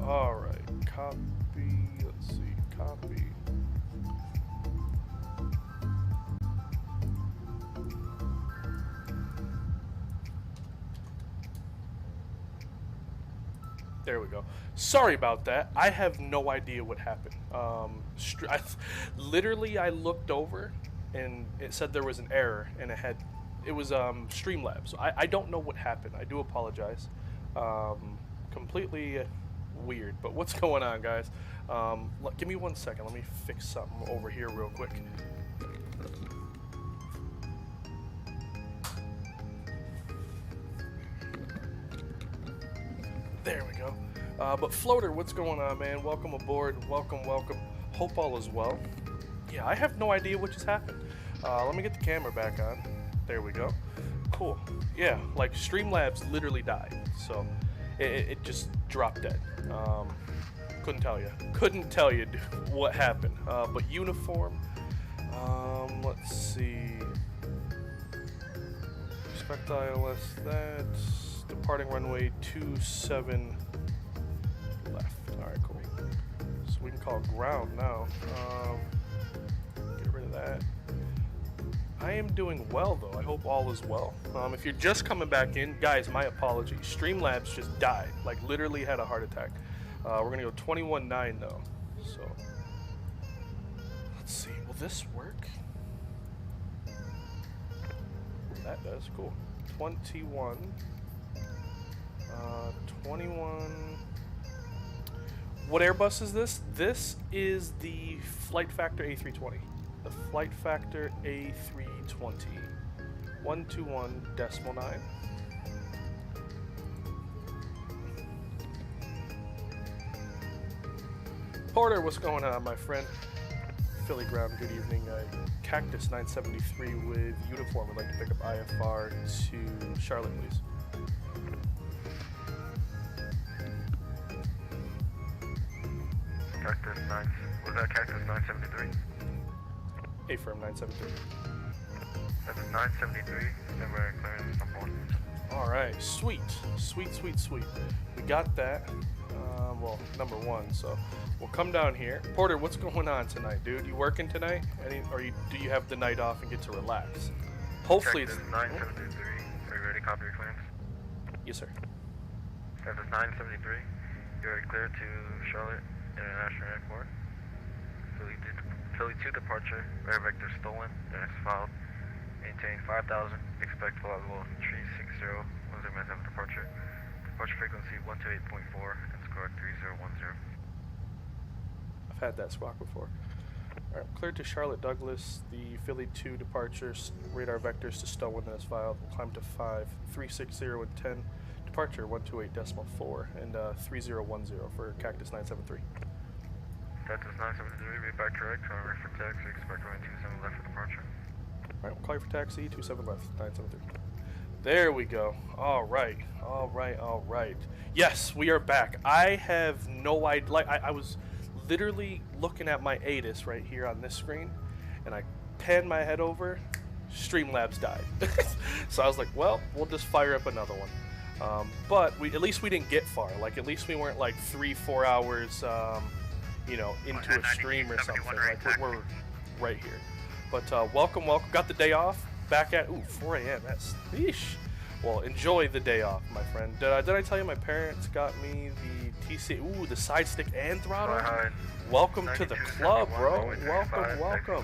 All right, copy. Let's see, copy. There we go. Sorry about that. I have no idea what happened. Literally, I looked over, and it said there was an error, and it was Streamlabs. So I don't know what happened. I do apologize. Completely weird. But what's going on, guys? Give me 1 second. Let me fix something over here real quick. There we go. But Floater, what's going on, man? Welcome aboard. Welcome, welcome. Hope all is well. Yeah, I have no idea what just happened. Let me get the camera back on. There we go. Cool. Yeah, like Streamlabs literally died. So it just dropped dead. Couldn't tell you. Couldn't tell you what happened. But uniform. Let's see. Expect ILS that. Departing runway 27 left. Alright, cool. So we can call ground now. Get rid of that. I am doing well though. I hope all is well. If you're just coming back in, guys, my apologies. Streamlabs just died. Like literally had a heart attack. We're gonna go 21.9 though. So let's see. Will this work? That does. Cool. 21. 21. What Airbus is this? This is the Flight Factor A320. The Flight Factor A320. 121.9. Porter, what's going on, my friend? Philly Ground, good evening. Cactus 973 with uniform. Would like to pick up IFR to Charlotte, please. Cactus 9, was that Cactus 973? A-firm 973. That's 973, February clearance, number 1. Alright, sweet. Sweet, sweet, sweet. We got that. Well, number 1, so we'll come down here. Porter, what's going on tonight, dude? You working tonight? Do you have the night off and get to relax? Hopefully Cactus it's... 973, are you ready? Copy your clearance? Yes, sir. Cactus 973, you're already cleared to Charlotte International Airport. Philly 2 departure, air vector stolen, next filed. Maintain 5,000, expect flight level 360, MSFS departure. Departure frequency 128.4, and score 3010. I've had that squawk before. Alright, cleared to Charlotte Douglas. The Philly 2 departures, radar vectors to stolen as filed. We'll climb to 5, 360 and 10. Departure 128.4 and 3010 for Cactus 973. Cactus 973, read back correct. Ready for taxi, expect runway 27 left for departure. Alright, we'll call you for taxi, 27 left, 973. There we go. Alright, alright, alright. Yes, we are back. I have no idea. Like, I was literally looking at my ATIS right here on this screen, and I panned my head over. Streamlabs died. So I was like, well, we'll just fire up another one. But at least we didn't get far. Like, at least we weren't like 3-4 hours, you know, into a stream or something. Like, we're right here. But welcome, welcome. Got the day off. Back at 4 a.m. That's yeesh. Well, enjoy the day off, my friend. Did I tell you my parents got me the TC? Ooh, the side stick and throttle. Welcome to the club, bro. Welcome, welcome.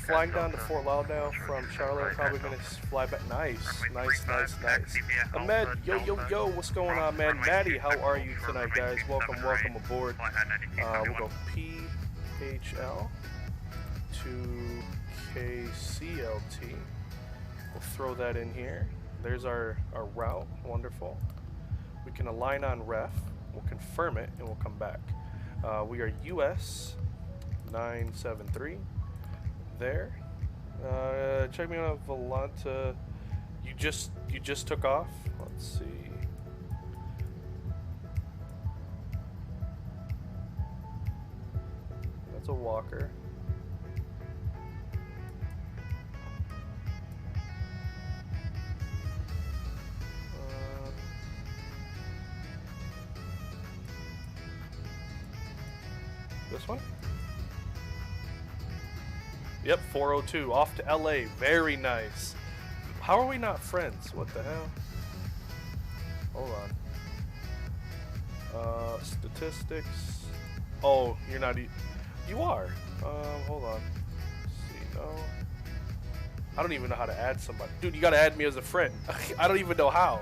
Flying down to Fort Lauderdale from Charlotte. Probably gonna fly back. Nice, nice, nice, nice. Ahmed, yo, what's going on, man? Maddie, how are you tonight, guys? Welcome, welcome aboard. We'll go PHL to KCLT. We'll throw that in here. There's our route. Wonderful. We can align on ref. We'll confirm it and we'll come back. We are US 973. There. Check me out, Volanta. You just took off. Let's see. That's a walker. this one? Yep, 402. Off to LA. Very nice. How are we not friends? What the hell? Hold on. Statistics. Oh, you're not. You are. Hold on. Let's see. No. I don't even know how to add somebody. Dude, you gotta add me as a friend. I don't even know how.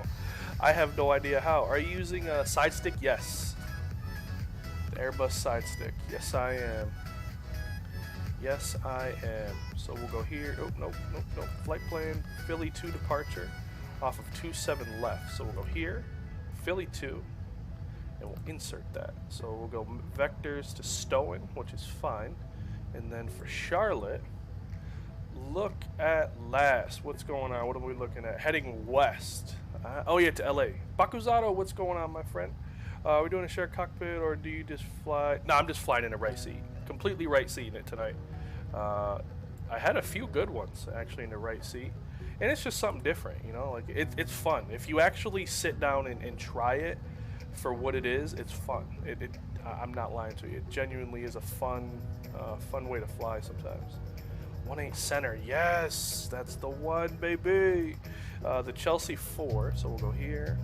I have no idea how. Are you using a side stick? Yes. The Airbus side stick. Yes, I am. Yes, I am. So we'll go here. Oh, nope. Flight plan, Philly 2 departure off of 27 left. So we'll go here, Philly 2, and we'll insert that. So we'll go vectors to Stowin, which is fine. And then for Charlotte, look at last. What's going on? What are we looking at? Heading west. Oh, yeah, to LA. Bakuzato, what's going on, my friend? Are we doing a shared cockpit, or do you just fly? No, I'm just flying in a right seat. Completely right seat in it tonight. I had a few good ones actually in the right seat, and it's just something different, you know. Like it's fun if you actually sit down and try it for what it is. It's fun. I'm not lying to you. It genuinely is a fun way to fly sometimes. 18 center, yes, that's the one, baby. The Chelsea 4. So we'll go here.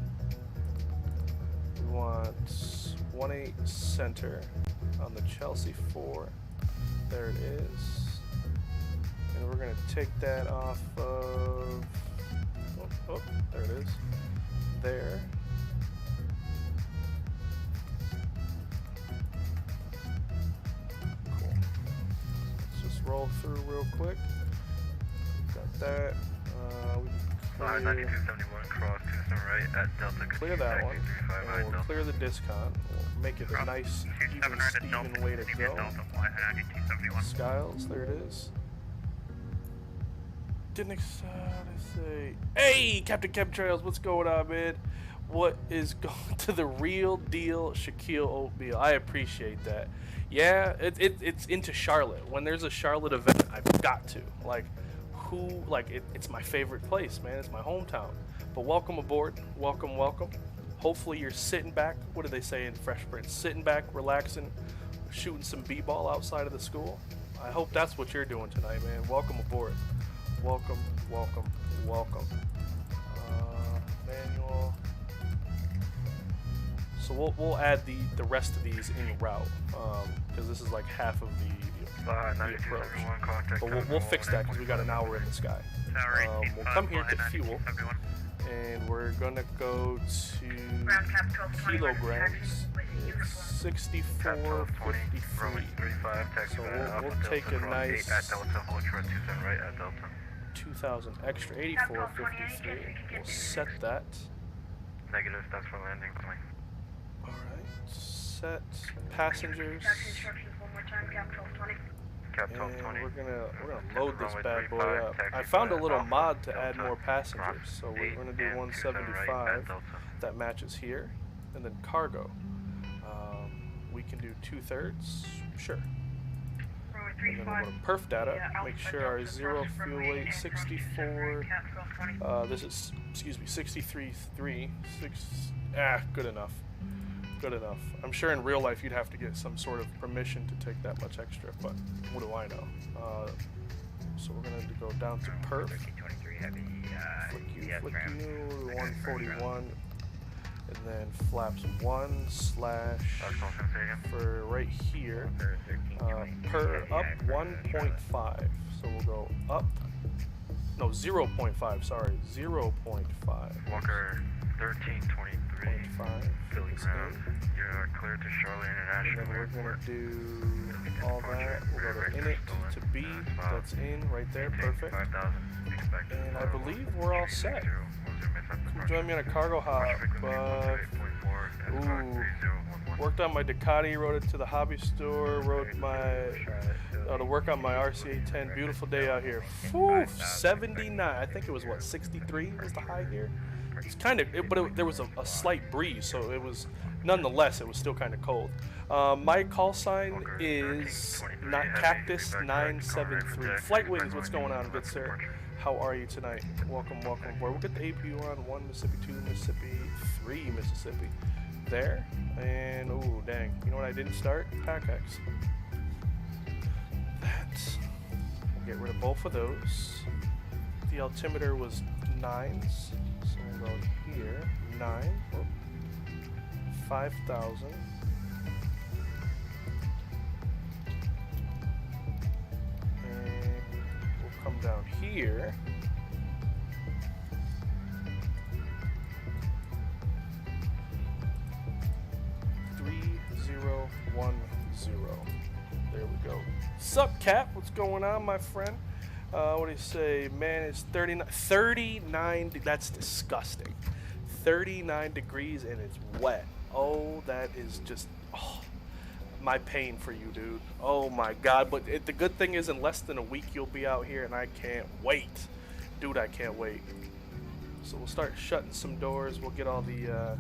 We want 18 center on the Chelsea 4. There it is. And we're going to take that off of... Oh, there it is. There. Cool. Let's just roll through real quick. Got that. We can 9271 cross 27 right at Delta. Clear that one. And we'll clear the discon. We'll make it a nice, even Steven way to go. Skiles, there it is. Didn't say. Hey, Captain Chemtrails, what's going on, man? What is going to the real deal, Shaquille Oatmeal? I appreciate that. Yeah, it's into Charlotte. When there's a Charlotte event, I've got to. Like, it's my favorite place, man. It's my hometown. But welcome aboard. Welcome, welcome. Hopefully you're sitting back. What do they say in Fresh Prince? Sitting back, relaxing, shooting some b-ball outside of the school. I hope that's what you're doing tonight, man. Welcome aboard. Welcome, welcome, welcome. Manual. So we'll add the rest of these in route, because this is like half of the approach. But we'll fix that because we got an hour in the sky. We'll come here to fuel, and we're gonna go to kilograms. It's 64.53. So we'll take a nice 2,000 extra, 84.53. We'll set that. Negative, that's for landing. Alright, set passengers. And we're gonna load this bad boy up. I found a little mod to add more passengers, so we're gonna do 175. That matches here, and then cargo. We can do 2/3, sure. And then we'll go to perf data, make sure our 0 fuel weight 64. This is, excuse me, 63.3. Good enough. Good enough. I'm sure in real life you'd have to get some sort of permission to take that much extra, but what do I know? So we're going to go down to perf. Flick you, 141. And then flaps 1/ for right here. Per up 1.5. So we'll go up. No, 0.5. Sorry, 0.5. Walker 1323. 5. Philly ground. You're clear to Charlotte International And then we're Airport. going to do all that. We'll go to init to B. That's in right there. Perfect. And I believe we're all set. Come join me on a cargo hop. Worked on my Ducati, rode it to the hobby store, rode my to work on my RCA 10. Beautiful day out here. Whew, 79. I think it was what, 63 was the high here. It's kind of, there was a slight breeze, so it was, nonetheless, it was still kind of cold. My call sign is not Cactus 973. Flight Wings, what's going on, good sir? How are you tonight? Welcome, welcome aboard. We'll get the APU on 1 Mississippi, 2 Mississippi, 3 Mississippi. There, and oh dang, you know what I didn't start? PACX. that. We'll get rid of both of those. The altimeter was 9s, so we'll go here, 9, 5,000. And we'll come down here. There we go. Sup, Cap? What's going on, my friend? What do you say? Man, it's 39. That's disgusting. 39 degrees and it's wet. Oh, that is just my pain for you, dude. Oh my God. But the good thing is, in less than a week, you'll be out here, and I can't wait, dude. I can't wait. So we'll start shutting some doors. We'll get all the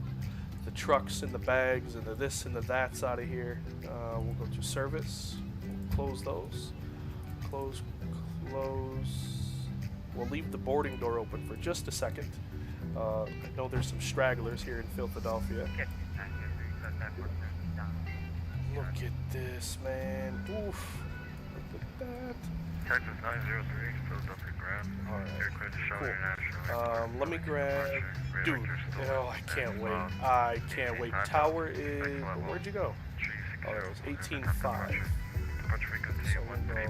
trucks and the bags and the this and the that's out of here. We'll go to service. We'll close those. Close. We'll leave the boarding door open for just a second. I know there's some stragglers here in Philadelphia. Look at this, man. Oof. Look at that. Texas 903, Philadelphia ground. Alright, cool. Let me grab... Dude, oh, I can't wait. I can't wait. Tower is... Where'd you go? Oh, it was 18.5. So we'll go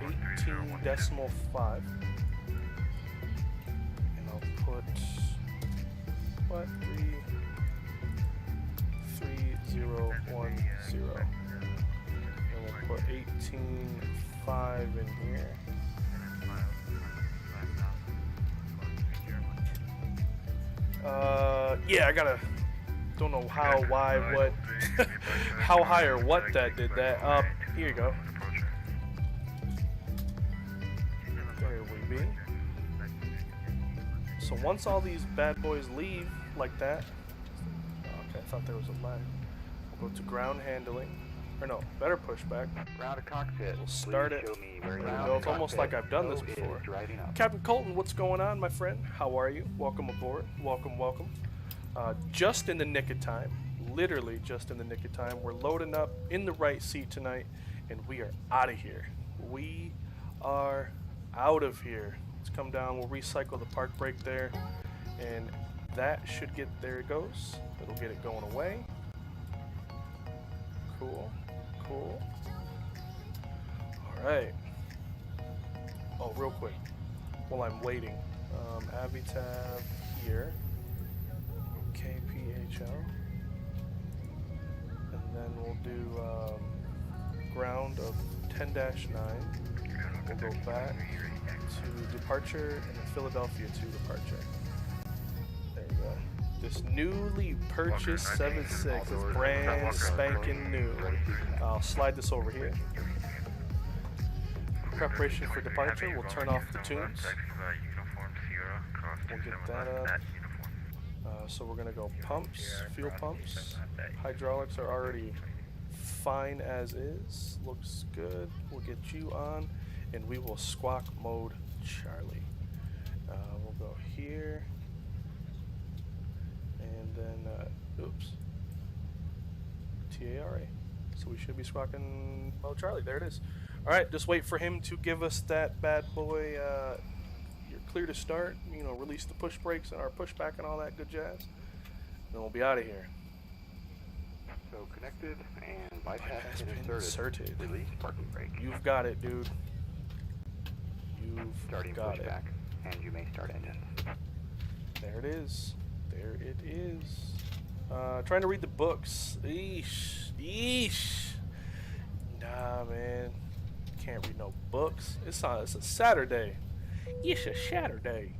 18.5. And I'll put... What? 3010. And we'll put 18.5 in here. Yeah, I gotta, don't know how, why, what, how high or what that did that. Here you go. There we be. So once all these bad boys leave like that, okay, I thought there was a lag. We'll go to ground handling. Or no, better pushback. Ground to cockpit. We'll start it. There you go. It's almost like I've done this before. Captain Colton, what's going on, my friend? How are you? Welcome aboard. Welcome, welcome. Just in the nick of time. Literally just in the nick of time. We're loading up in the right seat tonight, and we are out of here. We are out of here. Let's come down. We'll recycle the park brake there, and that should get, there it goes. It'll get it going away. Cool. Cool. Alright. Oh, real quick, while I'm waiting, Avitab here, KPHL, and then we'll do ground of 10-9. We'll go back to departure and then Philadelphia to departure. There we go. This newly purchased 7.6 is brand spanking new. I'll slide this over here. Preparation for departure. We'll turn off the tunes. We'll get that up. So we're gonna go pumps, fuel pumps. Hydraulics are already fine as is. Looks good. We'll get you on, and we will squawk mode Charlie. We'll go here. And then, oops, TARA. So we should be squawking, oh, Charlie, there it is. All right, just wait for him to give us that bad boy, you're clear to start, you know, release the push brakes and our pushback and all that good jazz. Then we'll be out of here. So connected and bypass has been inserted. Release parking brake. You've got it, dude. You've Starting got pushback, it. and you may start engine. There it is. There it is. Trying to read the books. Eesh. Eesh. Nah, man. Can't read no books. It's a Saturday. It's a Saturday.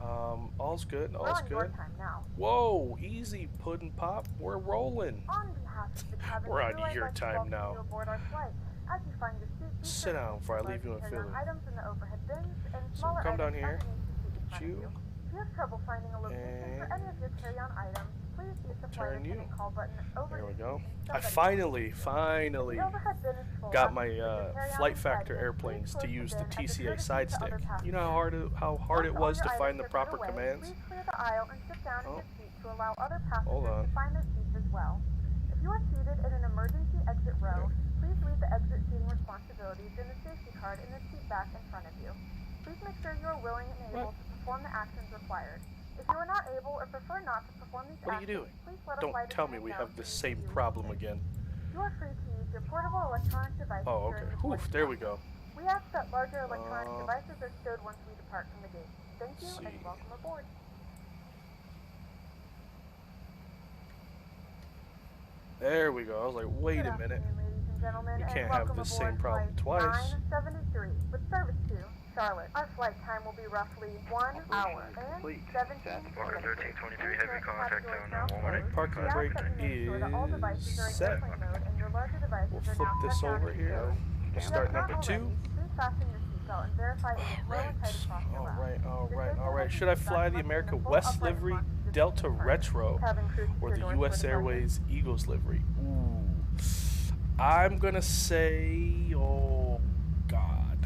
All's good. All's good. We're on your time now. Whoa, easy, Puddin' Pop. We're rolling. On behalf of the cabin, We're on crew, I'd your like to time welcome now. you aboard our flight. As you find your seat, be Sit sure to down before I leave you in carry on Philly. items in the overhead bins and So smaller come down items here. underneath the seat in front of You. you. If you have trouble finding a location for any of your carry-on items, please use the flight Turn you. attendant call button over. There we go. I Somebody- finally The overhead bin is full. got After my you put your carry-on Flight inside Factor it, airplanes please to close use the bin as a TCA courtesy side to other stick. You know passengers. how hard it Once was all to your find the items are proper put away, commands? Please clear the aisle and sit down in Oh. your seat to allow other Hold passengers on. to find their seats as well. If you are seated in an emergency exit row, Please read the exit seating responsibilities in the safety card in the seat back in front of you. Please make sure you are willing and able to perform the actions required. If you are not able or prefer not to perform these What are you actions, doing? please let a Don't flight tell me attendant we know have so the we can same do problem something. again. You are free to use your portable electronic devices Oh, during okay. the boarding Oof, there we process. go. We ask that larger electronic devices are stowed once we depart from the gate. Thank you See. and welcome aboard. There we go. I was like, wait Good a minute. afternoon, ladies and gentlemen, You and can't have welcome the aboard same problem flight twice. 973 with service to Charlotte. Our flight time will be roughly 1 hour and 17 Walker minutes. 1323, heavy contact zone Alright, 118. parking We ask brake that you make sure that all devices are in set. airplane mode and your larger devices We'll are flip now this set down over in here. stowage. We'll If you start have not number 2. already, please fasten your seatbelt and verify it is well and tight across your lap. Alright. Should I fly the America West livery, Delta Retro, or the US Airways Eagles livery? Ooh. I'm gonna say, oh God,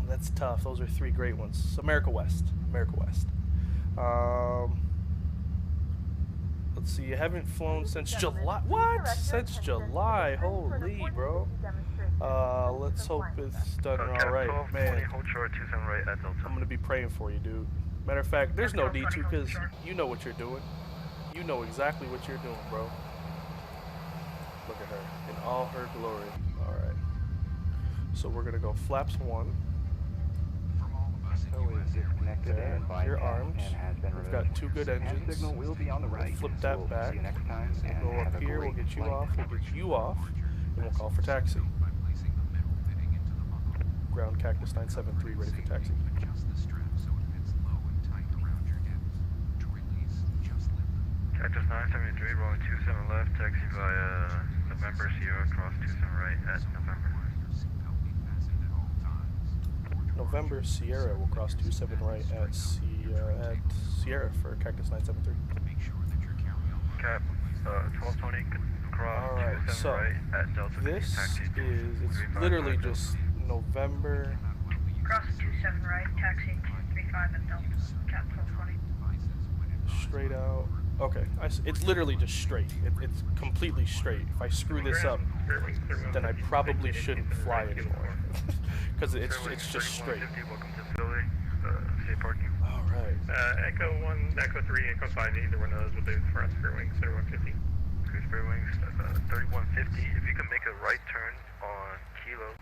that's tough. Those are 3 great ones. America West. Let's see. You haven't flown since July. What? Since July? Holy, bro. Let's hope it's done all right, man. Hold short 27 right at Delta. I'm gonna be praying for you, dude. Matter of fact, there's no need to, because you know what you're doing. You know exactly what you're doing, bro. Look at her in all her glory. All right. So we're gonna go flaps 1. So is disconnected There, and bypassed your arms. and has been We've removed. got 2 good Hand engines. signal will be on the right. Flip that We'll back. See you next time and We'll go have up a here. We'll great get you flight. off. We'll get you off, and we'll call for taxi. Ground Cactus 973 ready for taxi. Cactus 973, rolling 27 left, taxi via November Sierra, cross 27 right at November. November Sierra will cross 27 right at Sierra for Cactus 973. Cap 1220, cross Alright, 27 so right at Delta. this taxi is, it's literally just November. Cross 27 right, taxi 235 at Delta, cap 1220. Straight out. Okay, it's literally just straight. It's completely straight. If I screw this up, then I probably shouldn't fly anymore. Because it's just straight. Welcome to facility. Safe parking. Alright. Echo 1, Echo 3, Echo 5, either one of those will do for us for wings, 3150. Cruise Spare Wings, 3150. If you can make a right turn on Kilo,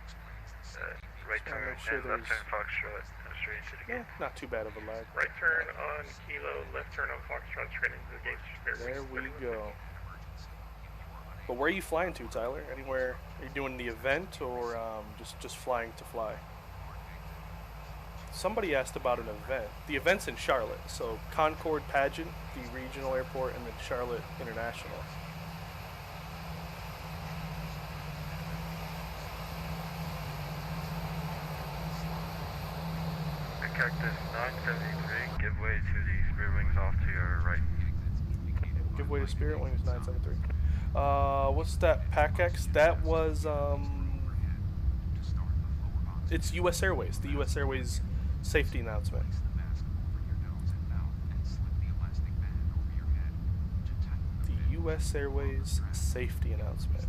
right turn make sure and left there's- turn Foxtrot, straight into the gate. Not too bad of a lag. Right turn on Kilo, left turn on Foxtrot, straight into the gate. There we go. But where are you flying to, Tyler? Anywhere? Are you doing the event or just flying to fly? Somebody asked about an event. The event's in Charlotte, so Concord Pageant, the regional airport, and then Charlotte International. Cactus 973, give way to the Spirit Wings off to your right. Give way to Spirit Wings 973. What's that? PAC-X? That was it's US Airways. The US Airways safety announcement. The US Airways safety announcement.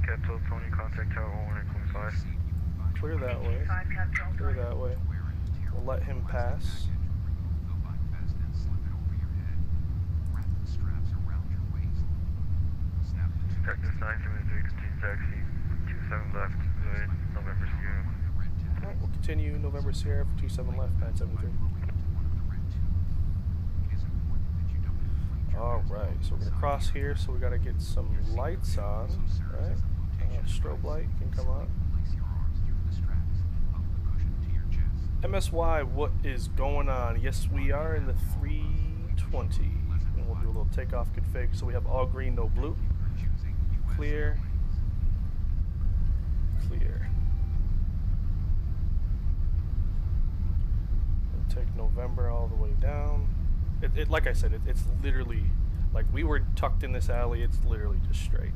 Cap 1220, contact tower 125. Clear that way. 5 cap Clear 1220. that way. We'll let him pass. Cactus 973, continue taxi, 27 left, good, November Sierra. Alright, we'll continue November Sierra for 27 left, 973. Alright, so we're gonna cross here, so we gotta get some lights on, right? Strobe light can come on. MSY, what is going on? Yes, we are in the 320. And we'll do a little takeoff config, so we have all green, no blue. Clear. Clear. We'll take November all the way down. Like I said, it's literally, like we were tucked in this alley, it's literally just straight.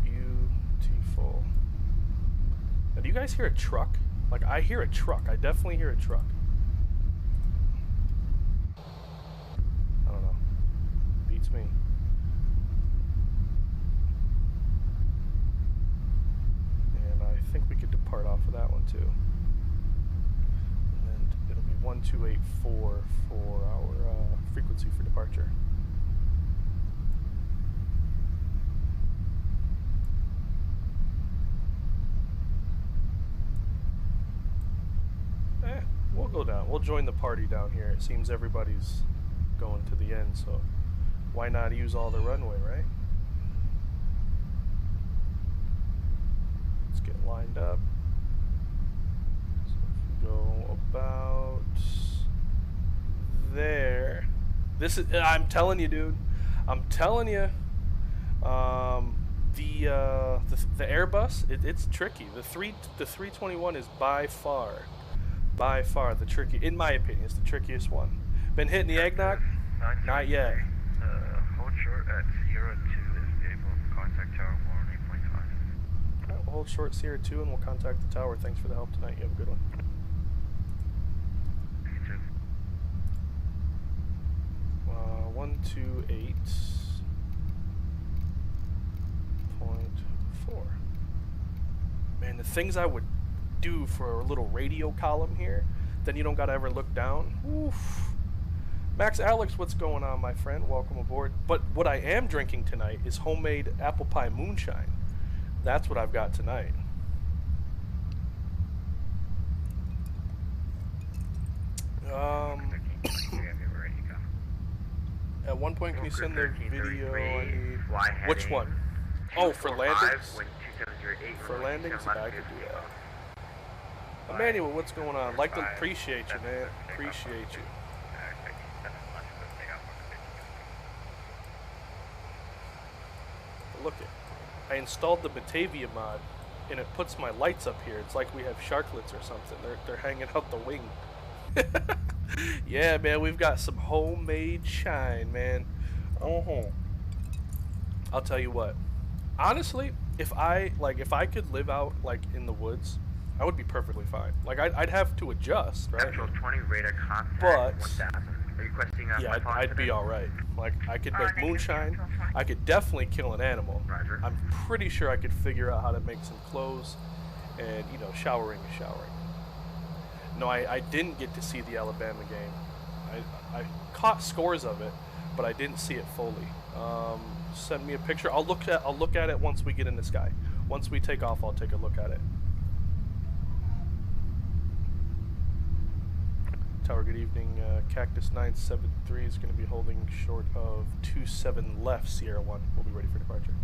Beautiful. Now, do you guys hear a truck? Like, I hear a truck. I definitely hear a truck. off of that one too. And then it'll be 1284 for our frequency for departure. We'll go down. We'll join the party down here. It seems everybody's going to the end, so why not use all the runway, right? Let's get lined up. So if we go about there. This is, I'm telling you, dude. I'm telling you. The Airbus, it's tricky. The 321 is by far the tricky, in my opinion, is the trickiest one. Been hitting the eggnog? Not yet. Hold short at Sierra 2 if able. Contact tower 1 8.5. Alright, we'll hold short Sierra 2 and we'll contact the tower. Thanks for the help tonight. You have a good one. You too. 128.4. Man, the things I would do for a little radio column here, then you don't gotta ever look down. Oof. Max Alex, what's going on, my friend? Welcome aboard. But what I am drinking tonight is homemade apple pie moonshine. That's what I've got tonight. At one point, can you send the video I need? Which one? Oh, for landings? For landings? Yeah, I could do that. Emmanuel, what's going on? Like to appreciate you, man. Appreciate you. Look it. I installed the Batavia mod, and it puts my lights up here. It's like we have sharklets or something. They're hanging out the wing. Yeah, man, we've got some homemade shine, man. I'll tell you what. Honestly, if I could live out like in the woods, I would be perfectly fine. Like I'd have to adjust, right? Actual 20 radar contact. But 1000. Are you requesting yeah, I'd be all right. Like I could make moonshine. I could definitely kill an animal. Roger. I'm pretty sure I could figure out how to make some clothes, and you know, showering is showering. No, I didn't get to see the Alabama game. I caught scores of it, but I didn't see it fully. Send me a picture. I'll look at it once we get in the sky. Once we take off, I'll take a look at it. Tower, good evening. Cactus 973 is going to be holding short of 27 left, Sierra 1. We'll be ready for departure.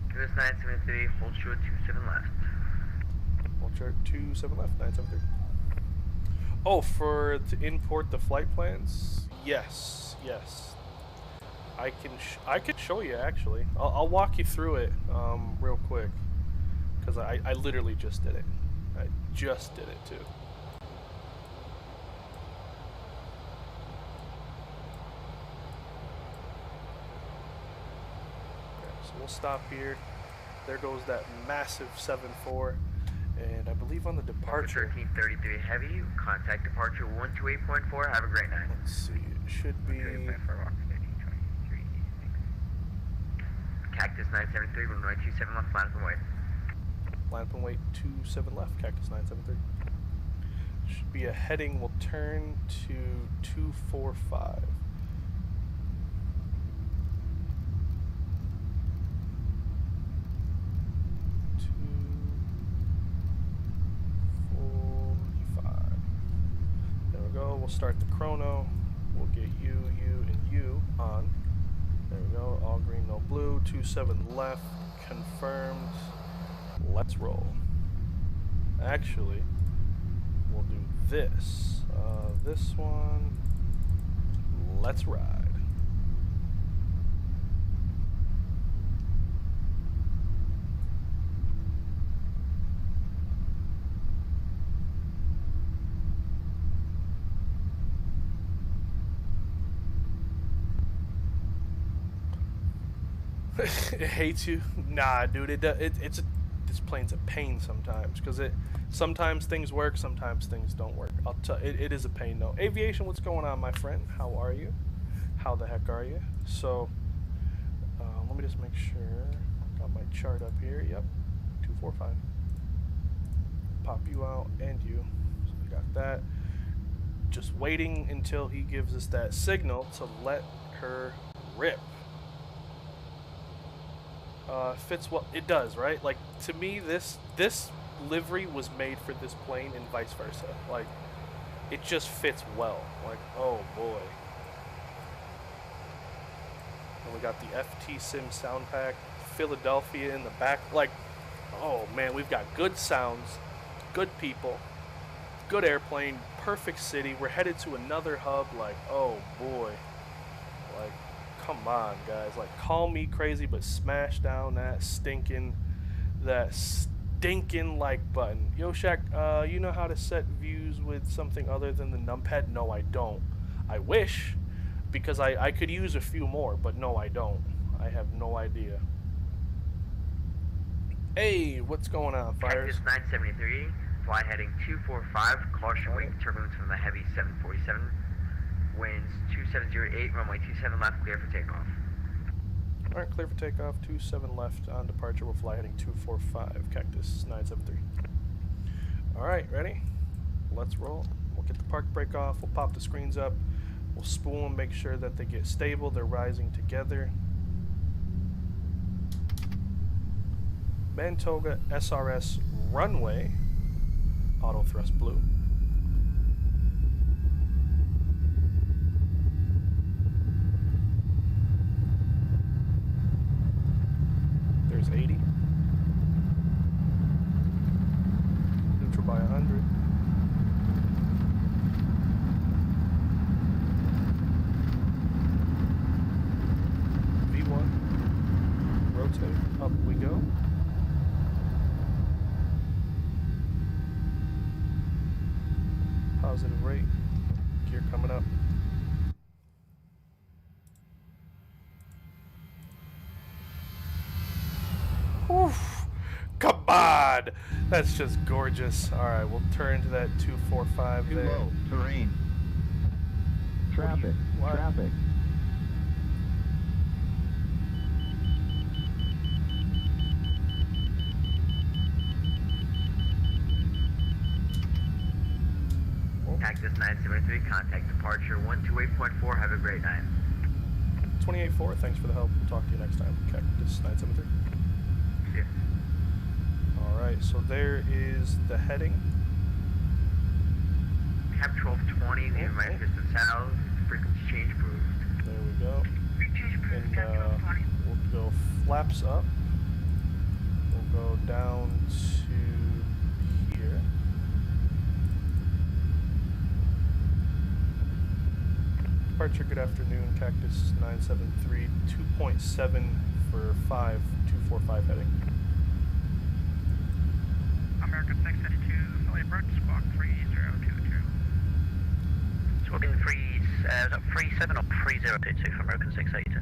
Cactus 973, hold short 27 left. Hold short 27 left, 973. Oh, to import the flight plans? Yes, yes. I can show you actually. I'll walk you through it real quick, because I literally just did it. I just did it too. So we'll stop here. There goes that massive 7-4, and I believe on the departure. 1333 heavy. Contact departure 128.4. Have a great night. Let's see. It should be. Cactus 973, runway 27 left, line up and wait. Line up and wait 27 left. Cactus 973. Should be a heading. We'll turn to 245. We'll start the chrono. We'll get you, and you on. There we go. All green, no blue. 27 left. Confirmed. Let's roll. Actually, we'll do this. This one. Let's ride. It hates you? Nah, dude. This plane's a pain sometimes, because sometimes things work, sometimes things don't work. It is a pain though. Aviation, what's going on, my friend? How are you? How the heck are you? So, let me just make sure. Got my chart up here. Yep, 245. pop you out and you. So we got that. Just waiting until he gives us that signal to let her rip. Fits well. It does, right? Like, to me, this livery was made for this plane and vice versa. Like, it just fits well. Like, oh boy. And we got the FT-SIM sound pack, Philadelphia in the back. Like, oh man, we've got good sounds, good people, good airplane, perfect city. We're headed to another hub. Like, oh boy. Like, come on, guys. Like, call me crazy, but smash down that stinking like button. Yo, Shaq, you know how to set views with something other than the numpad? No, I don't. I wish, because I could use a few more, but no, I don't. I have no idea. Hey, what's going on, Fires? Cactus 973, fly heading 245, caution wing turbulence from the heavy 747, winds 2708, runway 27 left, clear for takeoff. Alright, clear for takeoff, 27 left on departure, we'll fly heading 245, Cactus 973. Alright, ready? Let's roll. We'll get the park brake off, we'll pop the screens up, we'll spool them, make sure that they get stable, they're rising together. Mantoga SRS runway, auto thrust blue. There's 80. Neutral by 100. V1. Rotate. Up we go. Positive rate. Gear coming up. Oof. Come on! That's just gorgeous. Alright, we'll turn to that 245 there. Too low. Terrain. Traffic. What? Traffic. Cactus 973, contact departure 128.4, have a great night. 28-4, thanks for the help. We'll talk to you next time. Cactus 973. Yeah. Alright, so there is the heading. Cap 1220, the my system south, frequency change approved. There we go. Change approved, And Cap 1220. we'll go flaps up. We'll go down to here. Departure, good afternoon, Cactus 973, 2.7 for 5245 heading. American 632, Philly approach, squawk 3022. Squawking 37 or 3022 for American 682.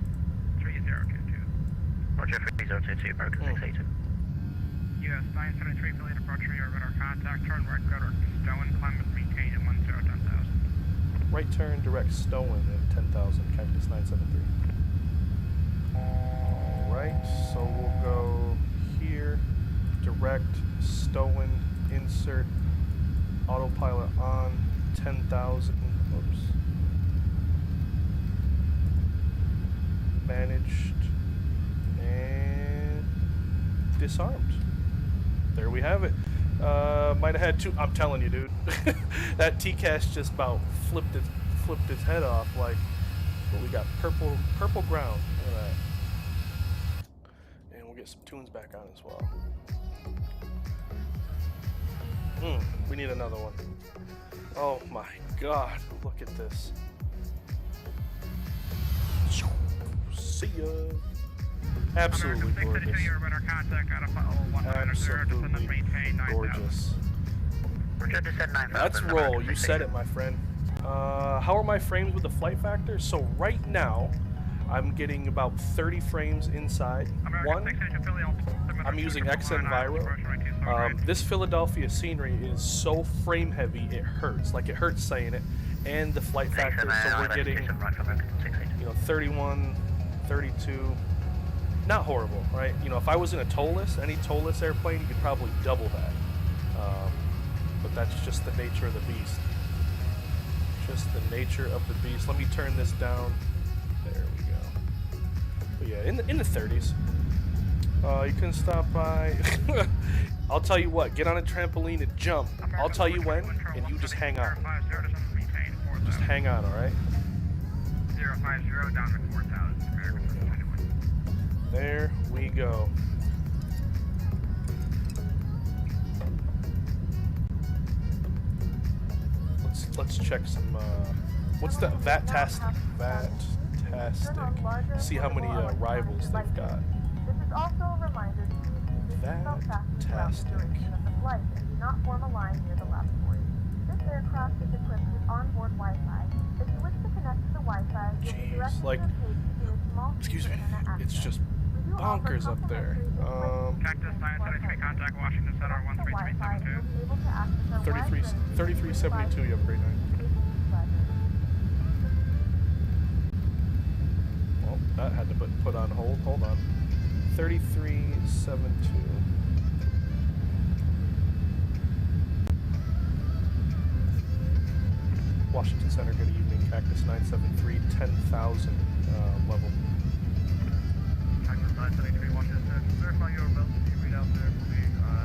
3022. Roger, 3022, American 682. US 973, Philly departure, your radar contact, turn right, go to Stone, climb with maintain at 1010,000. Right turn, direct Stowen at 10,000, Cactus 973. Alright, so we'll go here, direct, Stowen, insert, autopilot on, 10,000, oops. Managed, and disarmed. There we have it. Might have had two. I'm telling you, dude. That TCAS just about flipped its head off. Like, but we got purple ground. Look at that. And we'll get some tunes back on as well. We need another one. Oh my God! Look at this. See ya. Absolutely gorgeous. Absolutely gorgeous. Let's roll. You said it, my friend. How are my frames with the flight factor? So right now, I'm getting about 30 frames inside. One, I'm using XN Viro. This Philadelphia scenery is so frame heavy, it hurts. Like, it hurts saying it. And the flight factor, so we're getting, 31, 32. Not horrible, right? You know, if I was in a towless, any towless airplane, you could probably double that. but that's just the nature of the beast. Just the nature of the beast. Let me turn this down. There we go. But yeah, in the 30s. You can stop by. I'll tell you what. Get on a trampoline and jump. I'll tell you when, and you just hang on. Just hang on, all right? 050 down to 4000. There we go. Let's check some. What's that? VATSIM. See how many rivals they've got. This is also a reminder to keep your seatbelt fastened throughout the duration of the flight and do not form a line near the left port. This aircraft is equipped with onboard Wi-Fi. If you wish to connect to the Wi-Fi, you'll be directed to a page through a small Excuse me. internet access. It's just bonkers up there. Cactus 973, contact Washington Center 13372. 3372. You have a great night. Well, that had to put on hold. Hold on. 3372. Washington Center, good evening. Cactus 973, 10,000 level. Cactus 973, Washington Center. Verify your velocity readout there for me.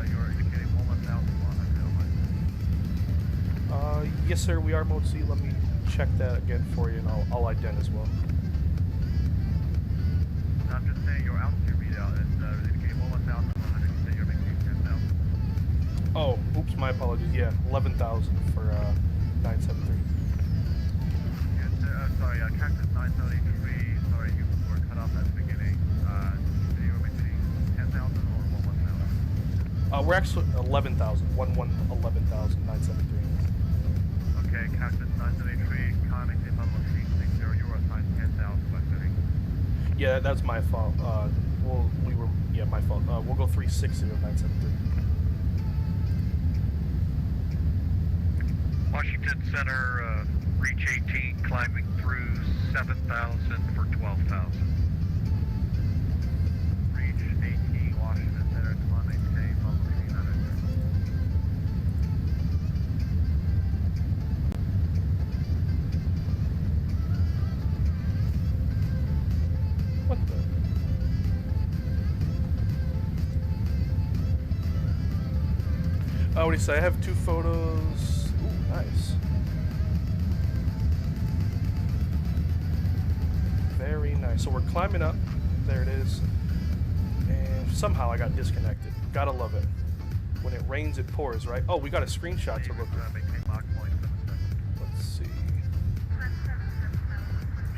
You're indicating 1,100. Yes, sir, we are Mode C. Let me check that again for you, and I'll ident as well. I'm just saying your altitude readout is indicating 1,100. You say you're making 10,000. Oh, oops, my apologies. Yeah, 11,000 for 973. Yes, sorry, Cactus 973. Sorry, you were cut off at the beginning. You were making 10,000 or 11,000? We're actually 11,000. 11,000, 973. Okay, Cactus 973, contact the level 360. You were assigned 10,000 by setting. Yeah, that's my fault. My fault. We'll go 360 to 973. Washington Center, reach 18, climbing through 7,000 for 12,000. Reach 18, Washington Center, climbing same level 1800. 'What do you say? I have 2 photos. Ooh, nice. Very nice. So we're climbing up. There it is. And somehow I got disconnected. Gotta love it. When it rains, it pours, right? Oh, we got a screenshot to look at. Let's see.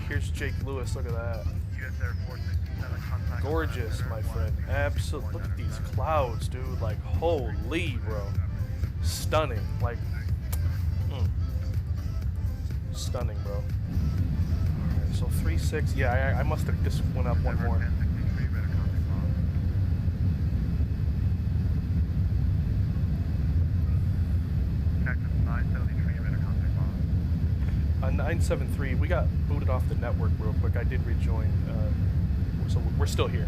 Here's Jake Lewis. Look at that. Gorgeous, my friend. Absolutely. Look at these clouds, dude. Like, holy, bro. Stunning. Like, stunning, bro. Alright, so 3.6. Yeah, I must have just went up one more. Cactus 973, better contact line. 973. We got booted off the network real quick. I did rejoin. So we're still here.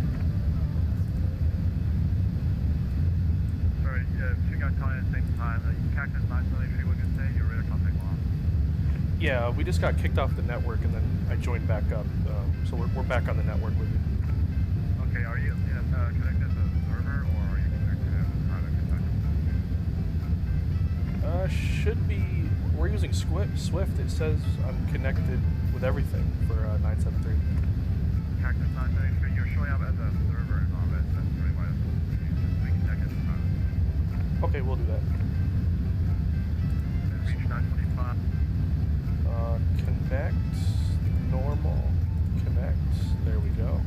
Sorry, two guys calling at the same time. Cactus 973, what did you say? You're ready to contact line. Yeah, we just got kicked off the network and then I joined back up. So we're back on the network with you. Okay, are you connected to the server or are you connected to private connection? Should be. We're using Swift. It says I'm connected with everything for 973. Cactus 973, you're showing up as a server and all that. That's really why it's connected to private. Okay, we'll do that. Reach 925. Connect. Normal. Connect. There we go.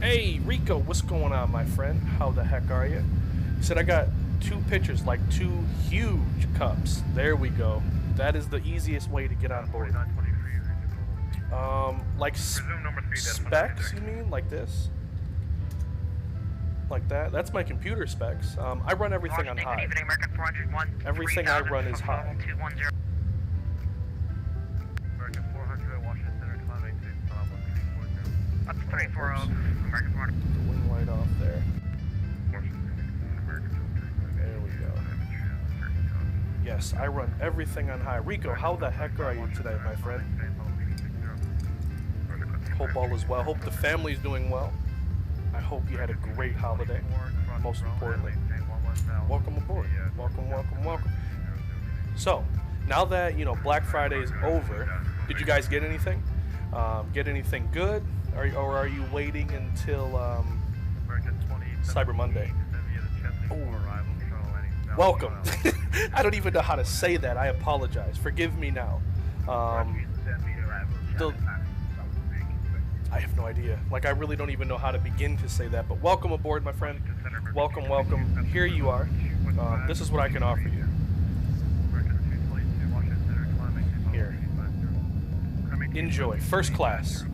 Hey, Rico, what's going on, my friend? How the heck are you? He said I got 2 pictures, like 2 huge cups. There we go. That is the easiest way to get on board. Like specs, you mean? Like this? Like that? That's my computer specs. I run everything on high. Everything I run is high. American 400, Washington Center, climbing to 340. That's 340, American 400. The wing light off there. There we go. Yes, I run everything on high. Rico, how the heck are you today, my friend? Hope all is well. Hope the family's doing well. I hope you had a great holiday. Most importantly, welcome aboard. Welcome, welcome, welcome. So, now that, you know, Black Friday is over, did you guys get anything? Get anything good? Or are you waiting until Cyber Monday? Oh. Welcome. I don't even know how to say that. I apologize. Forgive me now. I have no idea. Like, I really don't even know how to begin to say that. But welcome aboard, my friend. Welcome, welcome. Here you are. This is what I can offer you. Here. Enjoy. First class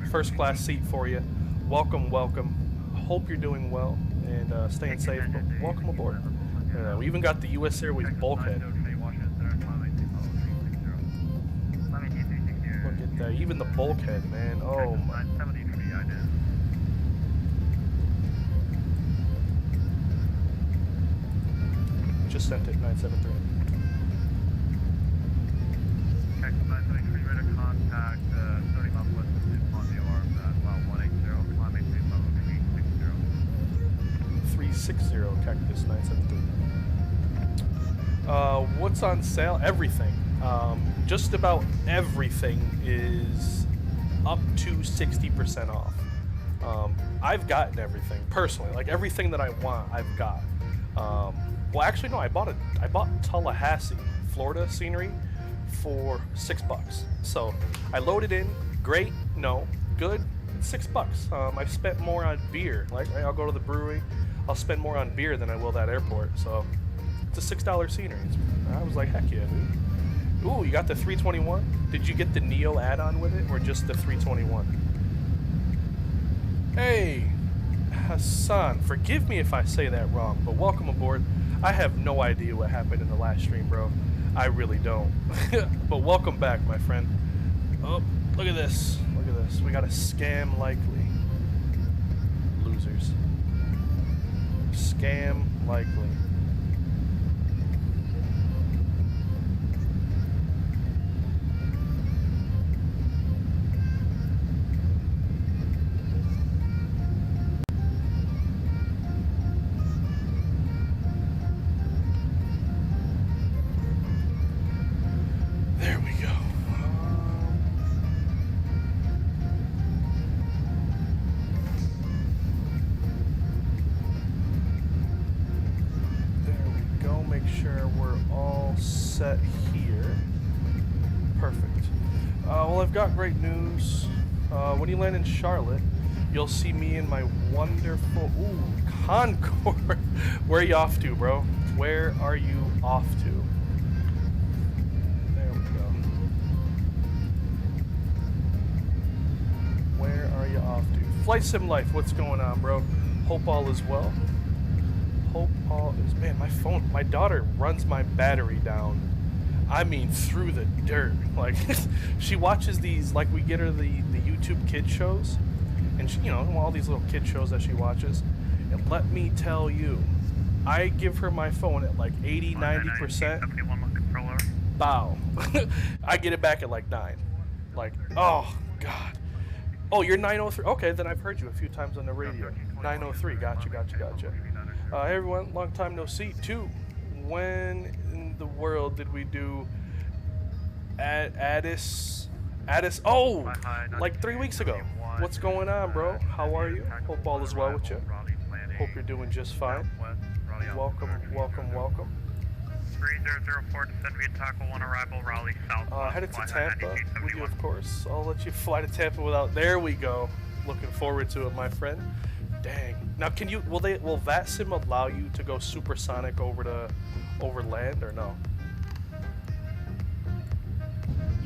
seat for you. Welcome, welcome. Hope you're doing well and staying safe. But welcome aboard. We even got the U.S. Airways bulkhead. Look at that. Even the bulkhead, man. Oh my. Just sent it, 973. Texas 973, ready to contact 30 miles west of Oatmeal, about 180, climbing to level 360, Cactus 973. What's on sale? Everything. Just about everything is up to 60% off. I've gotten everything personally, like everything that I want, I've got. Well, actually, no. I bought Tallahassee, Florida scenery for $6. So I loaded in. Great. No. Good. $6. I've spent more on beer. Like, I'll go to the brewery. I'll spend more on beer than I will that airport. So it's a $6 scenery. I was like, heck yeah, dude. Ooh, you got the 321? Did you get the Neo add-on with it, or just the 321? Hey, Hassan, forgive me if I say that wrong, but welcome aboard. I have no idea what happened in the last stream, bro. I really don't. But welcome back, my friend. Oh, look at this. Look at this. We got a scam likely. Losers. Scam likely. There we go. There we go. Make sure we're all set here. Perfect. Well, I've got great news. When you land in Charlotte, you'll see me in my wonderful Concorde. Where are you off to, bro? Where are you off to? Where are you off to? Flight Sim Life, what's going on, bro? Hope all is well. Hope all is... Man, my phone... My daughter runs my battery down. I mean, through the dirt. Like, she watches these... Like, we get her the YouTube kid shows. And, she, you know, all these little kid shows that she watches. And let me tell you, I give her my phone at like 80, 90%. Bow. I get it back at like 9. Like, oh, God. Oh, you're 903. Okay, then I've heard you a few times on the radio. 903. Gotcha. Hey, everyone. Long time no see, too. When in the world did we do Addis? Oh, like 3 weeks ago. What's going on, bro? How are you? Hope all is well with you. Hope you're doing just fine. Welcome. 3004 descend via Taco 1 arrival, Raleigh South. Headed to Tampa with you, of course. I'll let you fly to Tampa without... There we go. Looking forward to it, my friend. Dang. Now, can you... Will VATSIM allow you to go supersonic over land or no?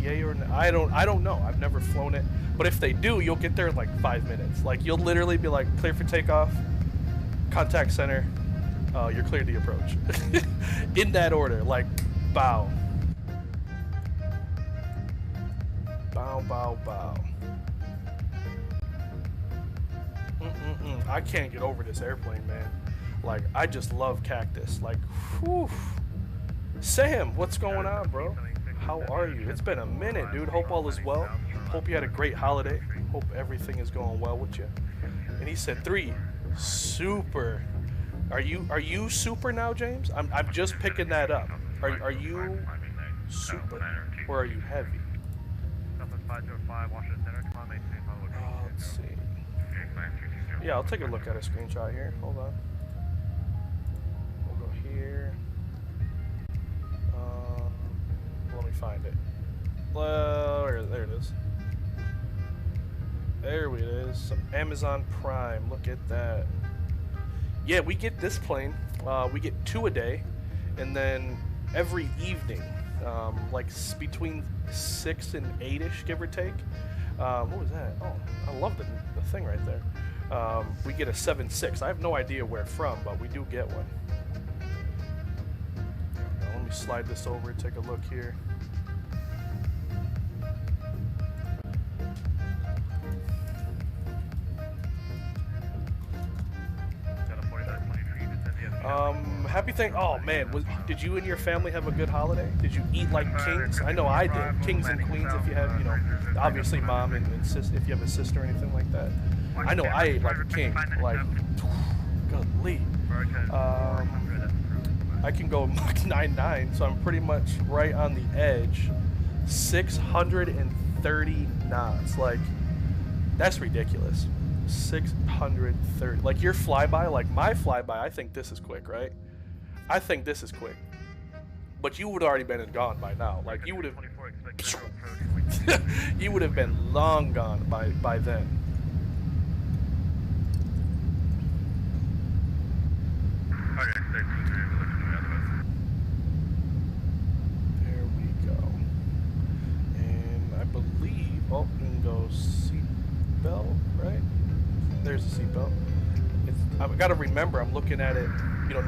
Yay or no? I don't know. I've never flown it. But if they do, you'll get there in like 5 minutes. Like, you'll literally be like, clear for takeoff, contact center, you're cleared to approach. In that order, like, bow. Bow, bow, bow. I can't get over this airplane, man. Like, I just love Cactus. Like, whew. Sam, what's going on, bro? How are you? It's been a minute, dude. Hope all is well. Hope you had a great holiday. Hope everything is going well with you. And he said 3. Super. Are you super now, James? I'm just picking that up. Are you super or are you heavy? Let's see. Yeah, I'll take a look at a screenshot here. Hold on. We'll go here. Let me find it. There it is. There it is. Some Amazon Prime. Look at that. Yeah, we get this plane. We get 2 a day, and then every evening, like between 6 and 8ish, give or take. What was that? Oh, I love the thing right there. We get a 7.6. I have no idea where from, but we do get one. Now, let me slide this over and take a look here. Happy oh man, did you and your family have a good holiday? Did you eat like kings? I know I did. Kings and queens if you have, obviously mom and sis, if you have a sister or anything like that. I know I ate like a king, like, golly. I can go Mach 99, so I'm pretty much right on the edge. 630 knots, like, that's ridiculous. 630, like your flyby, like my flyby, I think this is quick, right? I think this is quick, but you would have already been and gone by now. Like you would have, you would have been long gone by then. There we go. And I believe, oh, we can go seatbelt, right? There's a seatbelt. I've got to remember, I'm looking at it,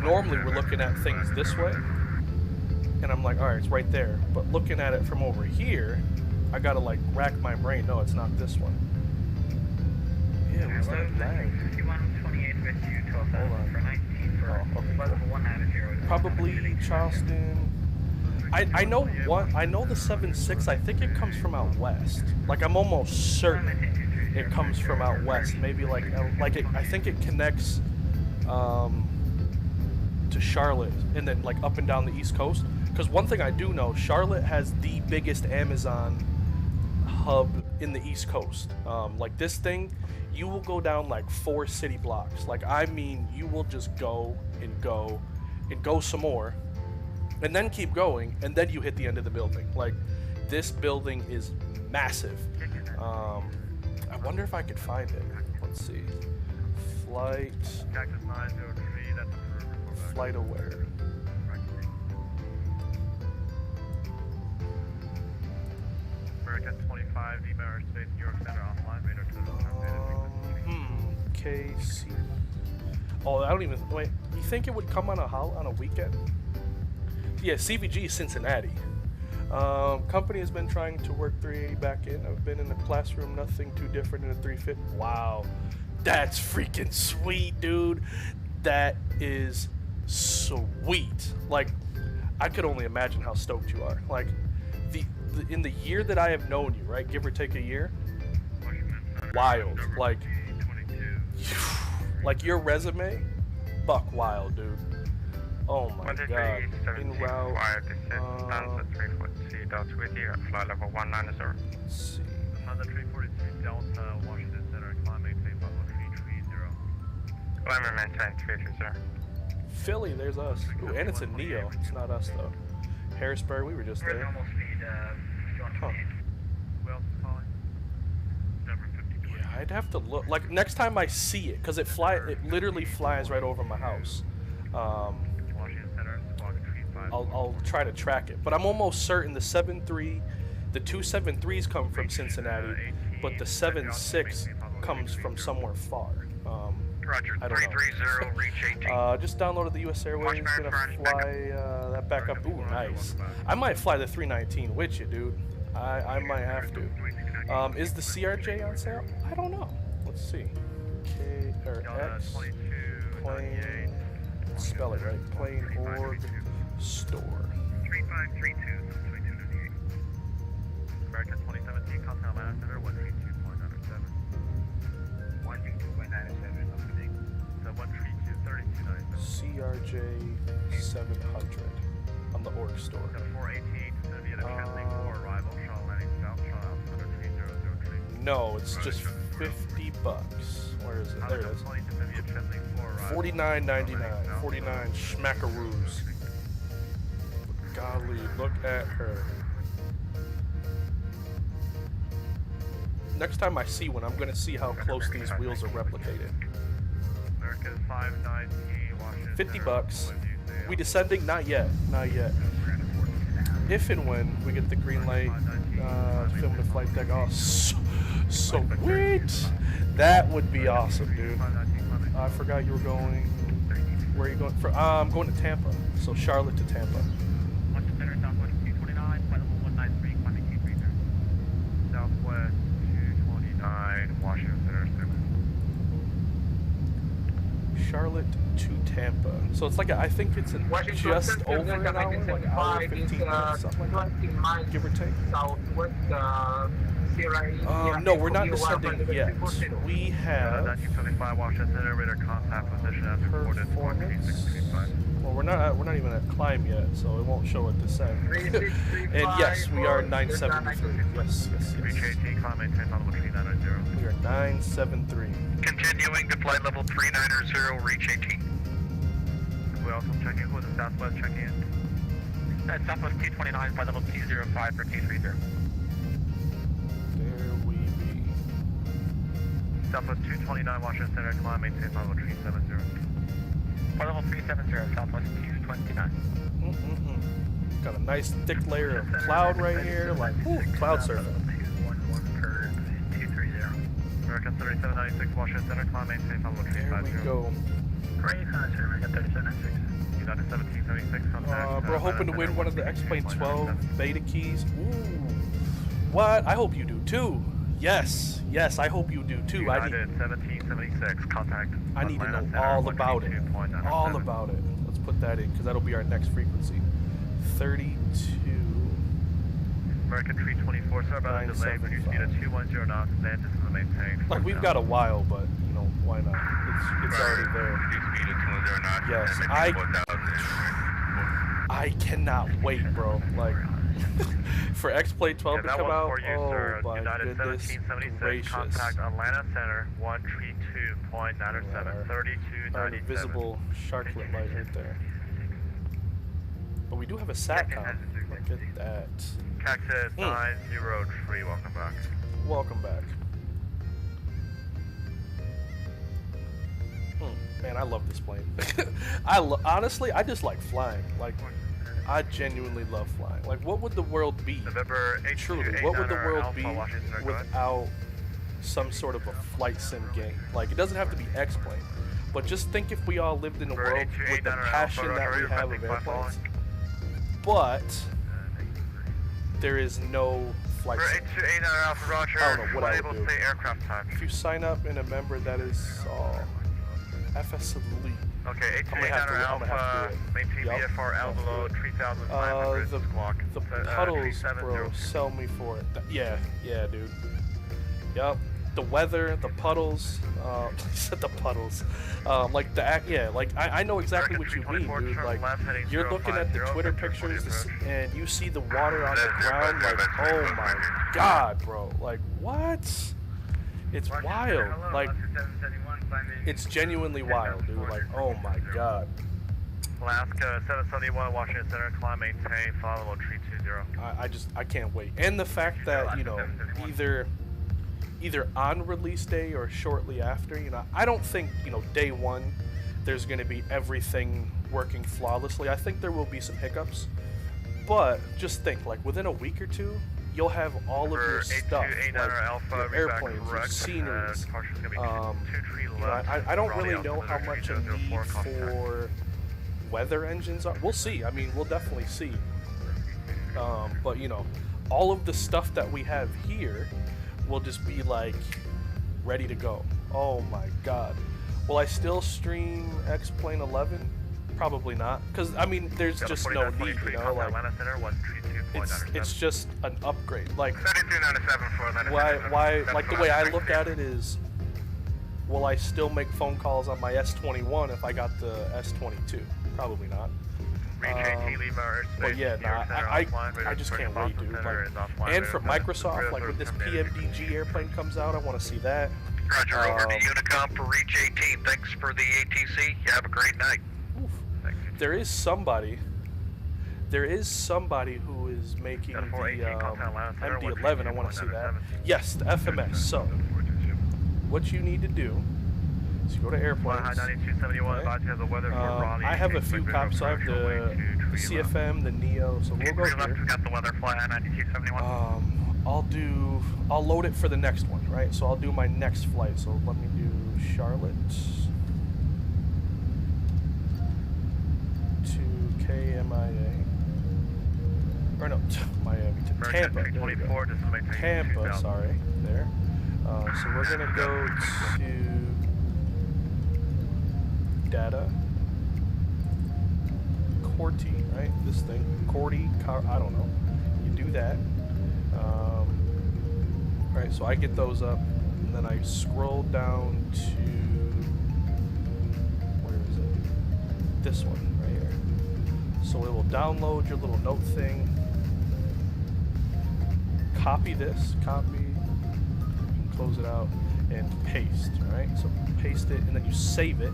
normally we're looking at things this way, and I'm like, all right, it's right there. But looking at it from over here, I got to like rack my brain. No, it's not this one. Yeah, what's that lag? Hold on. Probably Charleston. I know what, I know the 7.6, I think it comes from out west. Like I'm almost certain it comes from out west, maybe like I think it connects to Charlotte and then like up and down the East Coast. Because one thing I do know, Charlotte has the biggest Amazon hub in the East Coast. Like this thing, you will go down like 4 city blocks. Like I mean, you will just go and go and go some more, and then keep going, and then you hit the end of the building. Like this building is massive. I wonder if I could find it. Let's see. Flight aware. American 25, Lima Airspace, New York Center offline, radar KC. Oh, I don't even, wait, you think it would come on a weekend? Yeah, CVG Cincinnati. Company has been trying to work 380 back in. I've been in the classroom, nothing too different in a 350. Wow, that's freaking sweet, dude. That is sweet. Like, I could only imagine how stoked you are. Like, in the year that I have known you, right, give or take a year, wild. Like your resume, buck wild, dude. Oh my god. In route. Fly level 190. Let's see. Honda 343 Delta, Washington Center, climb maintain level 330. Climb maintain 330. Philly, there's us. Ooh, and it's a Neo. It's not us though. Harrisburg, we were just there. Normal speed, Huh. Who else is calling? Number 52. Yeah, I'd have to look. Like next time I see it, cause it literally flies right over my house. Washington Center, squawk 35. I'll try to track it, but I'm almost certain the 7.3, the 2 7.3s come from Cincinnati, but the 7.6 comes from somewhere far. Roger, I don't know. 330, reach 18. Just downloaded the US Airways, gonna fly that back up. Ooh, nice. I might fly the 319 with you, dude. I might have to. Is the CRJ on sale? I don't know. Let's see. K or X plane. Spell it right. Plane org store. 3532, 2298. American 2017, contact Atlanta Center, 132.97. 132.97, opening. So 132.3297. CRJ 700 on the org store. Got a 418, Vietnam Chandler 4 arrival, Shaw landing south, Shaw altimeter 3003. No, it's just $50. Where is it? There it is. $49.99. 49 schmackaroos. Golly, look at her. Next time I see one, I'm gonna see how close these wheels are replicated. American 519, Washington. $50. We descending? Not yet. Not yet. If and when we get the green light, film the flight deck. Oh, sweet! That would be awesome, dude. I forgot you were going. Where are you going? I'm going to Tampa. So Charlotte to Tampa. Southwest 229, flight level 193, climbing 230. Southwest 229, Washington Center. Charlotte to Tampa. So it's like I think it's in just over an hour, like an hour 15 minutes, something like that, give or take. No, we're not descending yet. We have 1975 Washington Center, radar contact position as reported. performance. Well, we're not even at climb yet, so it won't show a descent. And yes, we are 973. Yes. Reach 18, climb maintain on level 390. We are 973. Continuing to flight level 390, reach 18. We also checking who the Southwest checking in. Southwest 229, flight level 205 for 230. There we be. Southwest 229, Washington Center, climb maintain on level 370. Flight level 370, Southwest 229. Got a nice thick layer of cloud right here, like ooh, cloud surfing. 211 per 230. American 3796, Washington Center, climb maintain on level 350. There we go. Great, American 3796. United 1776, contact. Bro, hoping to win one of the X-Plane 12 beta keys. Ooh. What? I hope you do too. Yes, I hope you do too. United 1776, contact. I need to know all about it. All about it. Let's put that in because that'll be our next frequency. 32. American 324, sorry about the delay. Reduce speed at 210 knots. Land is the maintain. Like we've got a while, but you know why not? It's already there. Reduce speed at 210 knots. Yes, I cannot wait, bro. Like for X-Plane 12 to come out. Oh my goodness gracious. Contact Atlanta Center 132.97 3297. Visible sharklet light right there. But we do have a SATCOM. Look at that. Cactus 903. Welcome back. Welcome back. Man, I love this plane. Honestly, I just like flying. Like, I genuinely love flying. Like, what would the world be? Truly, what would the world be without some sort of a flight sim game? Like, it doesn't have to be X-Plane, but just think if we all lived in a world with the passion that we have of airplanes, but there is no flight sim. I don't know what I would do. If you sign up and a member that is FS Elite. Okay, 829 Alpha, maintain VFR Alvelo, 3,500 squawk. The puddles, bro, sell me for it. Yeah, dude. Yup. The weather, the puddles, I said the puddles. Like I know exactly what you mean, dude. Like, you're looking at the Twitter pictures and you see the water on the ground, like, oh my god, bro. Like, what? It's wild. Like, it's genuinely wild, dude. Like, oh my god. Alaska 771, Washington Center, climb maintain, follow 320. I can't wait. And the fact that, you know, either on release day or shortly after, you know, I don't think, you know, day one there's going to be everything working flawlessly. I think there will be some hiccups, but just think, like, within a week or two, you'll have all of your stuff, like your airplanes, your sceneries. You know, I don't really know how much a need for weather engines are. We'll see. I mean, we'll definitely see. But, you know, all of the stuff that we have here will just be, like, ready to go. Oh, my God. Will I still stream X-Plane 11? Probably not, because I mean, there's just no need, you know, like it's just an upgrade. Like, why? Like the way I look at it is, will I still make phone calls on my S21 if I got the S22? Probably not. But yeah, nah, I just can't wait, dude. Like, and for Microsoft, like when this PMDG airplane comes out, I want to see that. Roger, over to Unicom for Reach 18. Thanks for the ATC. You have a great night. Oof. There is somebody who is making the MD-11. I want to see that. Yes, the FMS. So, what you need to do is you go to airplanes. Okay. I have a few copies. I have the CFM, the Neo. So we'll go here. I'll load it for the next one, right? So I'll do my next flight. So let me do Charlotte to KMIA. Or no, Miami to Tampa. Tampa, sorry, there. So we're gonna go to data. Corti, right? This thing, Corti, I don't know. You do that. Alright, so I get those up, and then I scroll down to, where is it? This one, right here. So it will download your little note thing, copy this, close it out, and paste, right? So paste it, and then you save it.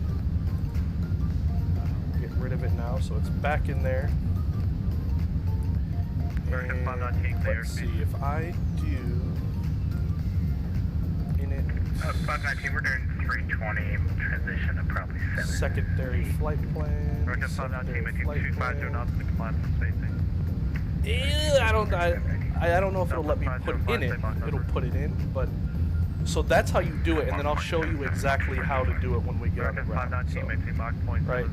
Get rid of it now, so it's back in there. And let's see, if I do init 519, we're doing 320 transition to probably 7. secondary flight plan. I don't know if it'll let me put in it. It'll put it in, but so that's how you do it, and then I'll show you exactly how to do it when we get on the ground. So, right?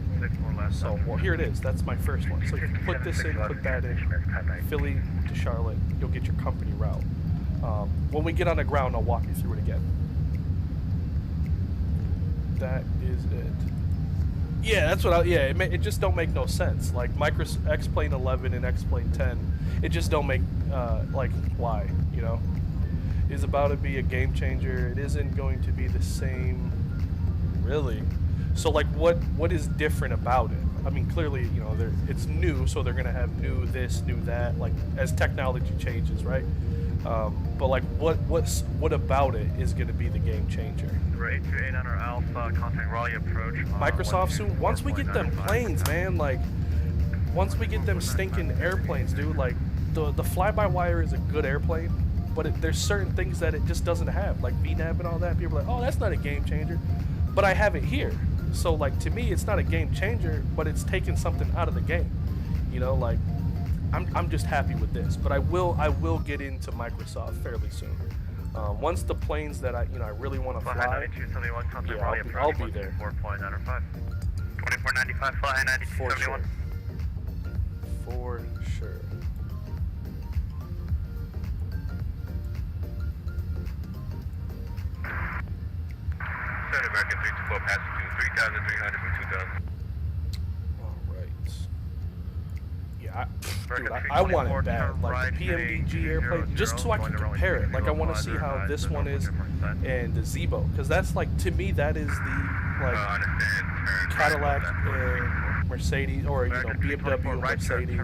So, well, here it is. That's my first one. So you put this in, put that in. Philly to Charlotte. You'll get your company route. When we get on the ground, I'll walk you through it again. That is it. Yeah, that's what it just don't make no sense. Like X-Plane 11 and X-Plane 10, it just don't make, like, why, you know? Is about to be a game changer. It isn't going to be the same, really. So, like, what is different about it? I mean, clearly, you know, it's new, so they're gonna have new this, new that, like, as technology changes, right? But like, what about it is gonna be the game changer? Right, 800 Alpha, contact Raleigh approach. Microsoft soon. Once we get them planes, man, like, once we get them stinking airplanes, dude, like, the fly-by-wire is a good airplane, but there's certain things that it just doesn't have, like VNAV and all that. People are like, oh, that's not a game changer, but I have it here. So, like, to me, it's not a game changer, but it's taking something out of the game. You know, like, I'm just happy with this. But I will get into Microsoft fairly soon. Once the planes that I really want to fly, yeah, I'll be there. 2495, fly 9271. For sure. American 324 passenger 3,300 for 2,000. Alright. Yeah, I want it bad. Like the PMDG airplane, just so I can compare it. Like, I want to see how this one is and the Zebo. Because that's, like, to me, that is the, like, Cadillac and Mercedes, or, you know, BMW and Mercedes.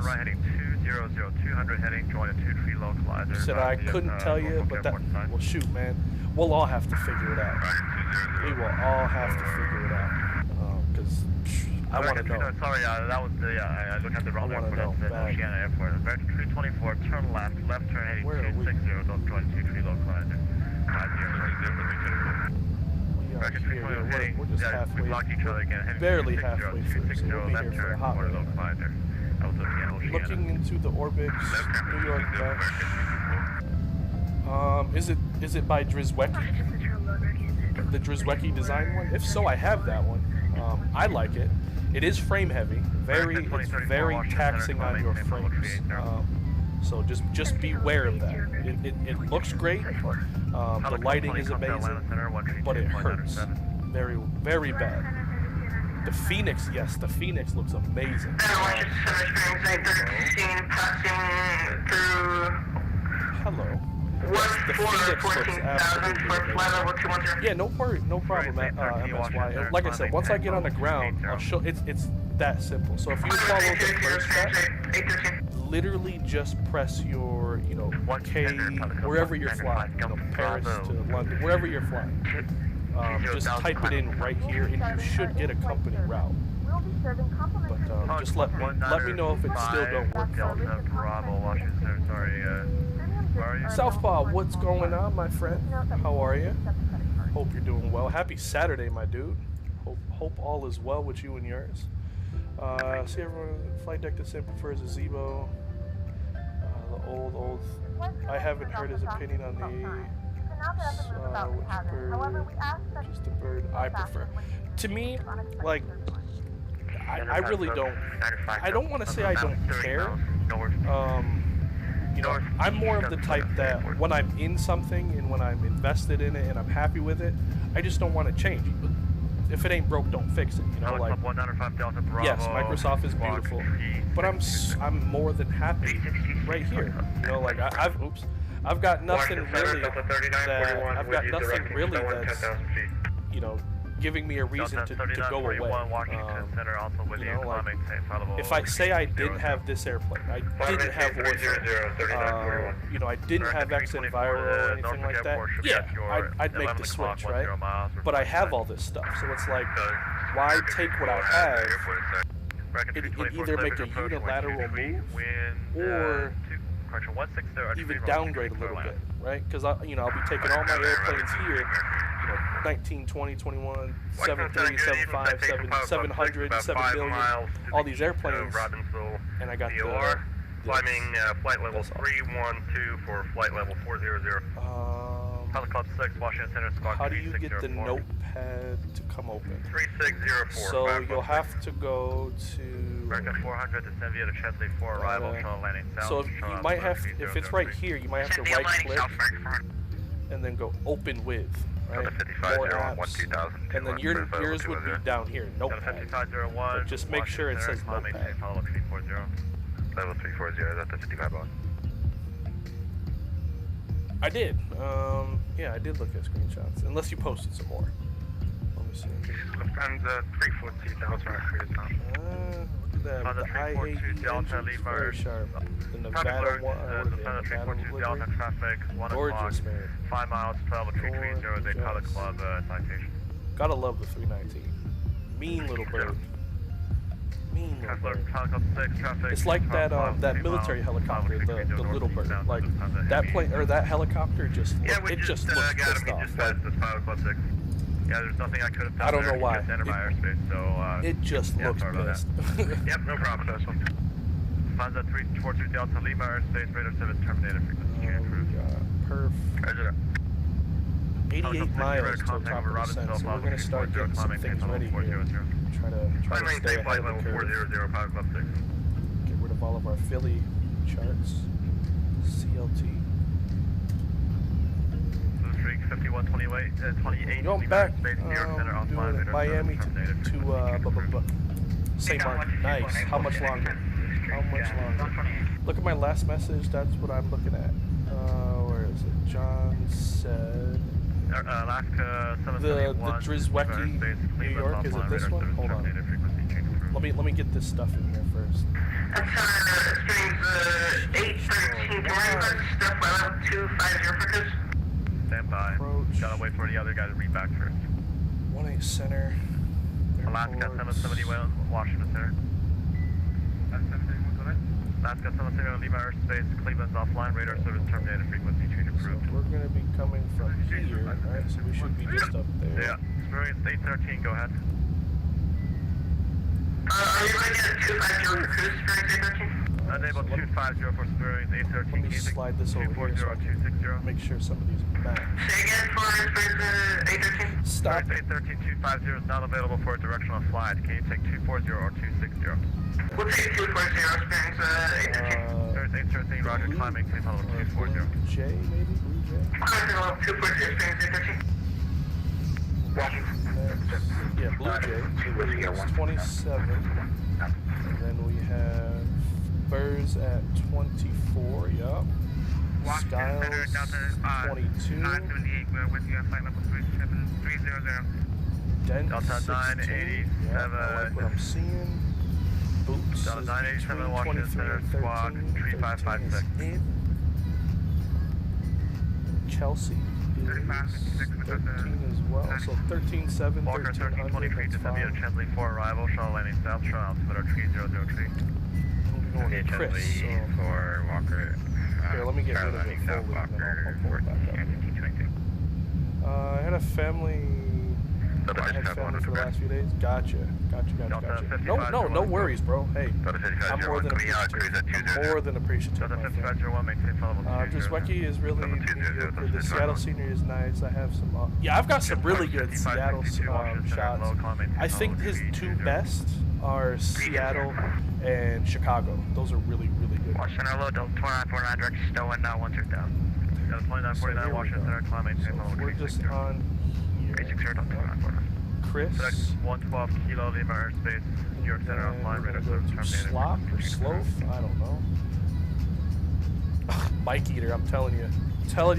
Said I couldn't tell you, but that, well, shoot, man. We'll all have to figure it out. We will all have to figure it out. Because I want to know. Sorry, that was the, I looked at the wrong airport. That's the Oceana Airport. American 324, turn left turn heading 260, don't join 23 local line. 50. We're just halfway, barely halfway through, so we'll be here for a hot minute. Looking into the orbits, New York Dash. Is it by Drizwecki? The Drizwecki design one? If so, I have that one. I like it. It is frame heavy. It's very taxing on your frames. So just beware of that. It looks great. The lighting is amazing, but it hurts very, very bad. The Phoenix, yes, the Phoenix looks amazing. Hello. Yes, the Phoenix looks absolutely amazing. Yeah, no problem, MSY. Like I said, once I get on the ground, I'll show. It's that simple. So if you follow the first step, literally just press your, K wherever you're flying, Paris to London, wherever you're flying. Just type it in right here, and you should get a company route. But just let me know if it still don't work. Bravo, Washington. Sorry. Southpaw, what's going on, my friend? How are you? Hope you're doing well. Happy Saturday, my dude. Hope all is well with you and yours. See everyone, flight deck that prefers a Zebo. The old. I haven't heard his opinion on just the bird I prefer. To me, like, I really don't. I don't want to say I don't care. I'm more of the type that when I'm in something and when I'm invested in it and I'm happy with it, I just don't want to change it. If it ain't broke, don't fix it. Like, yes, Microsoft is beautiful, but I'm more than happy right here. Like I've got nothing really that's giving me a reason to go away. If I say I didn't have this airplane, I didn't have Oatmeal, I didn't have XN Viro or anything like that, yeah, I'd make the switch, right? But I have all this stuff, so it's like, why take what I have and either make a unilateral move or even downgrade a little bit, right? Because I'll be taking all my airplanes here, 19, 20, 21, 730, 75, 700, 7 million, all these airplanes, and I got the climbing flight level 312 for flight level 400. Club 6, Washington Center, squawk. How do you get the notepad to come open? 3604. So you'll have to go to American 400 to San Via to Chesley 4 arrival, landing south. So you might have to, if it's right here, you might have to right click and then go open with, right? More apps, and then yours would be down here, notepad. But just make sure it says notepad. Level 340, is that the 55 on? I did. Yeah, I did look at screenshots. Unless you posted some more. Let me see. Lufthansa 340, Delta Look at that. The I-8 engine's very sharp. The Nevada one. Delta traffic, 1 Gorgeous, man. 5 miles, 12, 330, they Pilot Club citation. Gotta love the 319. Mean little bird. Mean little bird. It's like that military helicopter, the little bird. Like that plane or that helicopter just looks pissed off. Yeah, there's nothing I could have done. I don't know why. Airspace, so, it just looks pissed. Yep, no problem. That's one. Lufthansa 342 Delta Lima airspace, radar 7 terminated. Perf. 88 miles to the top of the descent, so we're going to start getting some things ready here. Try to stay ahead of the curve. Get rid of all of our Philly charts. CLT. 5128, Going back, doing Miami to St. Martin. Nice. How much longer? Look at my last message. That's what I'm looking at. Where is it? John said... Alaska the Drizwecki, New York. Is it this one? Hold on. Let me get this stuff in here first. Strings 813 step by 250 Stand by. Approach. Gotta wait for the other guy to read back first. 18 Center. Alaska 770 Washington Center. Alaska 770 Lima airspace. Cleveland's offline. Radar service terminated. Frequency change approved. So we're gonna be coming from here, right? So we should be just up there. Yeah. Experience 813. Go ahead. Are you going to get 250 for cruise, Experience 813? Enable 250 for Experience 813. Let me slide this over here so I can make sure some of these match. Say again for Experience 813? Stop. 813 250 is not available for a directional flight. Can you take 240 or 260? We'll take 240, Experience 813. Experience 813, roger, climbing, please follow 240. Blue J, maybe? Blue J? 240, Experience 813. Roger. Yeah, Blue Jay. It was 27. And then we have Burrs at 24, yup. Washington Center, Delta 22. 978, we're with you at flight level 37300. Dent Delta 16. 987. Yeah, I like what I'm seeing. Boots Delta is 987, between Washington 23 Center, and squawk 13. 3556. 13 is in. Chelsea is 13 as well. So 13-7, Walker 1300, 1323 to that's fine. Cynthia Chesley 4 arrival, shuttle landing south, shuttle altimeter 3003. We'll be going to Chris, so... for Walker. Here, let me get rid of it fully, and then I'll pull it back up. I had a family... I had family for the last few days. Gotcha. No worries, bro. Hey, I'm more than appreciative. My friend. Just Wacky is really mediocre. The Seattle Scenery is nice. I have some... yeah, I've got some really good Seattle shots. I think his two best are Seattle and Chicago. Those are really, really good. Washington Center, low, Delta 2949, direct Stowe, now 13000. Delta 2949, Washington Center, climb, maintain level 360. We're just on here. 360, Delta 2949. Chris. Select 112 Kilo Lima airspace, New York Center, online, radar service, terminated. Slop or Sloth? I don't know. Mike Eater, I'm telling you.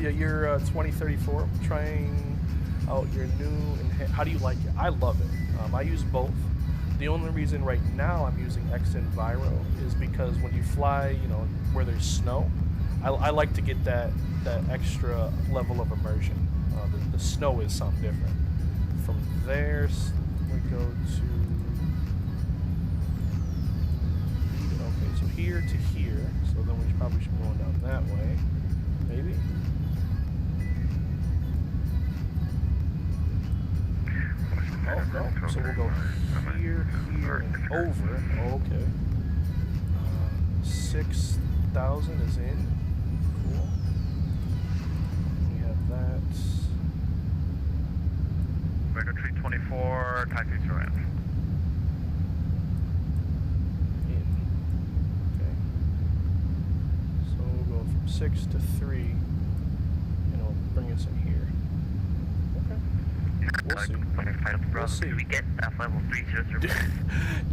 You're 2034. Trying out your new... How do you like it? I love it. I use both. The only reason right now I'm using X Enviro is because when you fly, you know, where there's snow, I like to get that extra level of immersion. The snow is something different. From there, we go to... Okay, so here to here. So then we probably should be going down that way. Maybe? Oh, no. So we'll go here, and over. Okay. 6,000 is in. Cool. We have that. Vector 324, taxi to ramp. In. Okay. So we'll go from 6 to 3, and it'll bring us in here. Okay. We'll see. We'll see. We get F level 303.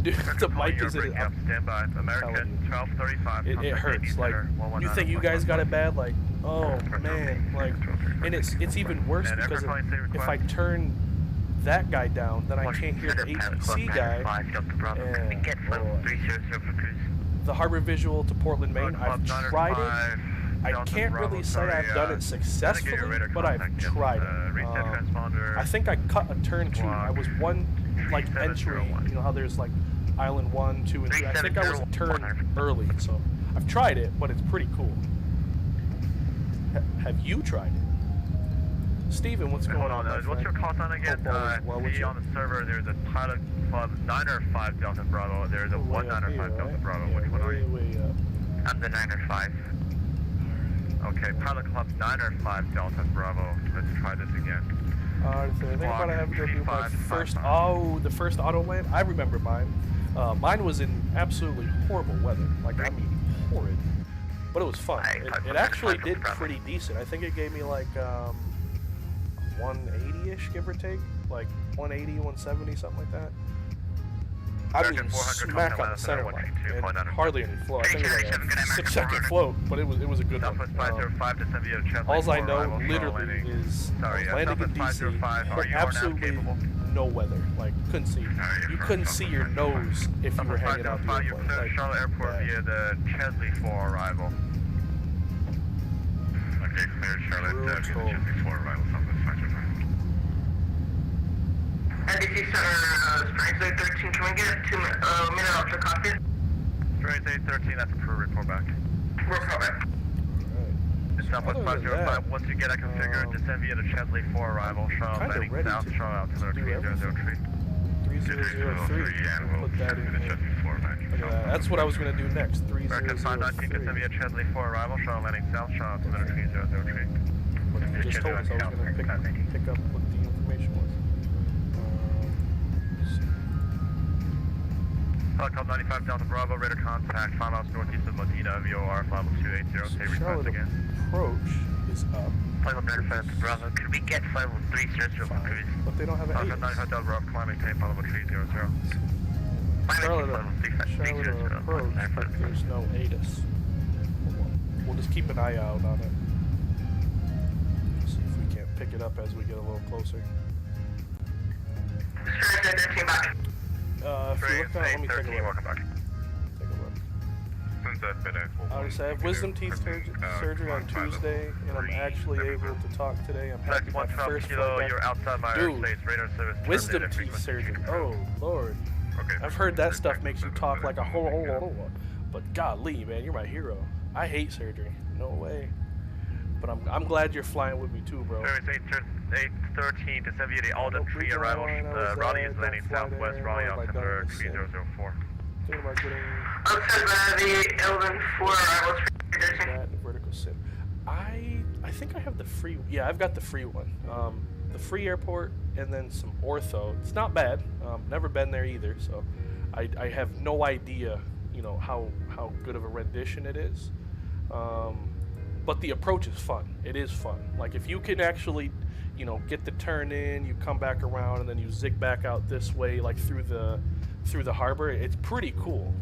Dude, the mic is in it. Stand by. American 1235. It hurts. Like, you think you guys got it bad? Like, oh man. Like, and it's even worse because if I turn that guy down, then I can't hear the ATC guy. And the harbor visual to Portland, Maine. I've tried it. I can't really say I've done it successfully, but I've tried it. I think I cut a turn 2. I was one like entry. You know how there's like island 1, 2, and 3. I think I was a turn early, so I've tried it, but it's pretty cool. Have you tried it? Steven, what's going on? What's your call sign again? See on the server, there's a pilot club 905 Delta Bravo. There's a 195 Delta Bravo. Which one are you? I'm the 905. Okay, pilot club 905 Delta Bravo. Let's try this again. I think about having to do my first. Oh, the first auto land. I remember mine. Mine was in absolutely horrible weather. Like, I mean, horrid. But it was fun. It actually did pretty decent. I think it gave me like 180-ish, give or take. Like 180, 170, something like that. I mean, smack on the center line, and hardly any flow. I think it was like a 6-second float, but it was a good one. All I know, literally, is landing in DC, but absolutely no weather. Like, couldn't see. You couldn't see your nose if you were hanging out the airplane. Like, Charlotte Airport via the Chesley 4 arrival. Okay, clear Charlotte via the Chesley 4 arrival. NDC Center, Springs 813, can we get 2 minute ultra cockpit? Springs 813, that's a per report back. Report back. It's Southwest 505, once you get a configure, descend via the Chesley 4 arrival, Charlotte landing south, Charlotte altimeter 3003. 3003, put that in here. That's what I was going to do next, 3003. American 519, descend via Chesley 4 arrival, Charlotte landing south, Charlotte altimeter 3003. What you just told us, I was going to pick up what the information was. Helicopter 95 Delta Bravo, radar contact, 5 miles northeast of Medina, VOR, flight level 280, say request again. Approach is up. Flight level 95 Bravo, could we get flight level 3 search for cruise? But they don't have an Alpha 9 Hotel Bravo, climbing tank, flight level 300. Charlotte approach, but there's no ATIS. We'll just keep an eye out on it. See if we can't pick it up as we get a little closer. If you look out, let me take a look. Take a look. I have wisdom teeth surgery on Tuesday, and I'm actually able to talk today. I'm happy my first flight back. Dude, wisdom teeth surgery. Oh, Lord. I've heard that stuff makes you talk like a whole. But golly, man, you're my hero. I hate surgery. No way. But I'm glad you're flying with me too, bro. 813 to 78 Alden 3 arrival. Roddy is landing southwest, Roddy altimeter 3004. Thinking about getting the Elden 4 arrivals for that vertical sim. I think I have the free. Yeah, I've got the free one. The free airport and then some ortho. It's not bad. Never been there either, so I have no idea, you know, how good of a rendition it is. But the approach is fun. It is fun. Like if you can actually, you know, get the turn in, you come back around, and then you zig back out this way, like through the harbor. It's pretty cool.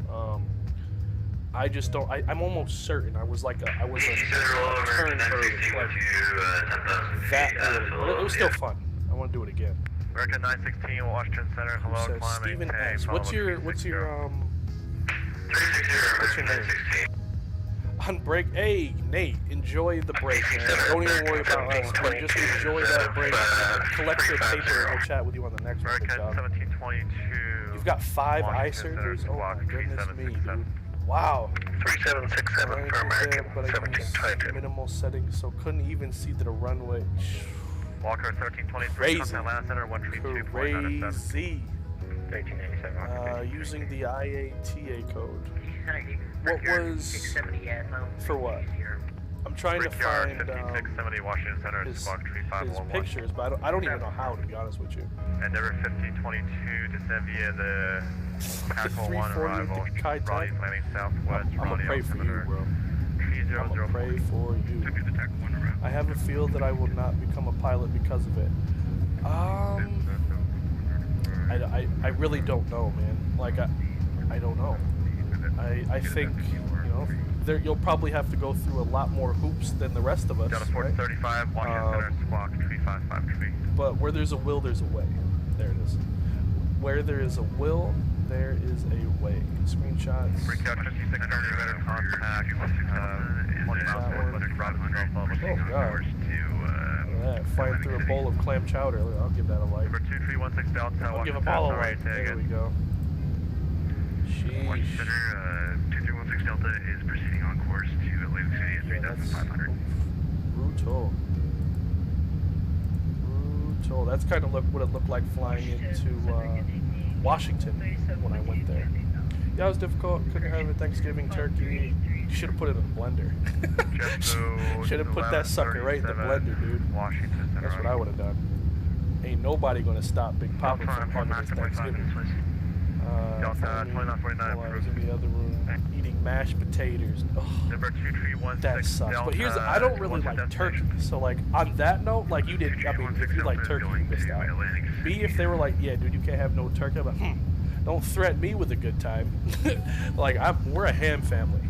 I just don't. I'm almost certain I was a turn early, like that early. But it was still fun. I want to do it again. American 916 Washington Center. Hello, climbing. Stephen S. What's your name? On break, hey Nate, enjoy the break, man. Don't even worry about us. Man. Just enjoy that break. Collect your paper, and we'll chat with you on the next one. Good job. 1722. You've got 5 eye surgeries. Oh my goodness me, dude. Wow. 3767 for American 1722. Minimal settings, so couldn't even see the runway. Walker 1323. Crazy. Atlanta Center 132. Crazy. Using the IATA code. What was for what? I'm trying to find his pictures, but I don't even know how, to be honest with you. And number 1522 descend via the Packle 1 arrival. Roddy's landing southwest. I'm gonna pray for you, bro. I'm gonna pray for you. I have a feel that I will not become a pilot because of it. I really don't know, man. Like I don't know. I think, you know, you'll probably have to go through a lot more hoops than the rest of us. Right? 35, Washington Center, Squawk 355. But where there's a will, there's a way. There it is. Where there is a will, there is a way. Screenshots. Breakout 5600, better contact. 20 miles north, Oh god. Yeah, flying through a bowl of clam chowder. I'll give that a like. Number 2316 Delta. I'll give a ball a like. There we go. Washington Center, 2316 Delta is proceeding on course to Atlantic City at 3500. Brutal. That's kind of what it looked like flying into Washington when I went there. Yeah, it was difficult. Couldn't have a Thanksgiving turkey. You should have put it in the blender. Should have put that sucker right in the blender, dude. That's what I would have done. Ain't nobody gonna stop Big Papa from having his Thanksgiving. I was in the other room eating mashed potatoes. Ugh, that sucks. But here's, I don't really like turkey. So like on that note, like you did. I mean, if you like turkey, you missed out. Me, if they were like, yeah, dude, you can't have no turkey. I'm like, don't threaten me with a good time. Like we're a ham family.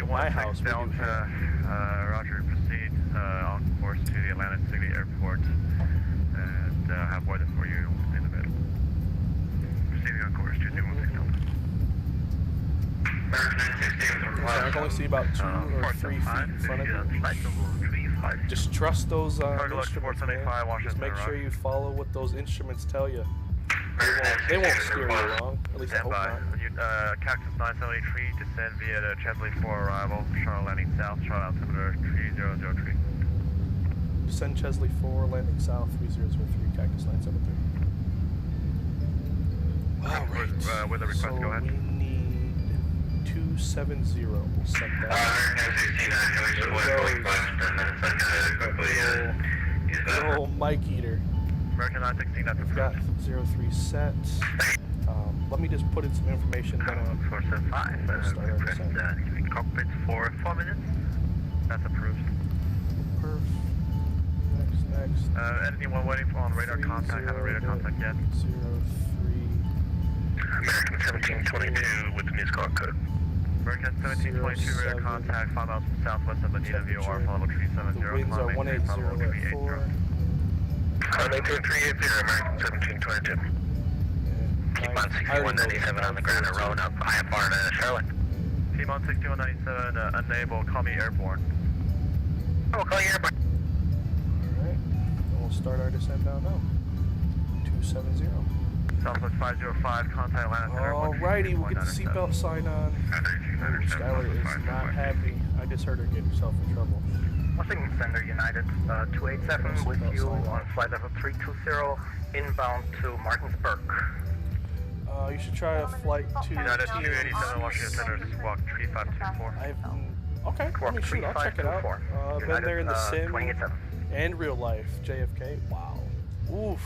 In my house, we do ham. Roger, proceed on course to the Atlantic City Airport and have weather for you in the middle. Proceeding on course 2216 I can only see about 2 or 3 feet in front of you. Just trust those instruments, man. Just make sure you follow what those instruments tell you. They won't steer you wrong. At least I hope not. Cactus 973, descend via the Chesley 4 arrival. Charlotte landing south, Charlotte altimeter 3003. Descend Chesley 4, landing south 3003, Cactus 973. Alright, with the request, so go ahead. We need 270. We'll set that. Little Mike Eater. American 916, that's We've got 03 set. Let me just put in some information down. Source 5, Start our descent. Cockpit for 4 minutes. That's approved. Perf. Next. Anyone waiting for on radar contact? Have a radar contact yet? 03. American 1722 with the news call code. American 1722 radar contact, 5 miles southwest of Medina, VOR, follow 370. The winds are 180 at 4. Contact 380, American 1722. Keep on 6197 on the ground at Roanoke, IFR to Charlotte. Team on 6197, unable, call me airborne. I will call you airborne. Alright, we'll start our descent down now. 270. Southwest 505, contact Atlanta Center. Alrighty, we'll get the seatbelt sign on. Skylar is not happy. I just heard her get herself in trouble. Washington Center United 287 with you on flight level 320 inbound to Martinsburg. You should try a flight to United 287, Washington Center, squawk 3524. Okay, I mean, shoot, I'll check it out. Been there in the sim and real life. JFK, wow. Oof.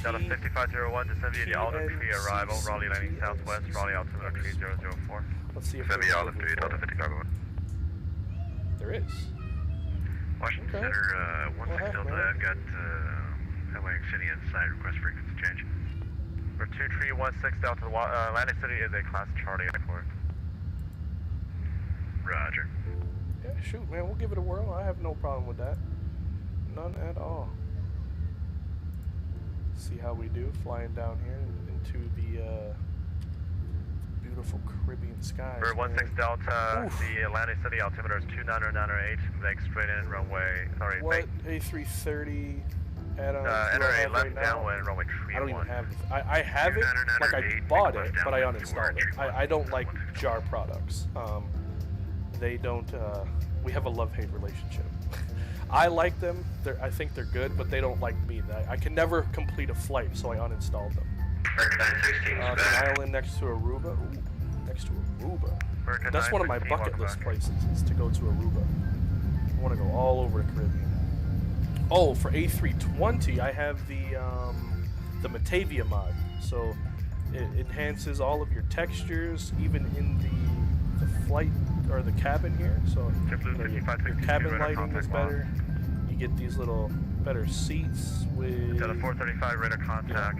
Delta 5501, descend via the Alden Tree arrival, Raleigh landing southwest, Raleigh altimeter tree 004. Let's see if Descend via Alden 3, Delta 5501. There is. Washington Center, 16 Delta, I've got Atlantic City inside, request frequency change. For 2316 Delta, Atlantic City is a class Charlie airport. Roger. Yeah, shoot, man, we'll give it a whirl. I have no problem with that. None at all. See how we do flying down here into the beautiful Caribbean skies. For 16 Delta, oof. The Atlantic City altimeter is 29908, make straight in, runway, sorry, what? A330 add-on? Enter a left right downwind, runway 31. I don't even have it. I have it, like I bought it, but I uninstalled it. I don't like JAR products. They don't, we have a love-hate relationship. I like them, I think they're good, but they don't like me. I can never complete a flight, so I uninstalled them. The island next to Aruba. Ooh, next to Aruba. That's one of my bucket list places, is to go to Aruba. I want to go all over the Caribbean. Oh, for A320, I have the Matavia mod. So it enhances all of your textures, even in the flight or the cabin here. So your cabin lighting is better. You get these little better seats with 435 radar contact.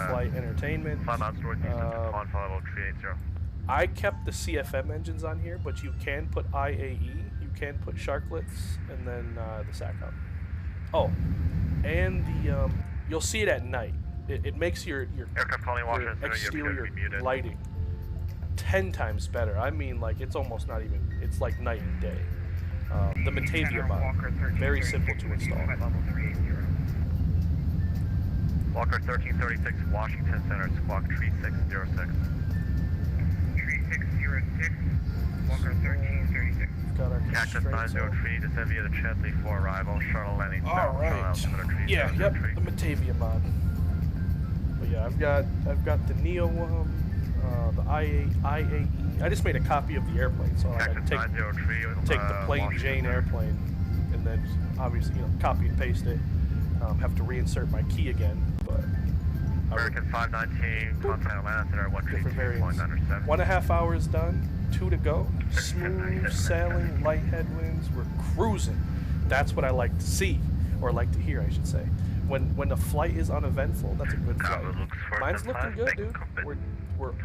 Flight entertainment. 5 miles northeast of Pond, follow 380. I kept the CFM engines on here, but you can put IAE, you can put sharklets, and then the SACOM. Oh, and the you'll see it at night. It makes your exterior lighting 10 times better. I mean, like, it's almost not even, it's like night and day. The Matavia mod, very simple to install. Walker 1336, Washington Center, squawk 3606. 3606, Walker 1336. Got our Cactus 903, descend via the Chansley for arrival, Charlotte landing south, Alright. Yeah, yep, the Matavia mod. But yeah, I've got the Neo one, the IAE. I just made a copy of the airplane, so I gotta take the plain Jane airplane and then obviously, copy and paste it. Have to reinsert my key again, but American 519, contact Atlanta Center, 132.97. 1.5 hours done, 2 to go. Smooth sailing, light headwinds, we're cruising. That's what I like to see, or like to hear, I should say. When the flight is uneventful, that's a good flight. Mine's looking good, dude. We're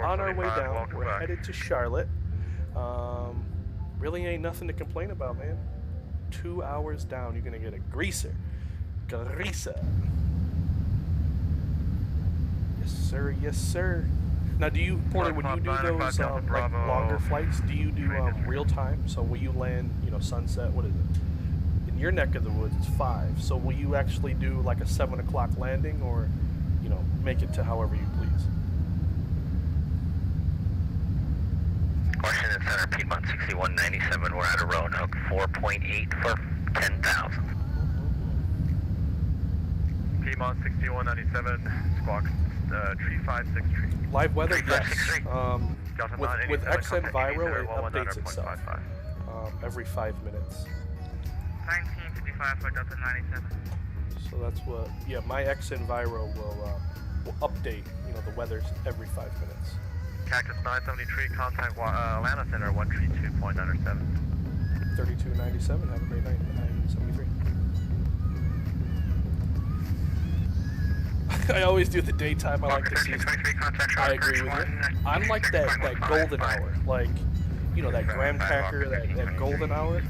on our way down. We're headed to Charlotte. Really ain't nothing to complain about, man. 2 hours down, you're gonna get a greaser. Greaser. Yes, sir. Yes, sir. Now, do you, Porter, when you do those like longer flights, do you do real time? So will you land, sunset? What is it? In your neck of the woods, it's 5. So will you actually do like a 7 o'clock landing, or make it to however you please? Washington Center, Piedmont 6197, we're out of Roanoke, 4.8 for 10,000. Piedmont 6197, squawk 356. Live weather, yes. With XN Viro, it updates itself every 5 minutes. 1955 for Delta 97. So that's what, my XN Viro will update, the weather every 5 minutes. Cactus 973, contact Atlanta Center, 132.97. 3297. Have a great night. 973. I always do the daytime. I like to see. I agree with you. I'm like that golden hour, like, you know, that graham cracker, that golden hour.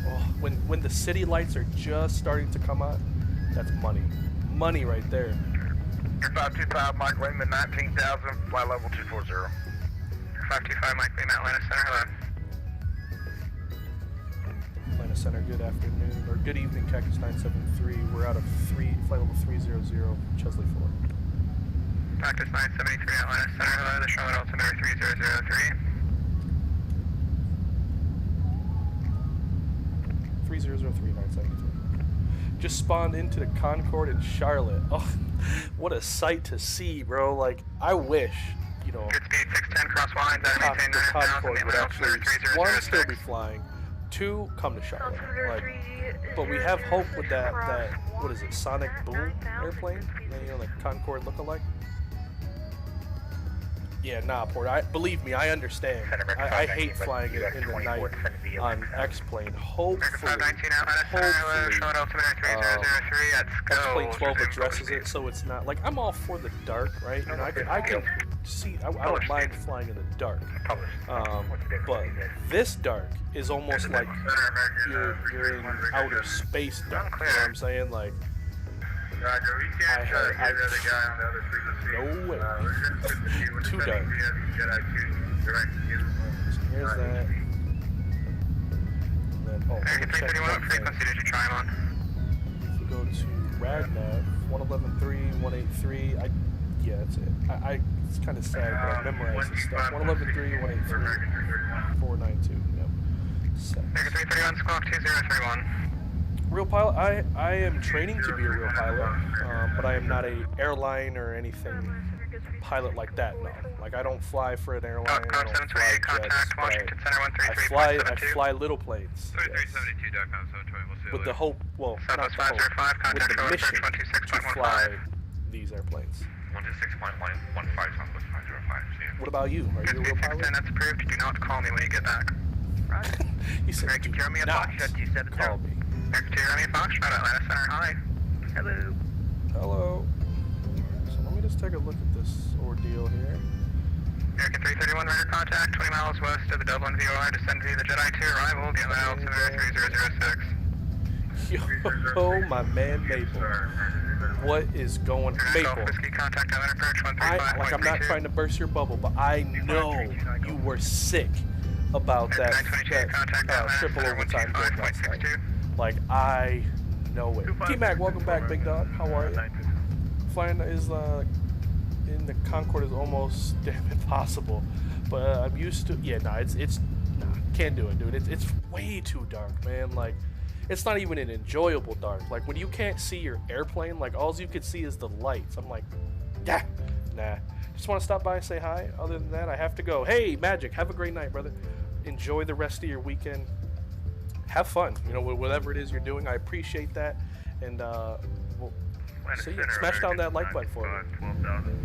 Oh, when the city lights are just starting to come on, that's money right there. 525 Mike Lehman 19,000, fly level 240. 525 Mike Lehman, Atlanta Center, hello. Atlanta Center, good afternoon, or good evening, Cactus 973. We're out of flight level 300, Chesley 4. Cactus 973, Atlanta Center, hello, the Charlotte altimeter 3003. 3003, 973. Just spawned into the Concorde in Charlotte. Oh, what a sight to see, bro. Like, I wish, you know, Good speed 610, cross lines, the Concorde would actually, one, still be flying, two, come to Charlotte. Like, but we have hope with that what is it, Sonic Boom airplane? You know, like Concorde lookalike? Yeah, nah, Port. Believe me, I understand. I hate flying in the night on X-Plane. Hopefully, X-Plane 12 addresses it so it's not, like, I'm all for the dark, right? You know, I can see, I don't mind flying in the dark. But this dark is almost like you're in outer space dark, you know what I'm saying? Like, Roger, we can't get the guy on the other frequency. No way. Too dark. Here's that. And then, oh, what frequency did you try him on? If we go to RadNav, 111.3, 183, yeah, that's it. It's kind of sad, but I memorized this stuff. 111.3, 183, 492, yep. Set. 331, squawk 2031. Real pilot, I am training to be a real pilot, but I am not a airline or anything pilot like that, no. Like, I don't fly for an airline, I don't fly jets, but I fly little planes. 3372.com, with the hope, well, not the hope, with the mission to fly these airplanes. 126.155. What about you? Are you a real pilot? That's approved. Do not call me when you get back. You said do not call me. Atlanta Center, hi. Hello. Hello. So let me just take a look at this ordeal here. American 331, radar contact, 20 miles west of the Dublin VOR, descend via the Jedi 2 arrival, the Atlanta altimeter 3006. Yo, my man Maple. What is going on? Maple. I'm not trying to burst your bubble, but I know you were sick about that triple overtime game last night. Like, I know it. T-Mac, welcome back, big dog. How are you? Flying is in the Concorde is almost damn impossible, but I'm used to. Yeah, nah, nah, can't do it, dude. It's way too dark, man. Like, it's not even an enjoyable dark. Like, when you can't see your airplane, like, all you can see is the lights. I'm like, yeah, nah. Just want to stop by and say hi. Other than that, I have to go. Hey, Magic, have a great night, brother. Enjoy the rest of your weekend. Have fun, you know, whatever it is you're doing. I appreciate that, and we'll see you. Smash down that like button for me,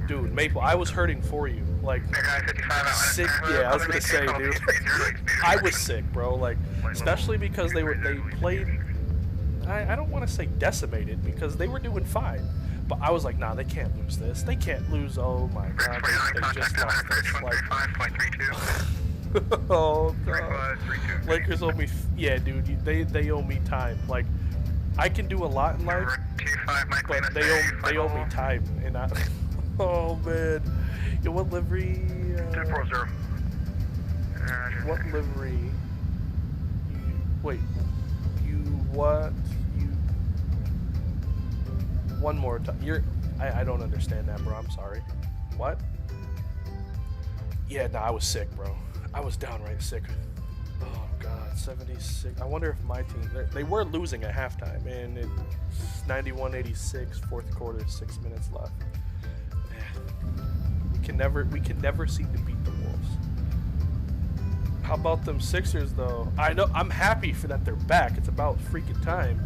dude. Maple, I was hurting for you, like, sick. Yeah, I was gonna say, dude, I was sick, bro. Like, especially because they played. I don't want to say decimated because they were doing fine, but I was like, nah, they can't lose this. They can't lose. Oh my god, they just lost this. Like, oh god. Lakers owe me, yeah, dude. They owe me time. Like, I can do a lot in life, but they owe me time, and I. Oh man, yo, what livery? 240. What livery? Wait, what? One more time. I don't understand that, bro. I'm sorry. What? Yeah, nah, I was sick, bro. I was downright sick. Oh god, 76. I wonder if my team, they were losing at halftime, and it's 91-86, fourth quarter, 6 minutes left. Man, we can never seem to beat the Wolves. How about them Sixers though? I know, I'm happy for that they're back. It's about freaking time.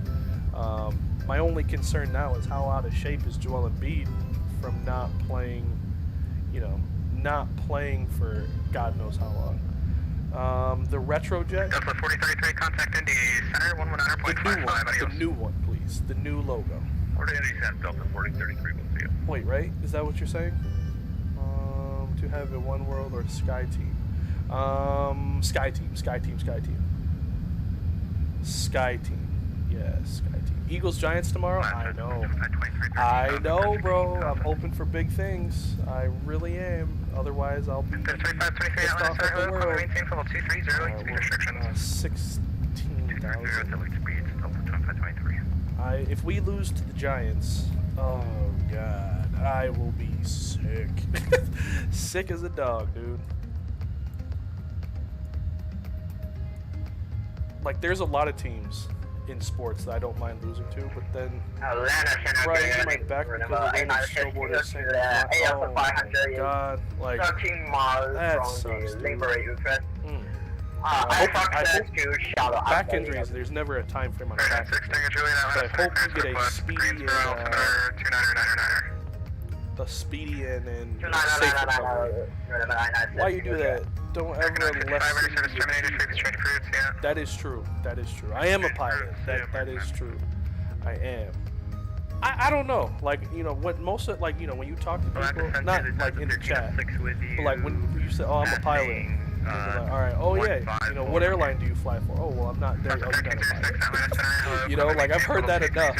My only concern now is how out of shape is Joel Embiid from not playing, you know, not playing for God knows how long. The Retrojet. Delta 4033, contact Indy Center, 119.55. The new one, please. The new logo. Order Indy Center, Delta 4033, we'll see you. Wait, right? Is that what you're saying? To have a One World or Sky Team? Sky Team. Yes, Sky Team. Eagles Giants tomorrow? I know, bro. I'm hoping for big things. I really am. Otherwise, I'll be pissed off at the world. 16,000. If we lose to the Giants, oh god, I will be sick. Sick as a dog, dude. Like, there's a lot of tems in sports that I don't mind losing to, but then right in my back because of the snowboarder saying, oh my god, like, that sucks, dude. I hope back injuries, there's never a time frame on back injuries, but I hope you get a speedy and safe recovery. Why you do that? Don't ever lessen your... That is true. That is true. I am a pilot. That is true. I am. I don't know. Like, you know, what most of, like, you know, when you talk to people, not like in the chat, but like when you say, oh, I'm a pilot. Like, all right. Oh yeah. You know, what airline do you fly for? Oh well, I'm not there. Oh, you're not a pilot. You know, like I've heard that enough.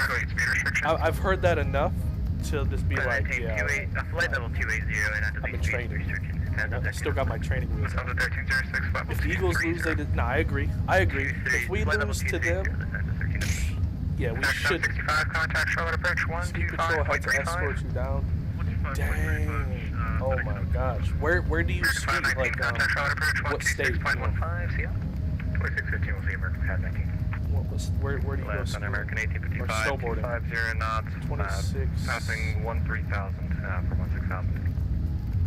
I've heard that enough to just be like, yeah. I'm a trainer. I still got my training wheels on. If the Eagles lose, they did. Nah, I agree. If we lose to them, yeah, we should. Speed Patrol had to escort you down. Dang. Oh my gosh. Where do you speak? Like, what state? Where do you go ski? Or snowboarding? 50 knots, 26. passing 13,000 for 16,000.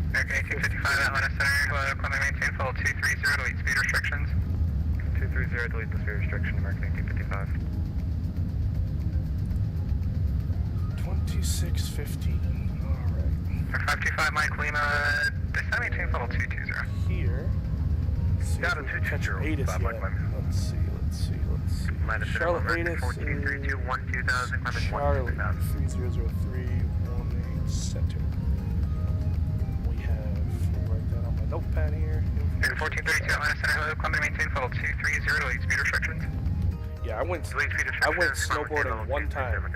American 1855, Atlanta Center, Columbia maintain, follow 230 to lead speed restrictions. 230 to lead the speed restriction, American 1855. 2615. Alright. 525 Mike Lima, descend maintain, follow 220. Here. Let's see. Got a 220. Let's see. Charlotte Atis is Charlotte 3003 18 Center. We have, write that on my notepad here. 1432 Atlanta Center, Columbia maintain, follow 230 to lead speed restrictions. Yeah, I went snowboarding one time.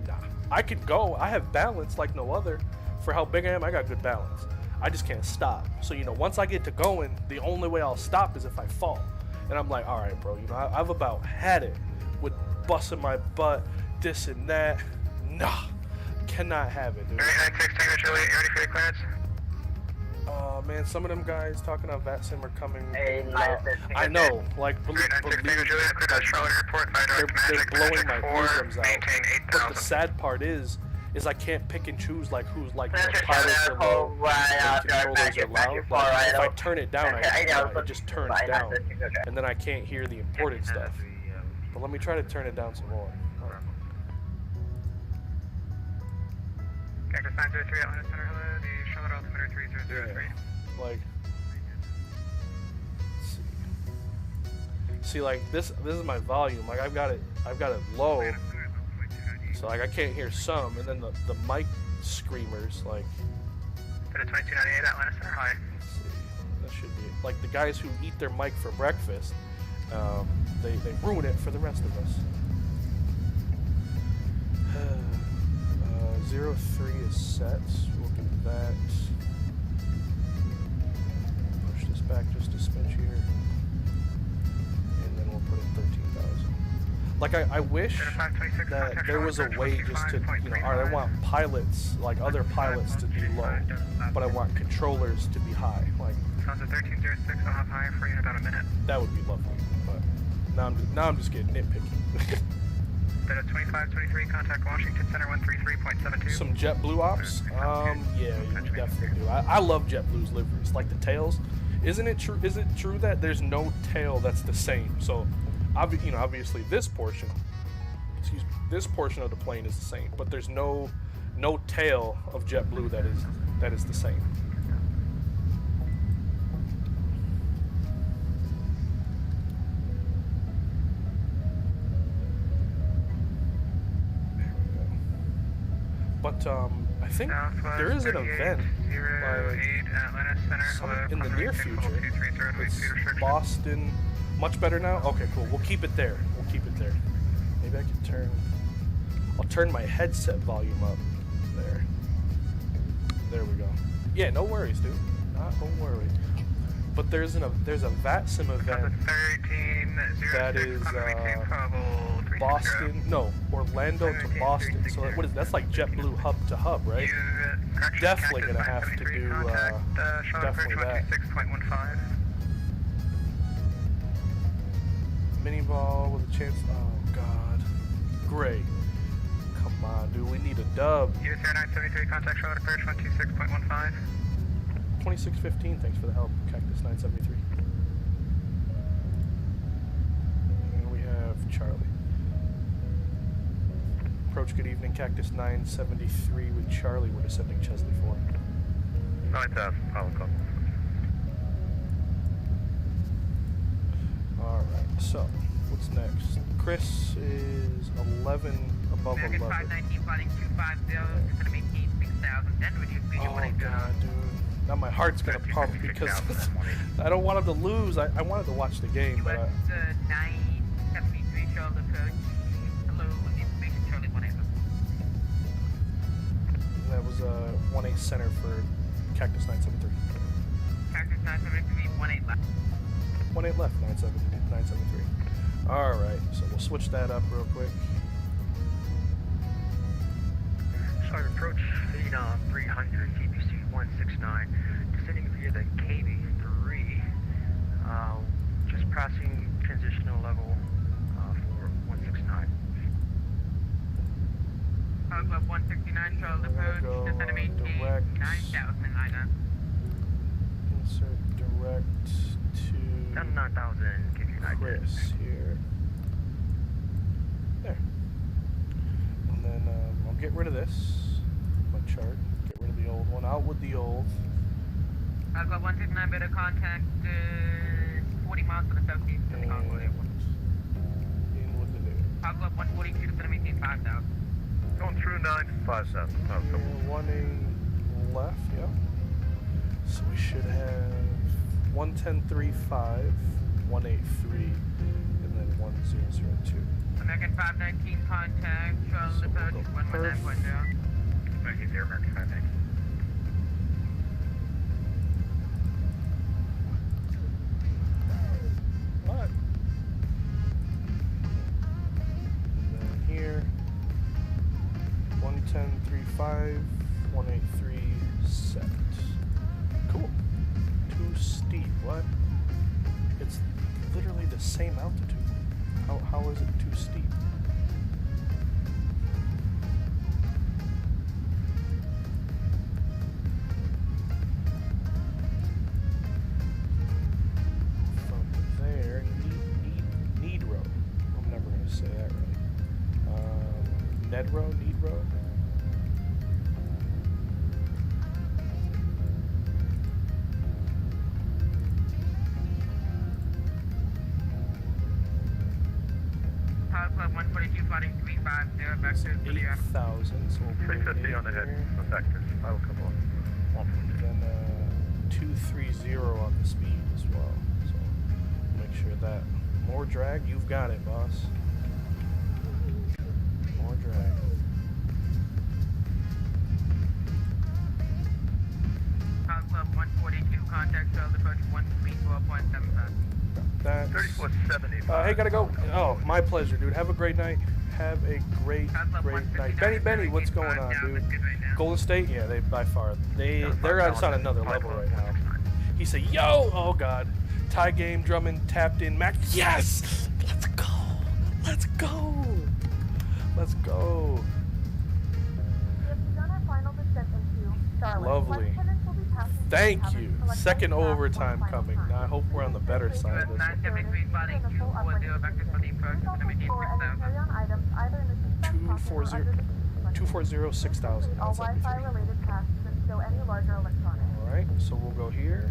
Nah, I could go. I have balance like no other. For how big I am, I got good balance. I just can't stop. So, you know, once I get to going, the only way I'll stop is if I fall. And I'm like, all right, bro, you know, I've about had it with busting my butt, this and that. Nah, cannot have it, dude. 96, Julie, ready for your clearance? Oh, man, some of them guys talking on VATSIM are coming. I know, like, believe me, they're blowing my eardrums out. But the sad part is I can't pick and choose, like, who's, like, the pilots are low and controllers are loud. Like, if I turn it down, it just turns down, and then I can't hear the important stuff. But let me try to turn it down some more. Cactus 903 Atlanta Center, hello, the Charlotte altimeter 3003. Yeah, like, let's see, like, this is my volume. Like, I've got it low. So, like, I can't hear some, and then the mic screamers, like... 2298 Atlanta Center, hi. Let's see, that should be it. Like, the guys who eat their mic for breakfast, they ruin it for the rest of us. 03 is set, we'll do that. Push this back just a smidge here. And then we'll put in 13,000. Like, I wish that there was a way just to, you know, alright, I want pilots, like other pilots to be low, but I want controllers to be high. Like, 1306, I'll have high for you in about a minute. That would be lovely, but now I'm just getting nitpicky. 2523, contact Washington Center 133.72. Some JetBlue ops? Yeah, you definitely do. I love JetBlue's liveries, like the tails. Isn't it true? Is it true that there's no tail that's the same? So, you know, obviously this portion of the plane is the same, but there's no tail of JetBlue that is the same. But I think there is an event in the near future. It's Boston. Much better now? Okay, cool. We'll keep it there. We'll keep it there. Maybe I can turn... I'll turn my headset volume up. There. There we go. Yeah, no worries, dude. Not a worry. But there's a VATSIM event that is Boston, no, Orlando to Boston. So what is that's like JetBlue hub to hub, right? Definitely gonna have to do definitely that. Mini ball with a chance. Oh God, great. Come on, dude. We need a dub. US Air 973, contact Charlotte approach 126.15. 2615, thanks for the help, Cactus 973. And we have Charlie. Approach, good evening, Cactus 973 with Charlie. We're descending Chesley 4. 9000, Apollo call. Alright, so, what's next? Chris is 11 above 11. American 519 flying 250, it's going to maintain 6,000, then reduce speed Oh God, dude. Now my heart's gonna pump because I don't want him to lose. I wanted to watch the game, but US 973 Charlotte approach. Hello, information Charlie 18. that was 1-8 center for Cactus 973. Cactus 973, 18 left. 1-8 left, 973. Alright, so we'll switch that up real quick. Sorry, approach Phenom 300, TPC 169, descending via the KB3, just passing transitional level for 169. Club 169, Charlotte approach, descend maintain 9,000 in IDA. Insert direct to Down 9,000, give you an idea. Chris here. There. And then I'll get rid of this. My chart. Get rid of the old one. Out with the old. I've got 169 better contact 40 miles to the southeast of the convoy. In with the new. I've got 142 to maintain 5,000. Going through 957. 1-8 left, yep. So we should have 110.35, 183, and then 1002. American 519 contact, Charlotte approach 119.0. He's there, American 519. What? And then here, 110.35, 183 set. Cool. Too steep. What? It's literally the same altitude. How is it too steep? From there, need road. I'm never gonna say that right. Ned road, need road. Club 142 flying 350 back to the 8,000, so we'll put 350 on the head, effective. I will come on. And then 230 on the speed as well. So make sure that more drag. You've got it, boss. More drag. Club 142 contact Charlotte approach 134.75. That's 3475. hey, gotta go. Oh, my pleasure, dude. Have a great night. Have a great night. Benny, what's going on, dude? Golden State, yeah, they by far they're on another level right now. He said, "Yo, oh God, tie game, Drummond tapped in, Mac. Yes, let's go, let's go, let's go." We have begun our final descent into Charlotte. Lovely. Thank you. Second overtime coming. Now I hope we're on the better side of this. 973 flying 240 vectors for the approach to maintain 6,000. 240 6,000. All Wi-Fi related tasks and show any larger electronics. Alright, so we'll go here.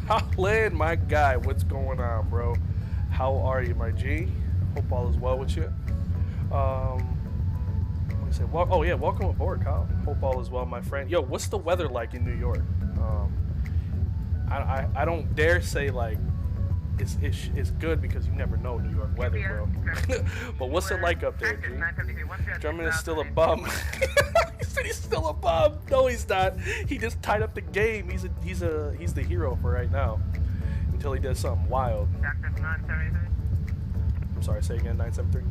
Colin, my guy, what's going on, bro? How are you, my G? Hope all is well with you. What do you say? Oh yeah, welcome aboard, Kyle. Hope all is well, my friend. Yo, what's the weather like in New York? I don't dare say like it's good because you never know New York weather, bro. But what's it like up there, G? Drummond is still a bum. He said he's still a bum. No, he's not. He just tied up the game. He's the hero for right now until he does something wild. I'm sorry. Say again. 973.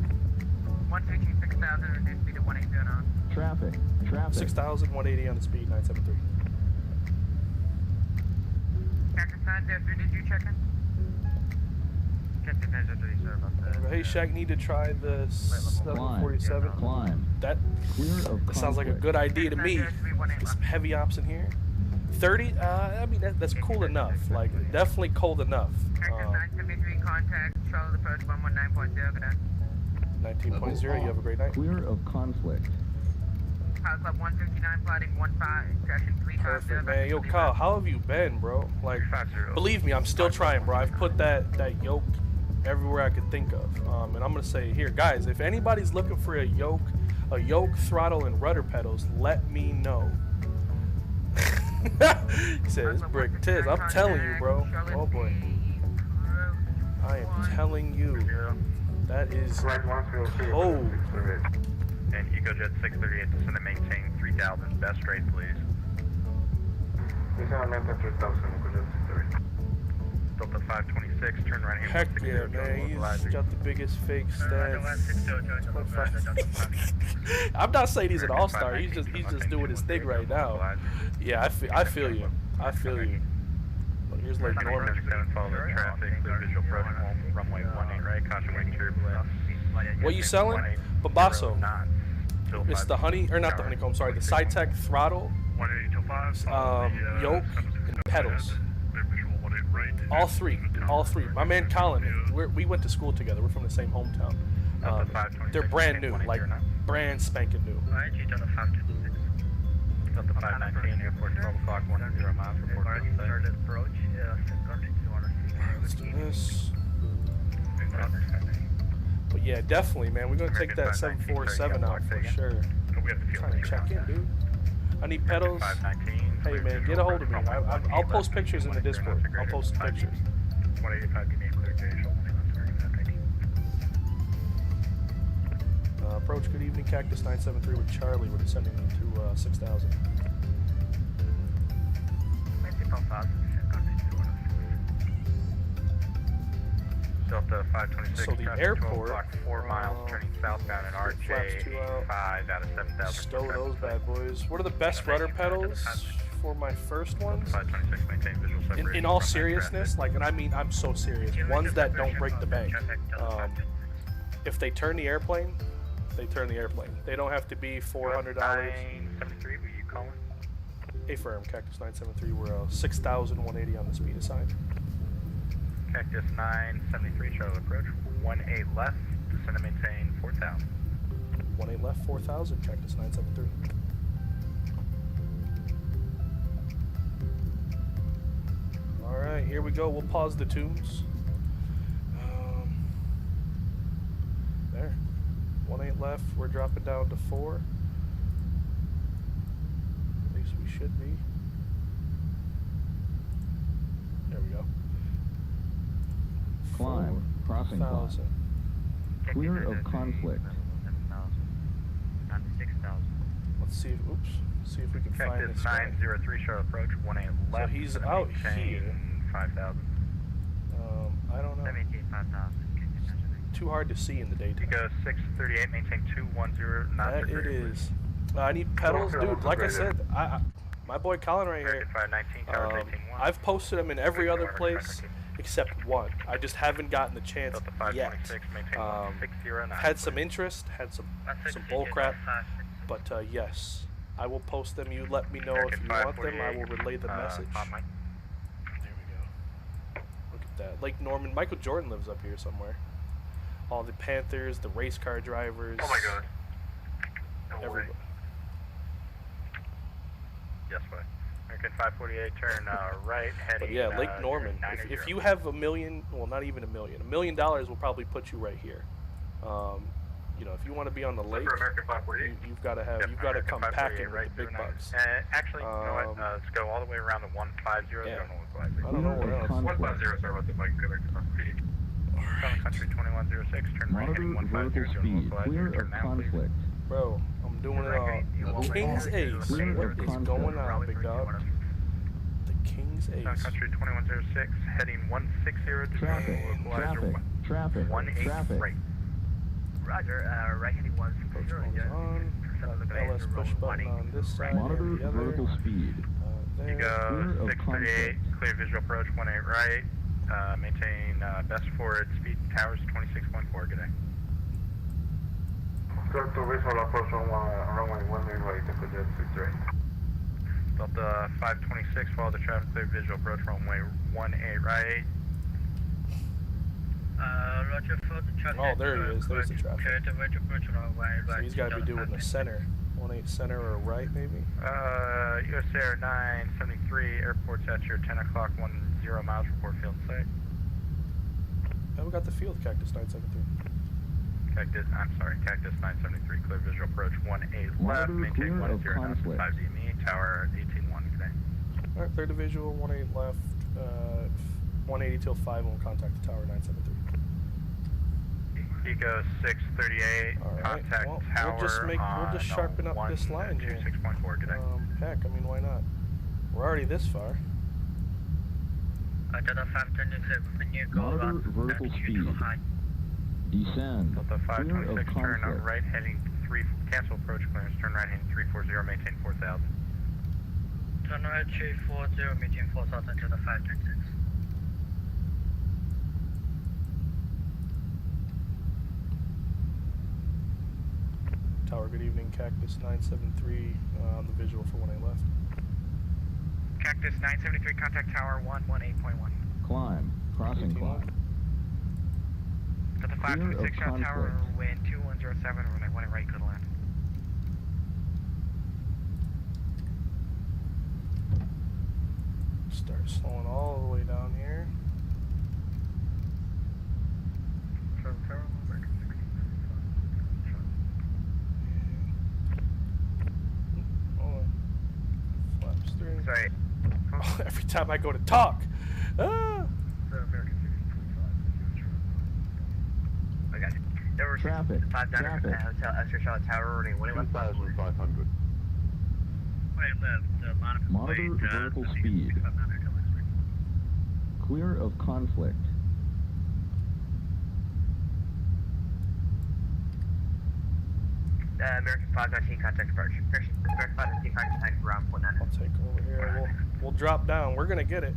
160,000 reduced speed to 180 now. Traffic. 6,000, 180 on the speed. 973. Cactus 903, did you check in? Cactus 903, sorry about that. Hey, Shaq, need to try the 747. Climb. That sounds like a good idea to me. Get some heavy ops in here. 30. I mean that's cool enough. Like definitely cold enough. Cactus 973, contact Charlotte approach 119.0. Good day. 19.0. You have a great night. Clear of conflict. Kyle Club 159, plotting 15, crashing 350. Perfect, man. Yo, Kyle, how have you been, bro? Like, believe me, I'm still trying, bro. I've put that yoke everywhere I could think of. And I'm gonna say here, guys, if anybody's looking for a yoke, throttle, and rudder pedals, let me know. He says brick tiz. I'm telling you, bro. Oh boy. I am telling you. That is cold. And EcoJet 638 descend and maintain 3,000. Best rate, please. Delta 526, turn right hand. Heck yeah, man. He's got the biggest fake stats. I'm not saying he's an all-star. He's just doing his thing right now. Yeah, I feel you. I feel you. Well, here's like Norman. Follow the traffic. Visual approach home. Runway 18 right. Caution waiting turbulence. What you selling? Babasso. It's the honey, or not the honeycomb, sorry, the SciTech throttle, yoke, and pedals. All three. My man Colin, we went to school together. We're from the same hometown. They're brand new, like brand spanking new. Delta 519, airport 12 o'clock, 10 miles, report approach. Let's do this. But yeah, definitely, man. We're gonna take that 747 out for sure. Trying to check in, dude. I need pedals. Hey, man, get a hold of me. I'll post pictures in the Discord. I'll post some pictures. Approach. Good evening, Cactus 973 with Charlie. We're descending to 6,000. Delta 526. So the airport, 4 miles, turning southbound in RJ 5 out of 7,000. Stow those bad boys. What are the best rudder pedals for my first ones? 526, maintain visual separation. In all seriousness, like, and I mean, I'm so serious. Ones that don't break the bank. If they turn the airplane, they turn the airplane. They don't have to be $400. 973, were you calling? A-firm, Cactus 973. We're 6,180 on the speed assigned. Cactus 973, Charlotte approach. 18 left, descend and maintain 4,000. 18 left, 4,000, Cactus 973. Alright, here we go. We'll pause the tunes. There. 18 left. We're dropping down to 4. At least we should be. There we go. Climb. Crossing climb. Clear of conflict. Let's see if, see if we can find this guy. 903, Charlotte approach, 18 left. So he's out here. 5,000. I don't know. Too hard to see in the daytime. Go 638, maintain 210. That it is. I need pedals, dude. Like I said, my boy Colin right here. I've posted them in every other place except one. I just haven't gotten the chance yet. Had some interest, had some bull crap, but yes, I will post them. You let me know if you want them. I will relay the message. There we go. Look at that. Lake Norman. Michael Jordan lives up here somewhere. All the Panthers, the race car drivers. Oh my god. No everybody. way. Yes, way. American 548, turn right, heading. But yeah, Lake Norman. If you have $1 million, well, not even $1 million, $1 million will probably put you right here. You know, if you want to be on the lake, you've got to come packing with the big bucks. Actually, you know what? Let's go all the way around the 150. Yeah. I don't know where else. 150, sorry about the mic. Southern Country 2106, turn right, heading 150. Speed. Clear of conflict. Bro, I'm doing it all. King's Ace. What is going on, big dog? The King's Ace. Southern Country 2106, heading 160. Traffic. 18 right. Roger, right heading 160. On. LS push button on this side. Monitor and the other. vertical speed. You go 638, clear visual approach 18 right. Maintain best forward speed towers 26.4. Good day. Start to visual approach on runway 18 right, jet 63. Delta 526, follow the traffic, clear visual approach runway 18 right. Roger for the traffic. Oh, there he is. There's the traffic. Clear the visual approach runway right. So he's got to be doing the center. 18 center or right, maybe? US Air 973, airport's at your 10 o'clock, 10 miles, report field site. Oh, we got the field, Cactus 973. Cactus 973, clear visual approach 18 left, maintain 10 knots, 5 DME, tower 18-1, good day. Alright, 3rd Visual, 18 left, 180 till 5, and we'll contact the tower 973. Eco 638, Alright, contact well, tower we'll just sharpen up this line here. 26.4, good day. Heck, I mean, why not? We're already this far. Monitor vertical speed. Descend. Delta Clear of 526, turn conflict. right heading 3, cancel approach clearance, turn right heading 340, maintain 4,000. Turn right 340, maintain 4,000 to the 526. Tower, good evening, Cactus 973, on the visual for 18 left. Cactus 973, contact tower 118.1. Climb. Crossing 18 climb. To the 526 shot tower, wind 2107, runway 18 right, good land. Start slowing all the way down here. Flaps through. Sorry. Oh, every time I go to talk. Ah. I got you. There were Traffic. 500 Hotel Esther Charlotte Tower, running 2,500. Monitor vertical speed. Clear of conflict. American 519, contact approach. American 519, contact ground 19. I'll take over here. We'll drop down. We're gonna get it.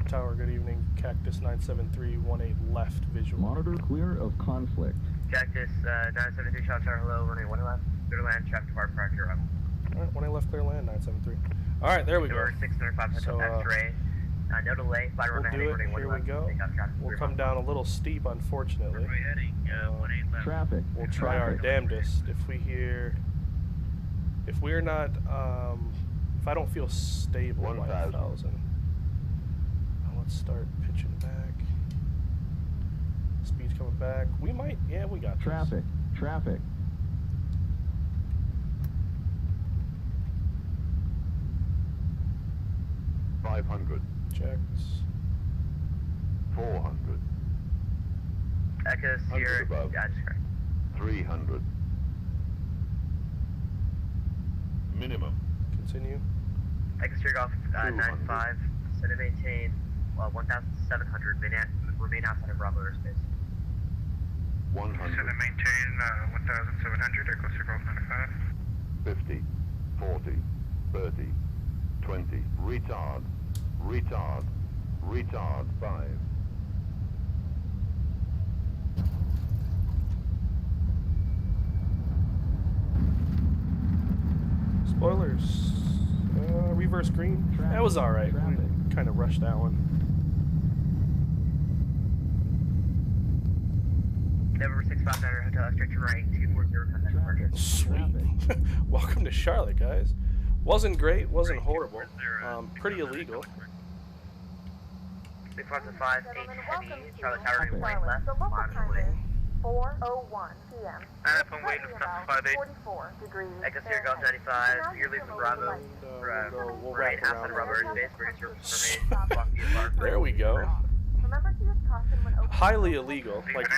Tower, good evening. Cactus 973, 18 left visual. Monitor clear of conflict. Cactus 973, Charlotte Tower, hello, running 1 left. Clear to land, traffic bar, prior to arrival. Alright, 18 left, clear land, 973. Alright, there we go. 605 So, X-ray. No delay, fly we'll do it. Here we go. We'll come down a little steep, unfortunately. Traffic. We'll try our damnedest. If we're not, if I don't feel stable, 1,000. Let's start pitching back. Speed's coming back. We might, yeah, we got this. Traffic. 500. Checks. 400. Echo Sierra, above. yeah, that's correct. 300. Minimum. Continue. Echo Sierra Golf 95, set to maintain 1,700, remain outside of Bravo airspace. 100. Set to maintain 1,700, Echo Sierra Golf 95. 50. 40. 30. 20. Retard. 5. Spoilers. Reverse green. That was alright. We kind of rushed that one. November 659 Hotel Extra to right 240 contact departure. Sweet. Welcome to Charlotte, guys. Wasn't great, wasn't horrible. Pretty illegal. 615, 8 heavy, Charlie Tower, Charlie, right left, the local time modulating. is 4:01 p.m. I'm waiting for 58. 44 degrees. Echo Sierra Golf 95, you're leaving Bravo. We'll Right wrap outside of around. Rubber Base, bring us your information. There we go. Remember to use caution when opening. Highly illegal. Like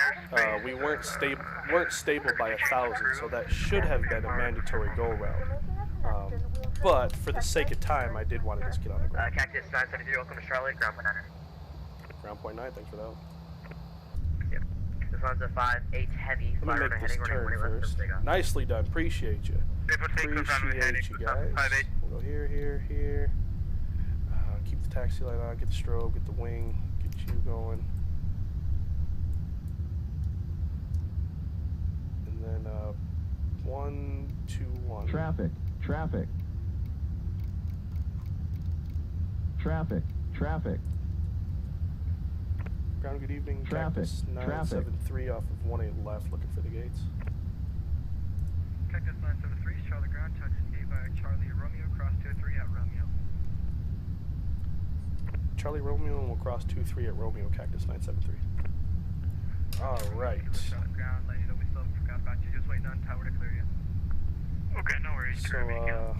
we weren't stable by 1,000, so that should have been a mandatory go round. But for the sake of time, I did want to just get on the ground. Cactus 973, welcome to Charlotte, ground point 9. Ground point 9, thanks for that. Yep. This one's a 5-8 heavy. Let me make this turn first. Nicely done. Appreciate you. Appreciate you guys. We'll go here, here, here. Keep the taxi light on. Get the strobe. Get the wing. Get you going. And then 1, 2, 1. Traffic. Traffic. Traffic. Traffic. Ground, good evening. Traffic. Cactus 973 off of 18 left, looking for the gates. Cactus 973, Charlie ground, touch gate by Charlie Romeo, cross 2-3 at Romeo. Charlie Romeo, and we'll cross 2-3 at Romeo, Cactus 973. Alright. Charlie ground, let you know we still forgot about you, just waiting on tower to clear you. Okay, no worries. So, there we go.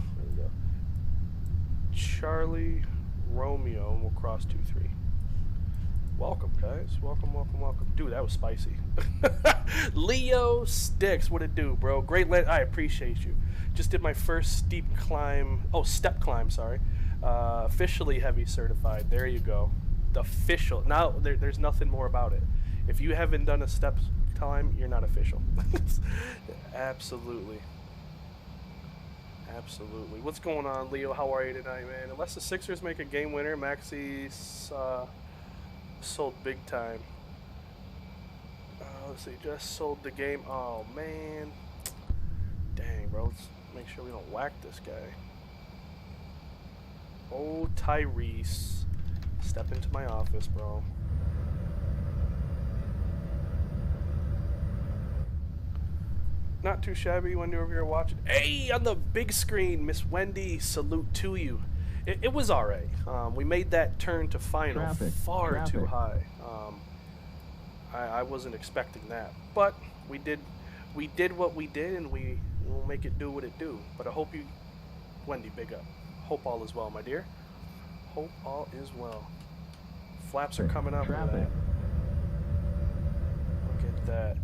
Charlie Romeo, and we'll cross 2-3. Welcome, guys. Welcome, welcome, welcome. Dude, that was spicy. Leo Sticks, what it do, bro? Great I appreciate you. Just did my first steep climb. Oh, step climb, sorry. Officially heavy certified. There you go. The official. Now, there's nothing more about it. If you haven't done a step climb, you're not official. Absolutely. Absolutely. What's going on, Leo? How are you tonight, man? Unless the Sixers make a game winner, Maxi's sold big time. Let's see, just sold the game. Oh, man. Dang, bro. Let's make sure we don't whack this guy. Oh, Tyrese. Step into my office, bro. Not too shabby. Wendy over here watching. Hey, on the big screen, Miss Wendy, salute to you. It was alright. We made that turn to final far too high. I wasn't expecting that, but we did what we did, and we will make it do what it do. But I hope you, Wendy, big up. Hope all is well, my dear. Hope all is well. Flaps are coming up. Look at that.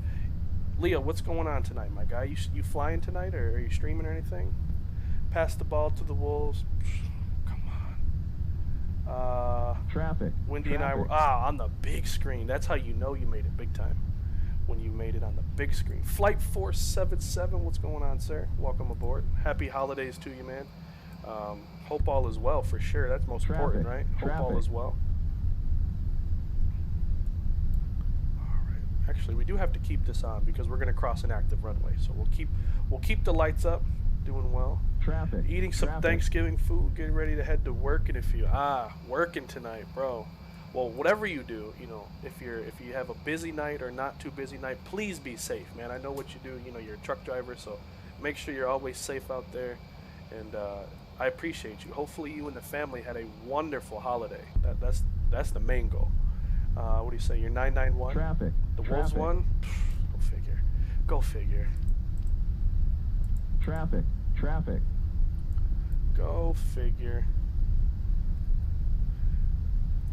Leo, what's going on tonight, my guy? You flying tonight, or are you streaming or anything? Pass the ball to the Wolves. Come on. Traffic. Wendy and I were on the big screen. That's how you know you made it big time. When you made it on the big screen. Flight 477, what's going on, sir? Welcome aboard. Happy holidays to you, man. Hope all is well, for sure. That's most important, right? Hope all is well. Actually, we do have to keep this on because we're going to cross an active runway. So we'll keep the lights up, doing well. Traffic. Eating some Thanksgiving food, getting ready to head to work. And if you working tonight, bro. Well, whatever you do, you know, if you have a busy night or not too busy night, please be safe, man. I know what you do. You know, you're a truck driver, so make sure you're always safe out there. And I appreciate you. Hopefully, you and the family had a wonderful holiday. That's the main goal. What do you say? You're 991? Traffic. The Wolves won? Go figure. Go figure. Traffic. Traffic. Go figure.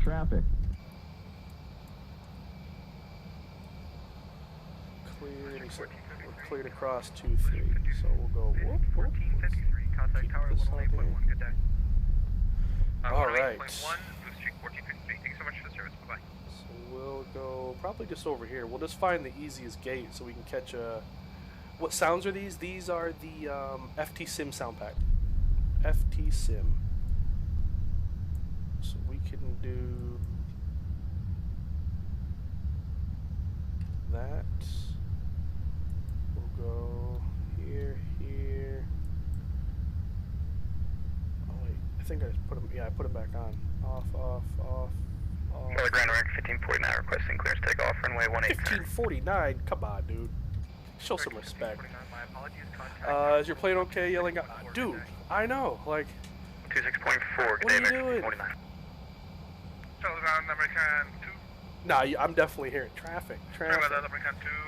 Traffic. Cleared. We're cleared across 2-3. So we'll go whoop, whoop. 1453, contact tower 108.1, good day. All right. 108.1, Blue Street 1453. Thank you so much for the service. Bye-bye. So we'll go probably just over here. We'll just find the easiest gate so we can catch a... What sounds are these? These are the FT-SIM sound pack. FT-SIM. So we can do that. We'll go here, here. Oh wait, I think I just put them. Yeah, I put it back on. Off, off, off, off. Charlie Ground America 1549 requesting clearance takeoff runway 18. 1549. Come on, dude. Show some respect. Is your plane okay? Yelling out, dude. I know. Like, 26.4. what are you doing? 49. Nah, I'm definitely hearing traffic.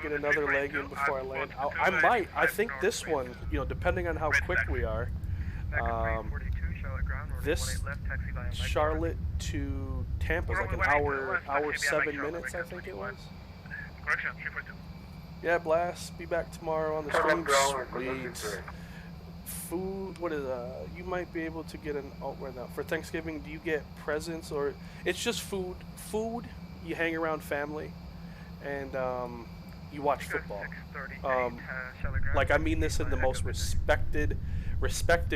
Get another leg in before I land. I might. I think this one, you know, depending on how quick we are. This Charlotte to Tampa is like an hour 7 minutes, I think it was. Yeah, Blast. Be back tomorrow on the stream. Sweet. Food. What is you might be able to get an right now for Thanksgiving. Do you get presents or it's just food? Food. You hang around family, and you watch football. Like I mean this in the most respected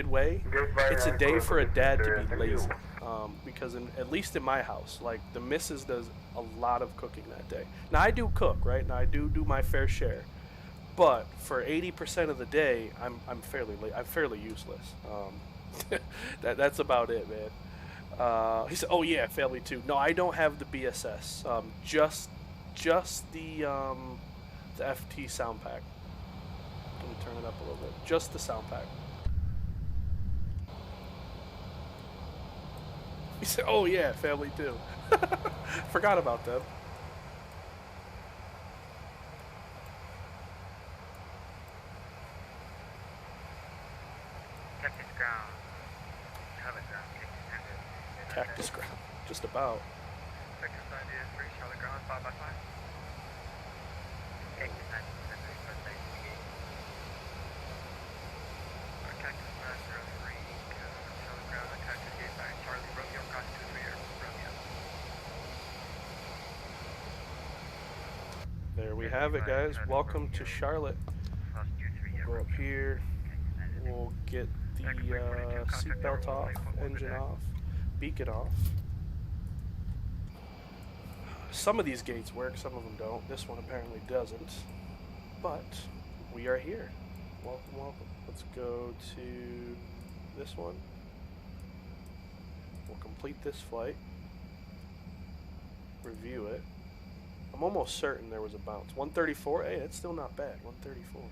way. It's a day for a dad to be lazy, because at least in my house, like the missus does a lot of cooking that day. Now I do cook, right? Now I do my fair share, but for 80% of the day, I'm fairly useless. That's about it, man. He said, "Oh yeah, family too." No, I don't have the BSS. Just the FT sound pack. Let me turn it up a little bit. Just the sound pack. He said, "Oh yeah, family too." Forgot about them. Cactus ground, just about. There we have it, guys. Welcome to Charlotte. We'll go up here. We'll get the seatbelt off, engine off, beacon off. Some of these gates work, some of them don't. This one apparently doesn't. But we are here. Welcome, welcome. Let's go to this one. We'll complete this flight. Review it. I'm almost certain there was a bounce. 134. Hey, that's still not bad. 134.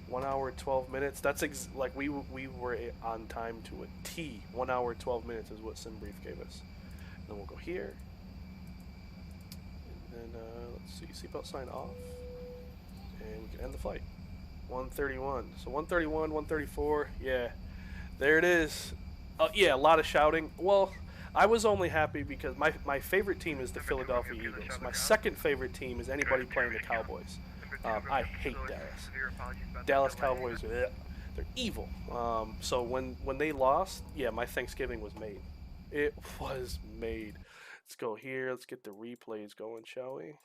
1 hour 12 minutes. That's like we were on time to a T. 1 hour 12 minutes is what SimBrief gave us. And then we'll go here. And then let's see, seatbelt sign off, and we can end the flight. 131. So 131, 134. Yeah, there it is. Yeah, a lot of shouting. Well, I was only happy because my favorite team is the Philadelphia Eagles. My second favorite team is anybody playing the Cowboys. I hate Dallas. Dallas Cowboys, they're evil. So when they lost, yeah, my Thanksgiving was made. It was made. Let's go here. Let's get the replays going, shall we?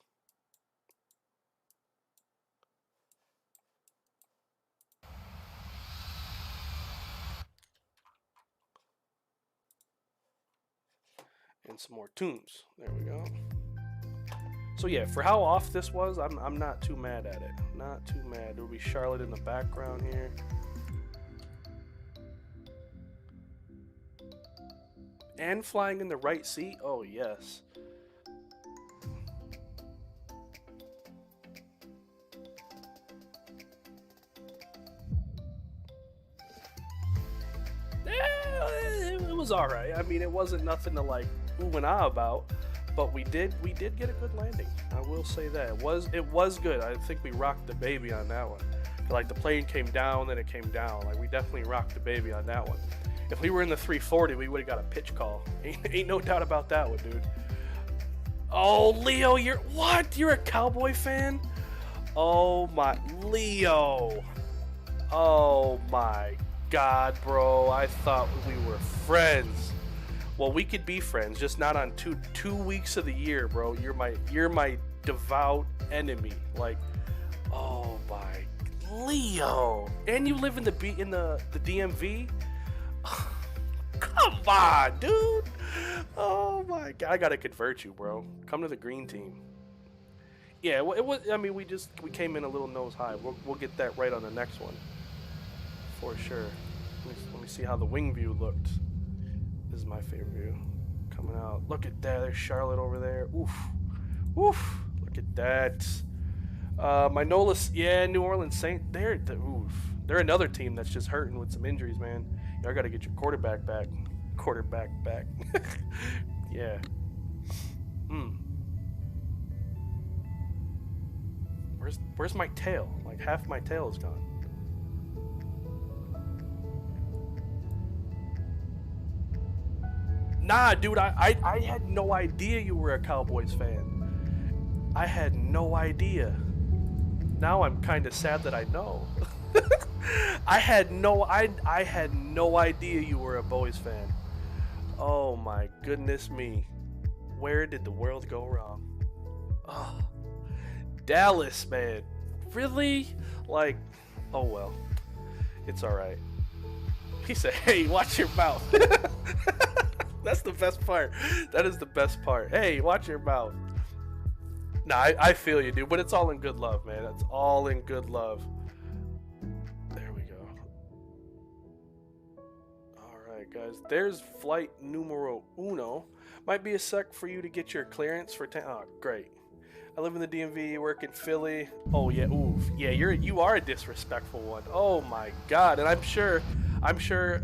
And some more tunes. There we go. So yeah, for how off this was, I'm not too mad at it. Not too mad. There'll be Charlotte in the background here. And flying in the right seat? Oh yes. It was alright. I mean, it wasn't nothing to like ooh and ah about, but we did get a good landing. I will say that it was good. I think we rocked the baby on that one. Like the plane came down, then it came down. Like we definitely rocked the baby on that one. If we were in the 340, we would have got a pitch call. Ain't no doubt about that one, dude. Oh, Leo, you're a Cowboy fan? Oh my, Leo. Oh my God, bro. I thought we were friends. Well, we could be friends, just not on two weeks of the year, bro. You're my devout enemy. Like, oh my, Leo. And you live in the DMV? Come on, dude. Oh my God, I gotta convert you, bro. Come to the green team. Yeah, well, it was. I mean, we came in a little nose high. We'll get that right on the next one, for sure. Let me see how the wing view looked. This is my favorite view. Coming out. Look at that. There's Charlotte over there. Oof. Oof. Look at that. Minolis, yeah, New Orleans Saint. They're another team that's just hurting with some injuries, man. Y'all got to get your quarterback back. Quarterback back. Yeah. Where's my tail? Like half my tail is gone. Nah, dude, I had no idea you were a Cowboys fan. I had no idea. Now I'm kind of sad that I know. I had no idea you were a Boys fan. Oh my goodness me. Where did the world go wrong? Oh, Dallas, man. Really? Like, oh well. It's alright. He said, hey, watch your mouth. That's the best part. That is the best part. Hey, watch your mouth. Nah, I feel you, dude. But it's all in good love, man. It's all in good love. There we go. Alright, guys. There's flight numero uno. Might be a sec for you to get your clearance for oh, great. I live in the DMV, work in Philly. Oh yeah, oof. Yeah, you are a disrespectful one. Oh my god. And I'm sure,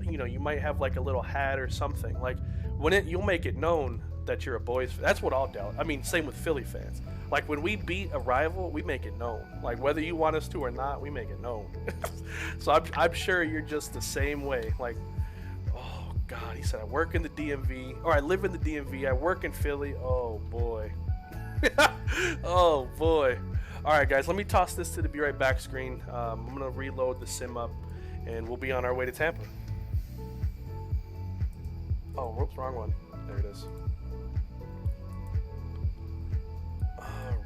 you know, you might have like a little hat or something. Like you'll make it known that you're a Boys fan. That's what I'll doubt. I mean, same with Philly fans. Like when we beat a rival, we make it known. Like whether you want us to or not, we make it known. So I'm sure you're just the same way. Like, oh god, he said I work in the DMV, or I live in the DMV, I work in Philly. Oh boy. Oh boy. Alright guys, let me toss this to the Be Right Back screen. I'm gonna reload the sim up and we'll be on our way to Tampa. Oh, whoops, wrong one. There it is. Alright.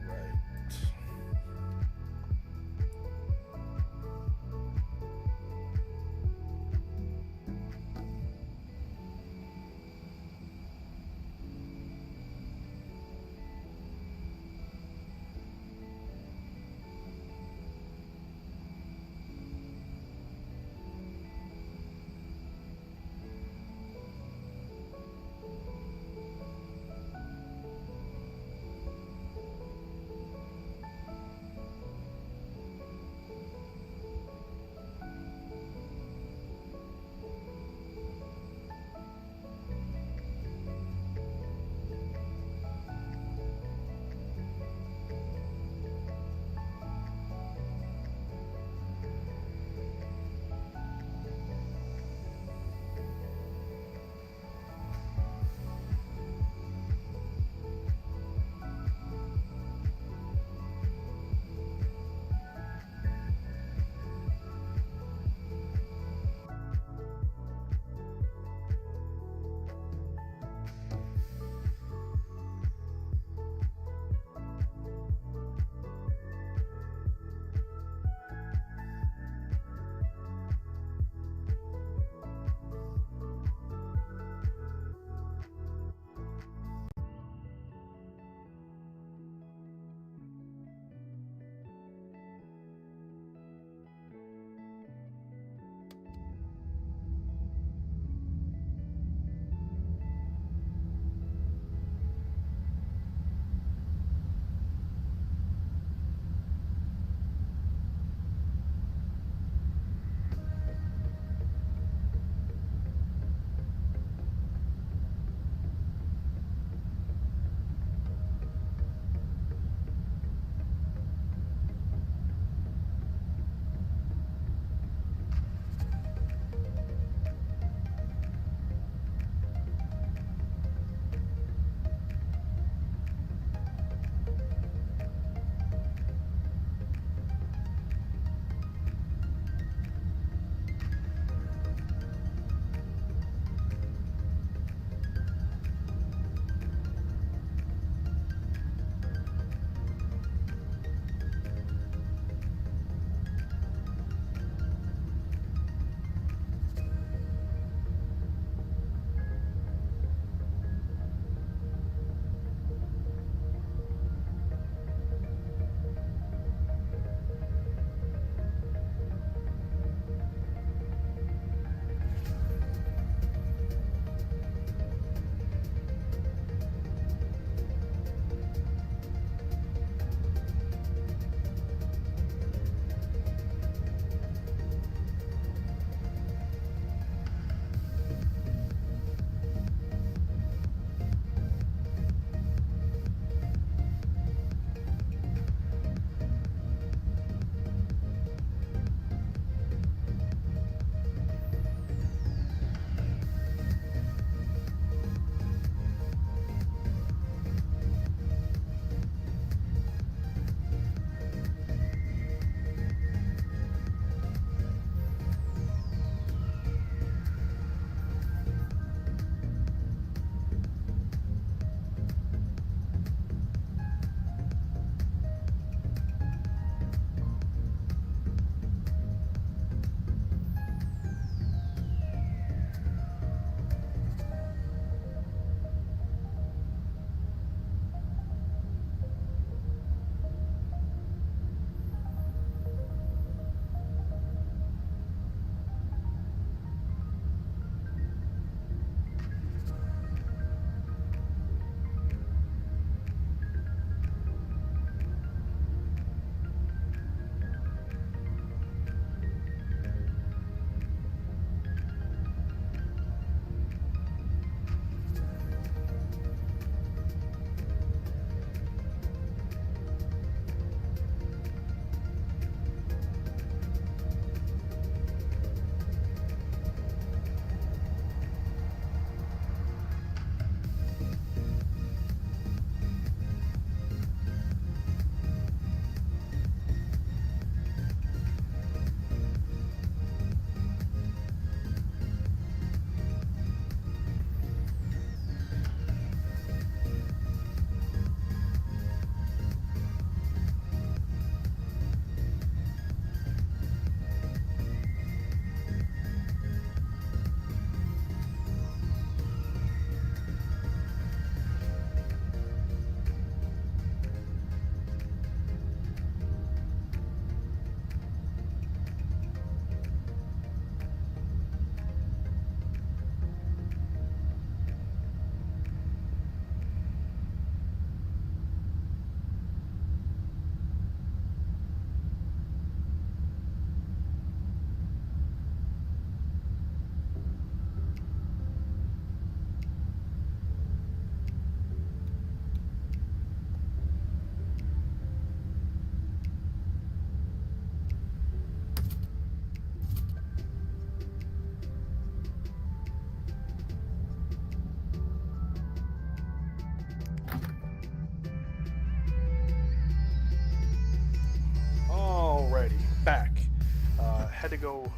to go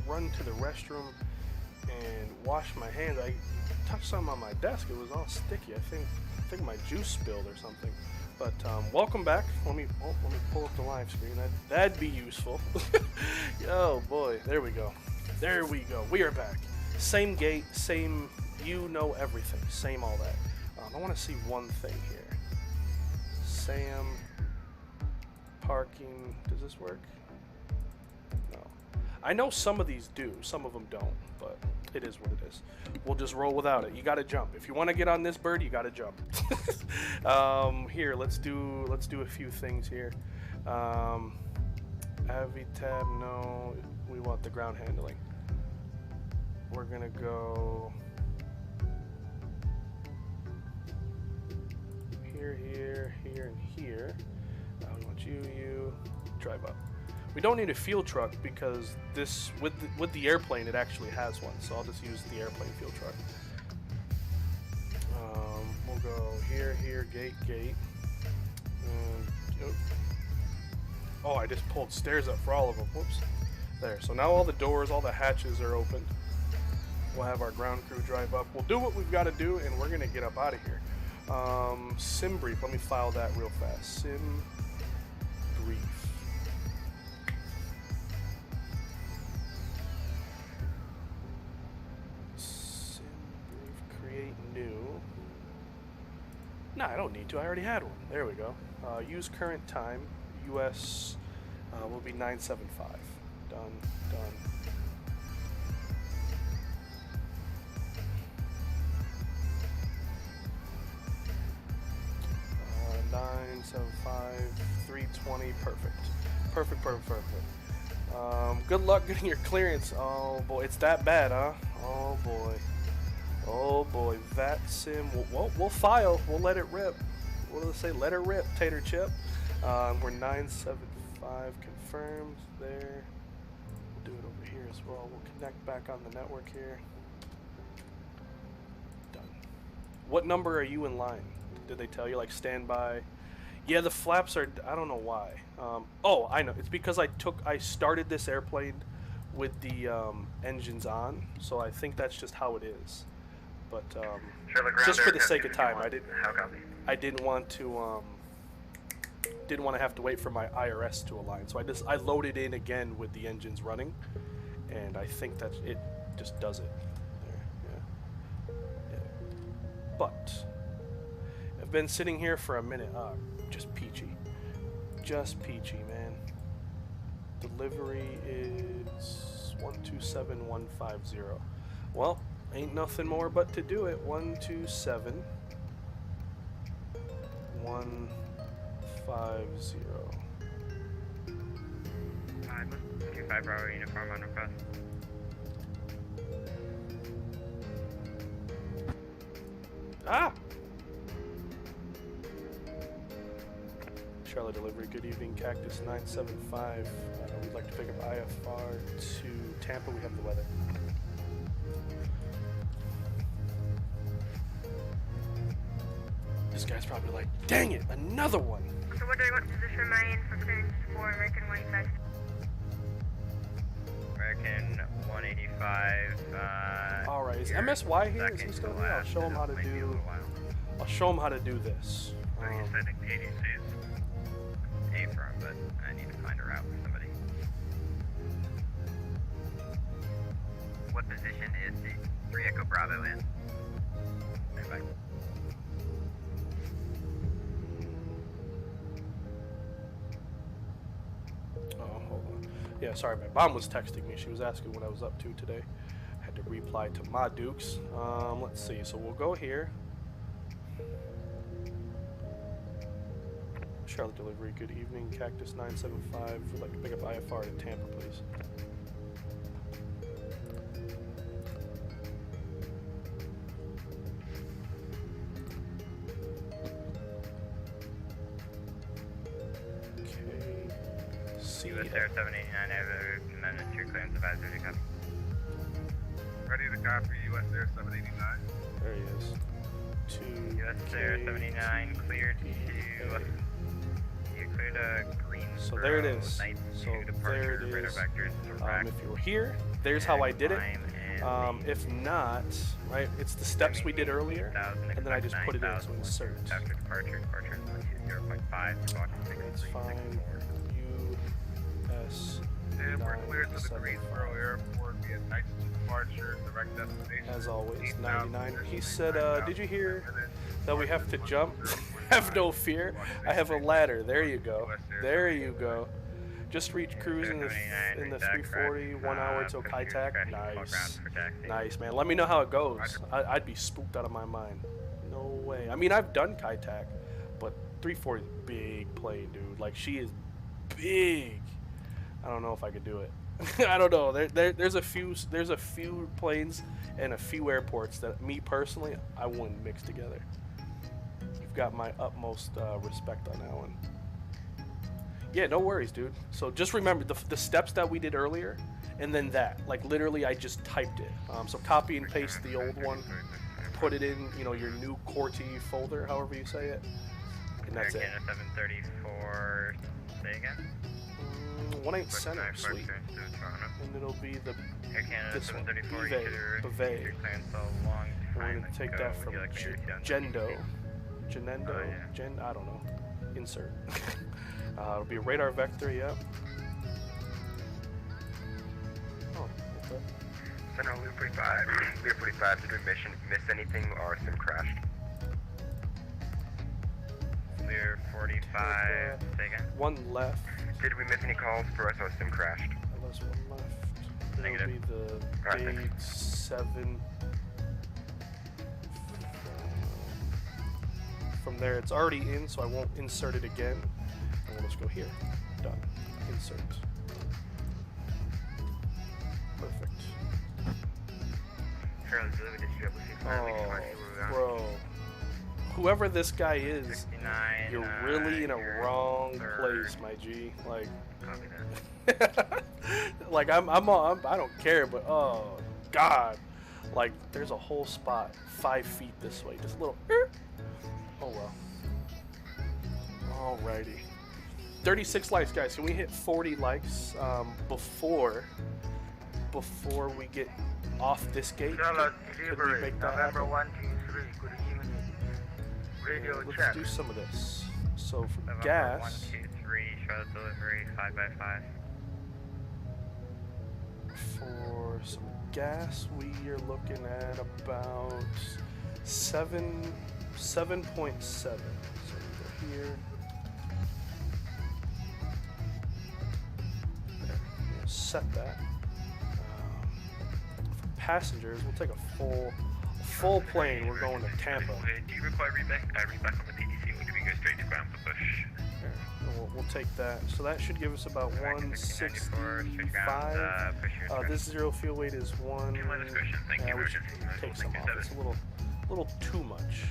run to the restroom and wash my hands. I touched something on my desk. It was all sticky. I think my juice spilled or something. But welcome back. Let me pull up the live screen. That'd be useful. Oh boy, there we go. There we go. We are back. Same gate, same. You know everything. Same all that. I want to see one thing here. Sam. Parking. Does this work? No. I know some of these do. Some of them don't. But it is what it is. We'll just roll without it. You gotta jump. If you want to get on this bird, you gotta jump. Here, let's do a few things here. Avi tab, no. We want the ground handling. We're gonna go here, here, here, and here. We want you drive up. We don't need a fuel truck because this with the airplane it actually has one, so I'll just use the airplane fuel truck. We'll go here, here, gate, and oh, I just pulled stairs up for all of them. Whoops. There. So now all the doors, all the hatches are open. We'll have our ground crew drive up. We'll do what we've got to do, and we're gonna get up out of here. Sim brief. Let me file that real fast. Sim brief. Create new. No, I don't need to. I already had one. There we go. Use current time. US will be 975. Done. 975, 320. Perfect. Good luck getting your clearance. Oh boy, it's that bad, huh? Oh boy, VATSIM. We'll file. We'll let it rip. What do they say? Let it rip, tater chip. We're 975 confirmed there. We'll do it over here as well. We'll connect back on the network here. Done. What number are you in line? Did they tell you, like, standby? Yeah, the flaps are. I don't know why. Oh, I know. It's because I started this airplane with the engines on, so I think that's just how it is. But just for the sake of time, I didn't want to have to wait for my IRS to align. So I loaded in again with the engines running, and I think that it just does it. There, yeah. But I've been sitting here for a minute. Just peachy, man. Delivery is 127150. Well, ain't nothing more but to do it. 127 150. 25 Bravo uniform on request. Ah! Charlotte delivery, good evening, Cactus 975. We'd like to pick up IFR to Tampa. We have the weather. This guy's probably like, dang it, another one. So wondering what position am I in for clearance for American 185? American 185. Alright, is MSY here? Is he still here? I'll show him how to do this. He's sending PDCs. A firm, but I need to find a route for somebody. What position is the 3 Echo Bravo in? Everybody. Oh, hold on. Yeah, sorry, my mom was texting me. She was asking what I was up to today. I had to reply to my dukes. Let's see. So we'll go here. Charlotte delivery, good evening, Cactus 975. We'd like to pick up IFR in Tampa, please. Okay. US Air 789, I have a amendment to your clearance advisory to copy. Ready to copy US Air 789. There he is. US Air 789 cleared to You cleared Greensboro. So there it is. So there it is. If you were here, there's how I did it. If not, right, it's the steps we did earlier, and then I just put it in, so insert. After departure, departure is 0.5. It's fine. US. And we're clear to the Greensboro Airport via nice departure, direct destination. As always, 99. He said, did you hear that we have to jump? Have no fear. I have a ladder. There you go. There you go. Just reach cruise in the 340, 1 hour till Kai-Tak. Nice. Nice, man. Let me know how it goes. I'd be spooked out of my mind. No way. I mean, I've done Kai-Tak, but 340 is a big plane, dude. Like, she is big. I don't know if I could do it. I don't know. There's a few planes and a few airports that me personally I wouldn't mix together. You've got my utmost respect on that one. Yeah, no worries, dude. So just remember the steps that we did earlier, and then that. Like literally, I just typed it. So copy and paste the old one, put it in, you know, your new QWERTY folder, however you say it, and that's it. 734. Say again. 18 center, sweet. And it'll be the this one, Bavay. We're gonna take that from Gendo, I don't know. Insert. It'll be a radar vector, yep. Oh, okay. Center Loop 45. Loop 45, did we miss anything or sim crashed? Clear 45. Say again. One left. Did we miss any calls for us or sim crashed? There's one left. That'll be the big 7. From there, it's already in, so I won't insert it again. And we'll just go here. Done. Insert. Perfect. Oh, bro. Whoever this guy is, you're really in a wrong place, my G. Like, like I don't care, but oh God, like there's a whole spot 5 feet this way, just a little. Oh well. Alrighty. 36 likes, guys. Can we hit 40 likes before we get off this gate? Could we make that happen? Let's do some of this. So for gas, 123, shuttle delivery 5x5. For some gas, we are looking at about 7.7. So we go here. There. We'll set that. For passengers, we'll take a full plane. We're going to Tampa. Do you require reback? Reback on the PDC, or do we go straight to ground for push? We'll take that. So that should give us about 165. This zero fuel weight is 1. We should take some off. It's a little too much.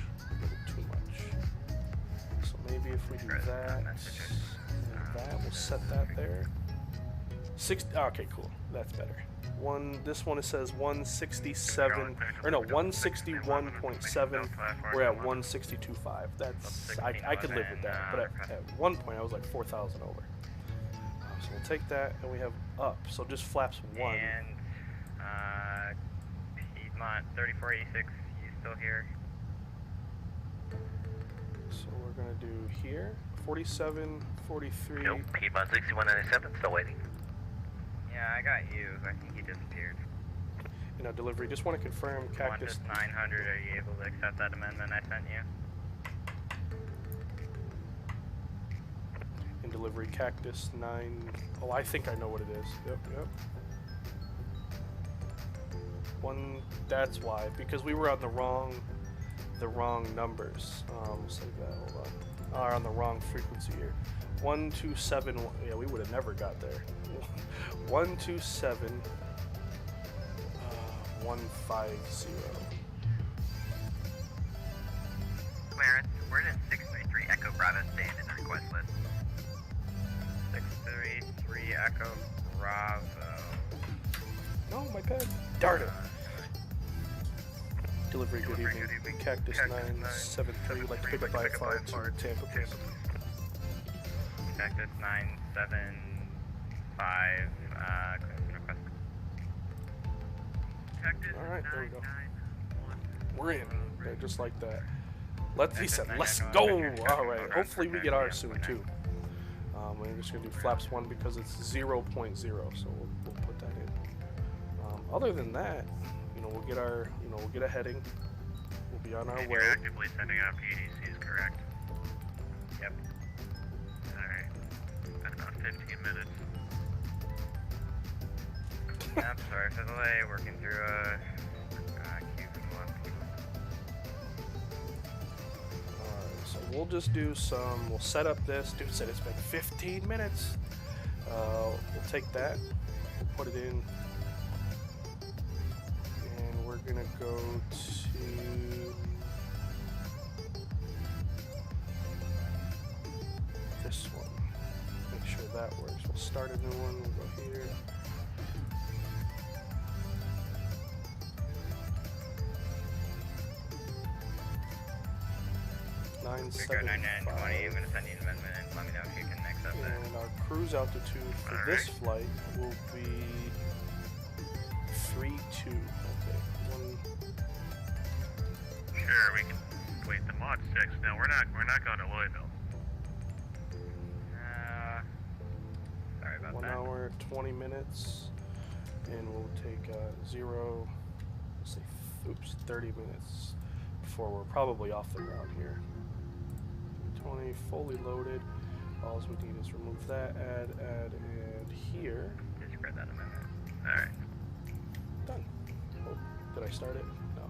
So maybe if we do that, we'll set that there. 60. Okay, cool. That's better. This one it says 167, or no, 161.7. We're at 162.5. That's I could live with that. But at one point I was like 4,000 over. So we'll take that, and we have up. So just flaps 1. And Piedmont 3486. You still here? So we're gonna do here 47, 43. Nope. Piedmont 6197 still waiting. Yeah, I got you. I think he disappeared. You know, delivery. Just want to confirm Cactus. 900. Are you able to accept that amendment I sent you? In delivery, Cactus 9. Oh, I think I know what it is. Yep. That's why, because we were on the wrong numbers. We'll save that. Hold on. On the wrong frequency here. 127. Yeah, we would have never got there. 127. 150. Clarence, we're in 633 Echo Bravo, staying in the request list. 633 Echo Bravo. No, my bad. Darn it. Delivery, good evening. Cactus 973, like to pick up by far to Tampa, please. Cactus 975, clearance request. Cactus Alright, there we go. 991. We're in. Okay, just like that. He said, let's go! Alright, hopefully we get ours soon too. We're just going to do flaps 1 because it's 0.0, so we'll put that in. Other than that, you know, we'll get our, we'll get a heading. We'll be on our way. You're actively sending out PDCs, correct? Yep. Alright. That's about 15 minutes. I'm sorry for the delay, working through a queue from one people. Alright, so we'll just do we'll set up this. Dude said it's been 15 minutes. We'll take that, we'll put it in, and we're gonna go to this one. Make sure that works. We'll start a new one, we'll go here. Go 9920, I'm going to send you an amendment and let me know if you can accept that. And our cruise altitude for this flight will be 32. Okay. Sure, we can wait the mod 6. No, we're not going to Louisville. Sorry about 1 that. hour, 20 minutes, and we'll take 30 minutes before we're probably off the ground here. 20 fully loaded. All we need is remove that, add, and here. Disregard that amendment. Alright. Done. Oh, did I start it? No.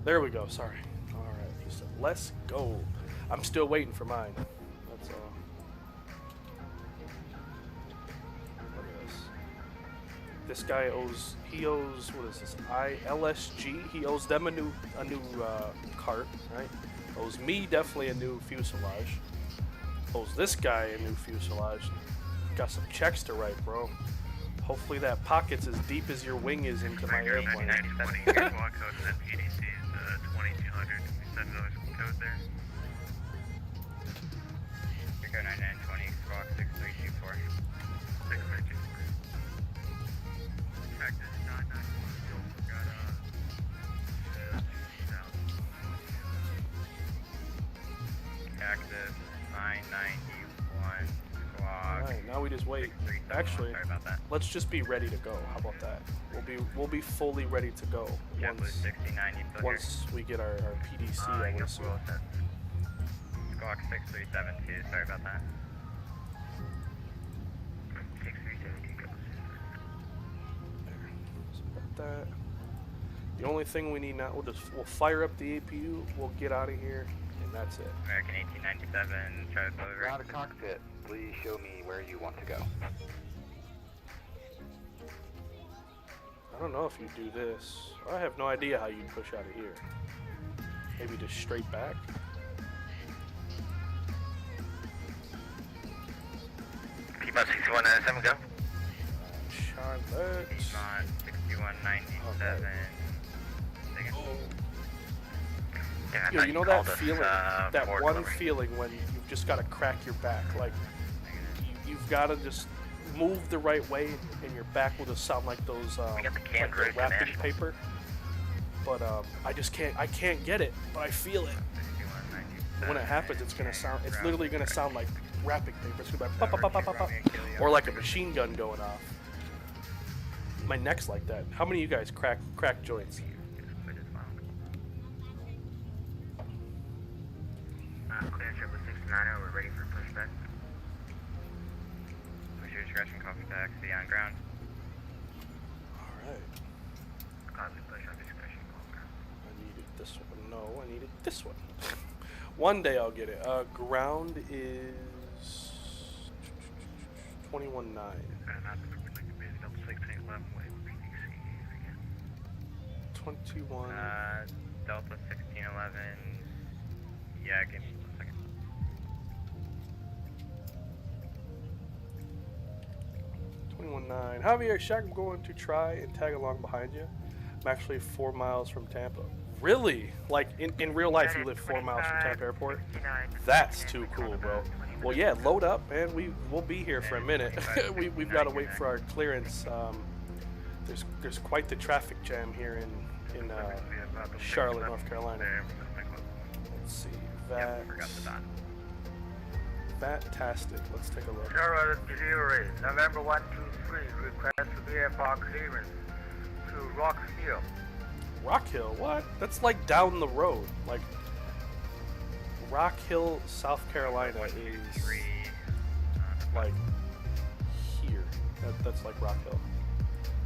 There we go, sorry. Alright, he said, let's go. I'm still waiting for mine. That's all. Look at this. This guy owes, what is this? LSG? He owes them a new cart, right? Owes me definitely a new fuselage. Owes this guy a new fuselage. Got some checks to write, bro. Hopefully that pocket's as deep as your wing is into my airplane. 9920, your squad code and PDC is 2200. We send those code there. Go 9920, squawk 6324. 6324. Cactus 991. Got Cactus 991, squawk. Alright, now we just wait. Actually, sorry about that. let's just be ready to go. How about that? We'll be fully ready to go once we get our PDC. I would assume. Squawk 6372. Sorry about that. 6372 goes. There. So got that. The only thing we need now, we'll fire up the APU. We'll get out of here, and that's it. American 1897. Try to close. Ground to cockpit. Please show me where you want to go. I don't know if you do this. I have no idea how you push out of here. Maybe just straight back. P-Bot 6197, go. Charlotte. P-Bot 6197. Yeah, Yo, you know that feeling, that one feeling when you've just got to crack your back, like you've got to just move the right way, and your back will just sound like those like the wrapping paper. But I can't get it, but I feel it. When it happens, it's literally gonna sound like wrapping paper. It's gonna be like pop, pop, pop, pop, pop, or like a machine gun going off. My neck's like that. How many of you guys crack joints? Clearance triple 690, we're ready for pushback. Push your discretion, copy taxi on ground. Alright. Copy push on discretion, call ground. I needed this one. No, I needed this one. One day I'll get it. Ground is 21.9. not like a base double 1611 way with PDC again. 21. Delta 1611. Yeah, give me 1 second. 21.9. Javier Shack, I'm going to try and tag along behind you. I'm actually 4 miles from Tampa. Really? Like in real life, you live 4 miles from Tampa Airport? That's too cool, bro. Well, yeah, load up, man. We'll be here for a minute. We've got to wait for our clearance. There's quite the traffic jam here in Charlotte, North Carolina. Let's see, VATtastic. Let's take a look. Charlotte delivery, November 123. Request VFR clearance to Rock Hill. Rock Hill? What? That's like down the road. Like Rock Hill, South Carolina is like here. That's like Rock Hill.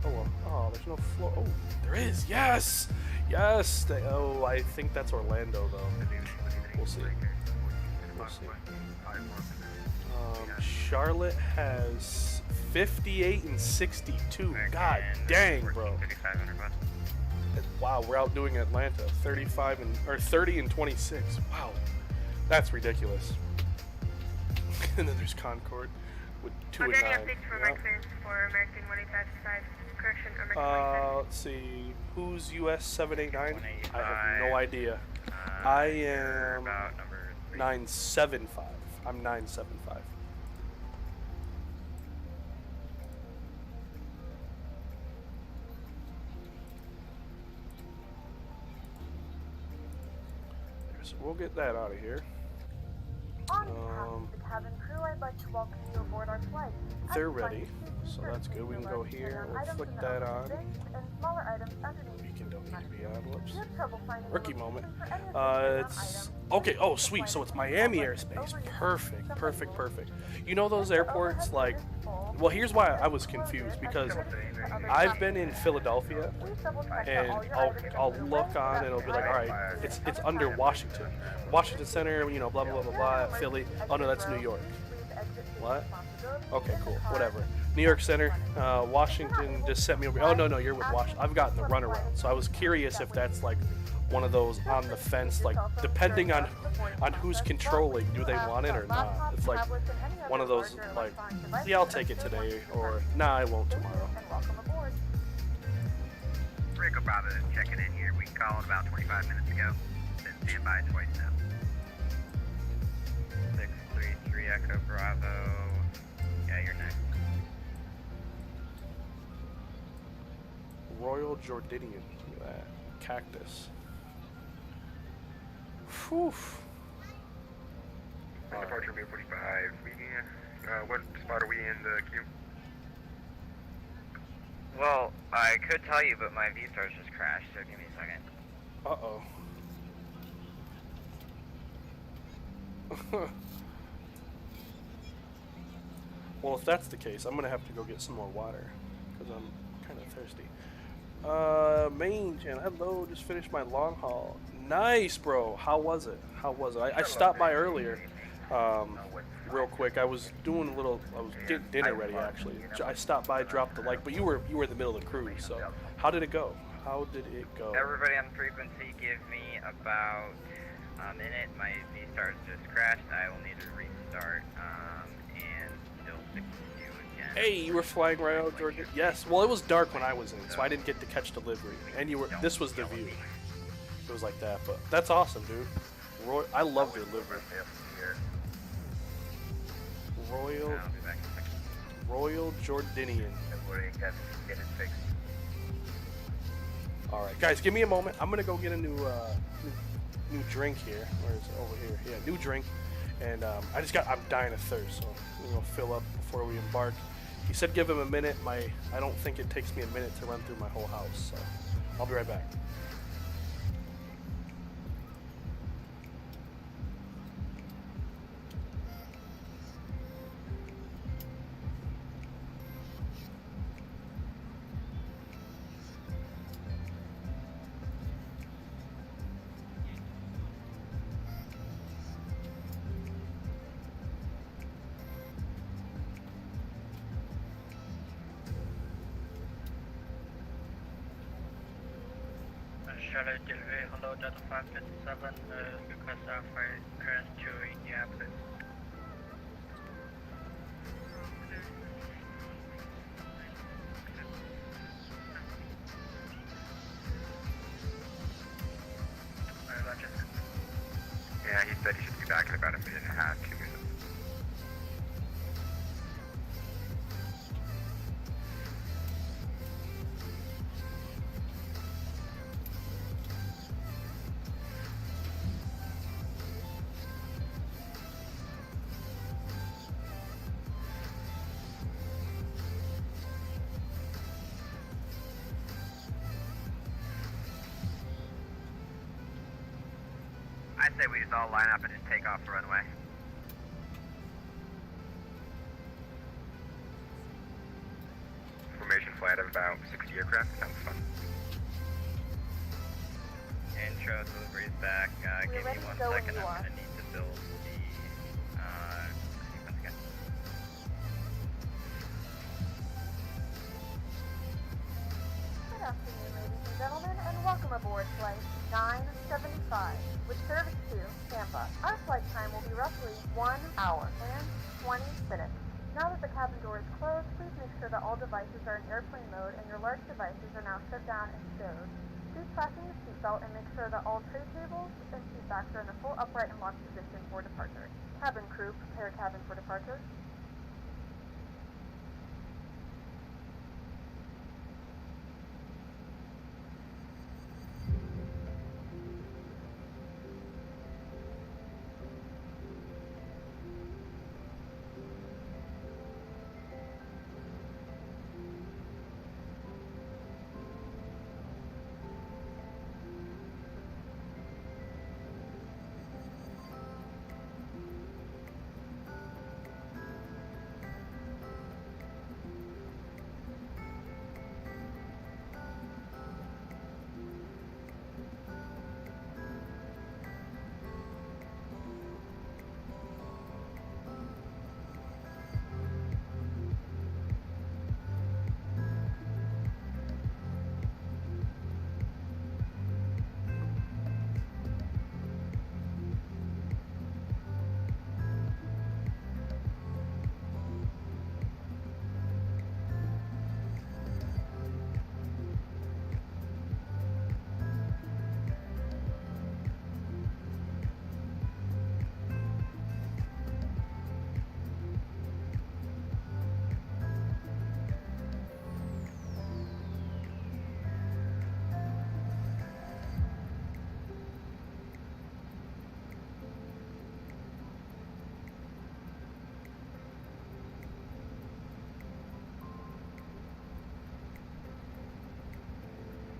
Oh well. Oh, there's no floor. Oh, there is. Yes, yes. Oh, I think that's Orlando though. We'll see. We'll see. Charlotte has 58 and 62. God dang, bro. Wow, we're outdoing Atlanta. 30 and 26. Wow, that's ridiculous. And then there's Concord with 2 and 9. Let's see. Who's US 789? I have no idea. I am 975. I'm 975. So we'll get that out of here. On behalf of the cabin crew, I'd like to welcome you aboard our flight. They're ready, so that's good. We can go here. We'll flick that on. We can don't need to be on. Whoops. Rookie moment. It's okay. Oh, sweet. So it's Miami airspace. Perfect. Perfect. Perfect. You know those airports like. Well, here's why I was confused because I've been in Philadelphia and I'll look on and it'll be like, all right, it's under Washington Center, you know, blah blah blah blah blah. Philly. Oh no, that's New York. What? Okay, cool. Whatever. New York Center, Washington just sent me over. Oh no, you're with Washington. I've gotten the runaround, so I was curious if that's like one of those on the fence, like depending on who's controlling, do they want it or not? It's like one of those like, yeah, I'll take it today, or nah, I won't tomorrow. Rico Bravo is checking in here. We called about 25 minutes ago. Been standby twice now. 633 Echo Bravo. Yeah, you're next. Royal Jordanian. Look at that. Cactus. Whew. Departure May 45. What spot are we in the queue? Well, I could tell you, but my V-Stars just crashed, so give me a second. Uh-oh. Well, if that's the case, I'm going to have to go get some more water, because I'm kind of thirsty. Main channel, hello, just finished my long haul. Nice, bro. How was it? I stopped by earlier, real quick. I was getting dinner ready, actually. I stopped by, dropped the like, but you were in the middle of the cruise, so how did it go? Everybody on frequency, give me about a minute. My V-Stars just crashed. I will need to restart, and still 62 again. Hey, you were flying right out, Jordan? Yes. Well, it was dark when I was in, so I didn't get to catch delivery. And this was the view. It was like that, but that's awesome, dude. I love the delivery. Royal Jordanian. Alright, guys, give me a moment. I'm gonna go get a new drink here. Where is it? Over here. Yeah, new drink. And I'm dying of thirst, so I'm gonna fill up before we embark. He said give him a minute. I don't think it takes me a minute to run through my whole house, so I'll be right back. Charlotte Delivery, hello, Delta 557, request for current to Indianapolis. We didn't have 2 minutes. I'd say we just all line up and just take off the runway. Formation flight of about 60 aircraft. Sounds fun. Intro delivery's back. Give me 1 second. I'm gonna need to build the sequence again. Good afternoon, ladies and gentlemen, and welcome aboard Flight 975, which serves to Tampa. Our flight time will be roughly 1 hour and 20 minutes. Now that the cabin door is closed, please make sure that all devices are in airplane mode and your large devices are now shut down and stowed. Please fasten your seatbelt and make sure that all tray tables and seat backs are in the full upright and locked position for departure. Cabin crew, prepare cabin for departure.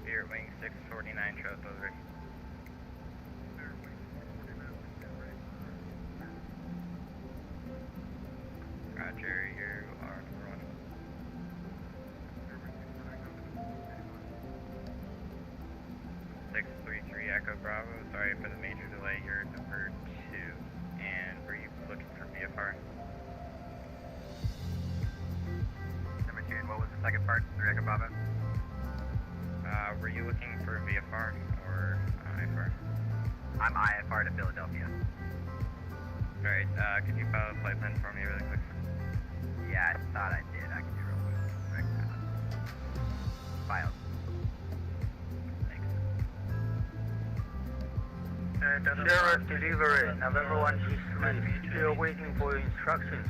Spirit Wing 649, show delivery. Roger, you are number 1. (633) Echo Bravo, sorry for the major delay, you're number 2. And were you looking for VFR? Number 2, and what was the second part? 3 Echo Bravo? Were you looking for VFR or IFR? I'm IFR to Philadelphia. Alright, could you file a flight plan for me really quick? Yeah, I thought I did. I can do real quick. Filed. Thanks. Sierra delivery, November 123. Still waiting for instructions.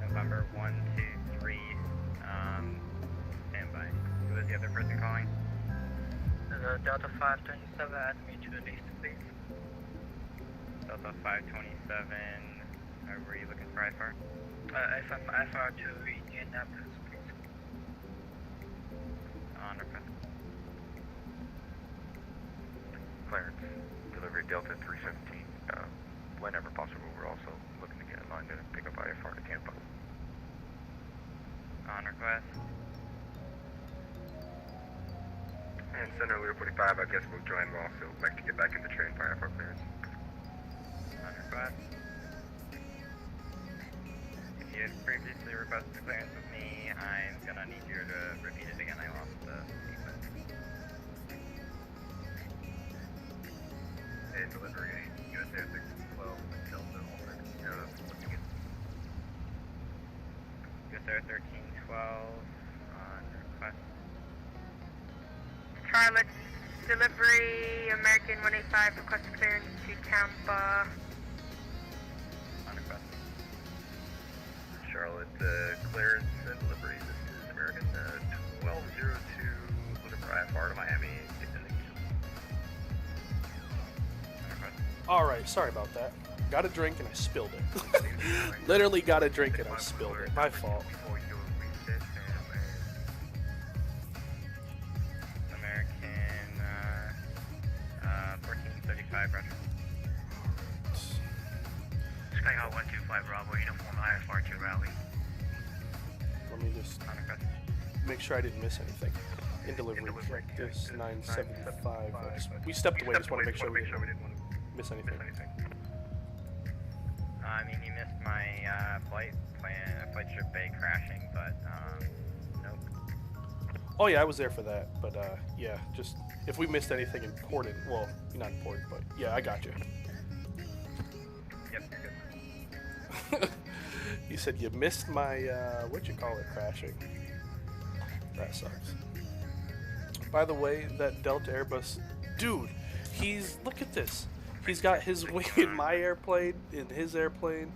November 123. Standby. Who is the other person calling? Delta 527, add me to the list, please. Delta 527. Were you looking for IFR? FR to Indianapolis, please. On request. Clarence, delivery Delta 317. Whenever possible, we're also looking to get in line to pick up IFR to Tampa. On request. And Center Leader 45, I guess we'll join. We'll also like to get back in the train for IFR clearance. On request. If you had previously requested clearance with me, I'm gonna need you to repeat it again. I lost the sequence. And delivery USA 612 Delta Ulrich. USA 1312 on request. Charlotte delivery 3, American 185, request clearance to Tampa. Charlotte, clearance and delivery. This is American 1202, looking for IFR to Miami. Alright, sorry about that. Got a drink and I spilled it. Literally got a drink and I spilled it. My fault. American 1435, Roger. Skyhawk 125 Bravo, uniform IFR to rally. Let me just make sure I didn't miss anything. In delivery, this 975. We stepped away, just want to make sure we didn't miss anything. I mean, you missed my flight strip bay crashing, but nope. Oh yeah, I was there for that, but yeah, just if we missed anything important, well, not important, but yeah, I got you. Yep, you're good. You said you missed my, what'd you call it, crashing? That sucks. By the way, that Delta Airbus, dude, look at this. He's got his wing in my airplane, in his airplane.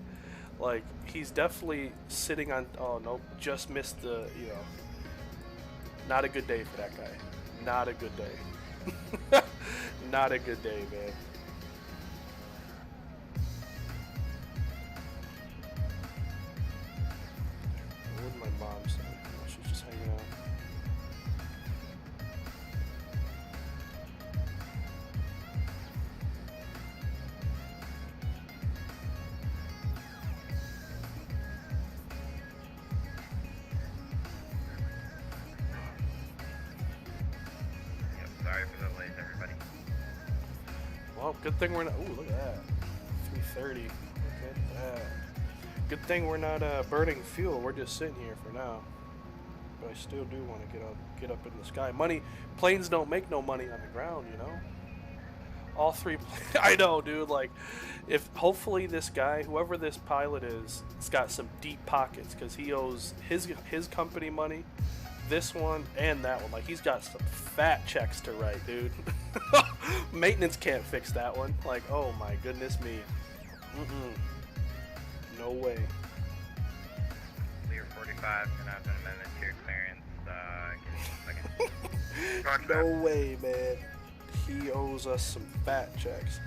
Like, he's definitely sitting on, oh nope, just missed the, not a good day for that guy. Not a good day. Not a good day, man. What did my mom say? Oh, she's just hanging out. Sorry for the delays, everybody. Well, good thing we're not. Ooh, look at that. 330. Look at that. Good thing we're not burning fuel. We're just sitting here for now. But I still do want to get up in the sky. Planes don't make no money on the ground, All three. I know, dude. Like, hopefully this guy, whoever this pilot is, has got some deep pockets because he owes his company money. This one and that one, like he's got some fat checks to write, dude. Maintenance can't fix that one. Like, oh my goodness me. No way. Clear 45, and I've been amendment to your clearance. Give me 1 second. No way, man. He owes us some fat checks.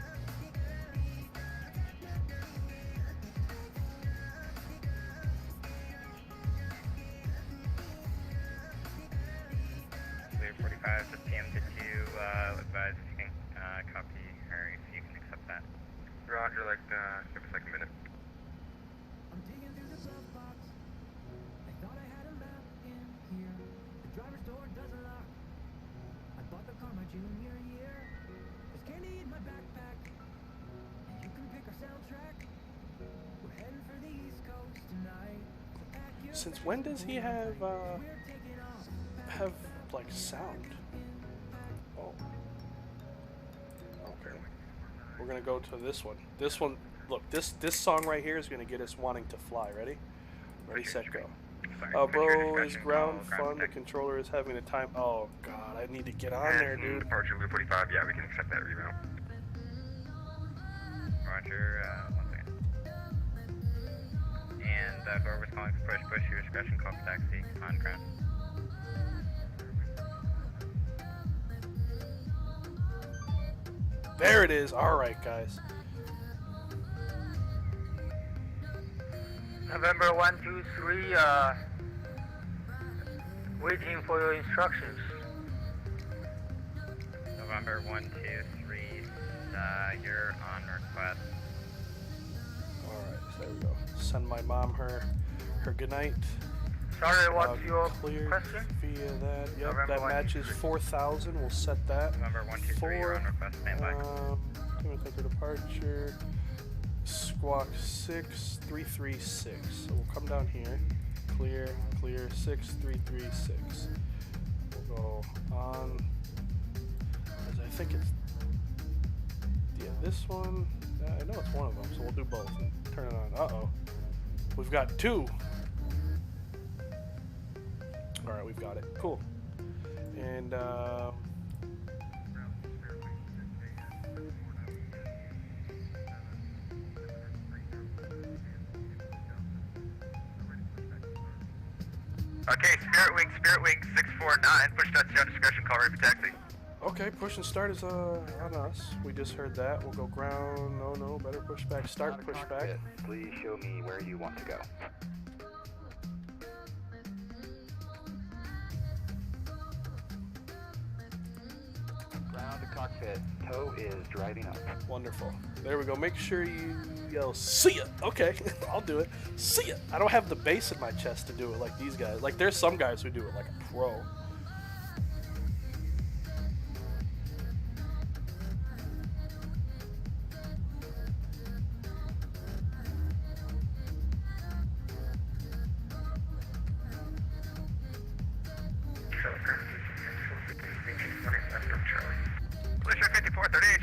Clear 45, just PM to 2, advise if you can copy or if you can accept that. Roger, give us like a minute. I'm digging through the glove box. I thought I had a map in here. The driver's door doesn't lock. I bought the car my junior year. There's candy in my backpack. And you can pick our soundtrack. We're heading for the East Coast tonight. So since when does he have like sound? Oh. Okay. We're gonna go to this one. This one, look, this song right here is gonna get us wanting to fly. Ready? Ready, set, go. Bro, is ground fun? The controller is having a time. Oh god, I need to get on there, dude. Departure Loop 45. Yeah, we can accept that rebound. Roger. 1 second. And whoever's calling for push your discretion, call for taxi on ground. There it is. All right, guys. November 123, waiting for your instructions. November 123, you're on request. Alright, so there we go. Send my mom her good night. Sorry, what's your question? Via that. Yep, that matches 4,000. We'll set that. November 123, you're on request. Stand by. Departure. Squawk 6336. So we'll come down here. Clear 6336. We'll go on. I think it's this one. I know it's one of them, so we'll do both. Turn it on. Uh-oh. We've got two. Alright, we've got it. Cool. And Okay, Spirit Wing 649, push touchdown discretion, call ready for taxi. Okay, push and start is on us. We just heard that. We'll go ground. No, better push back. Start push back. Please show me where you want to go. Ground to cockpit. Tow is driving up. Wonderful. There we go. Make sure you yell, see ya. Okay, I'll do it. See ya. I don't have the bass in my chest to do it like these guys. Like, there's some guys who do it like a pro.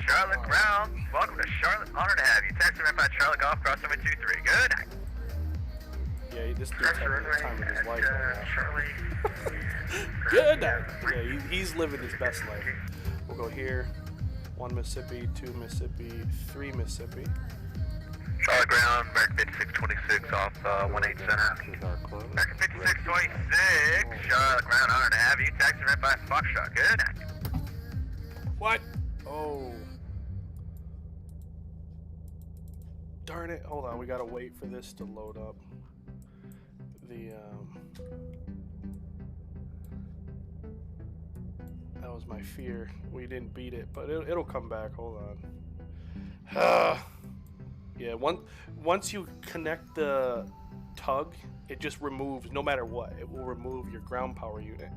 Charlotte ground. Welcome to Charlotte. Honored to have you. Taxi ran by Charlotte Golf, cross number 23. Good night. Yeah, this dude's having the time of his life right now. Good night. Yeah, he's living his best life. We'll go here. 1 Mississippi, 2 Mississippi, 3 Mississippi. Charlotte ground, American 5626 off 18 Center. American 5626, Charlotte ground. Honored to have you. Taxi ran by Foxtrot. Good night. What? Oh. Darn it. Hold on. We gotta wait for this to load up. That was my fear. We didn't beat it, but it'll come back. Hold on. Yeah, once you connect the tug, it just removes, no matter what, it will remove your ground power unit.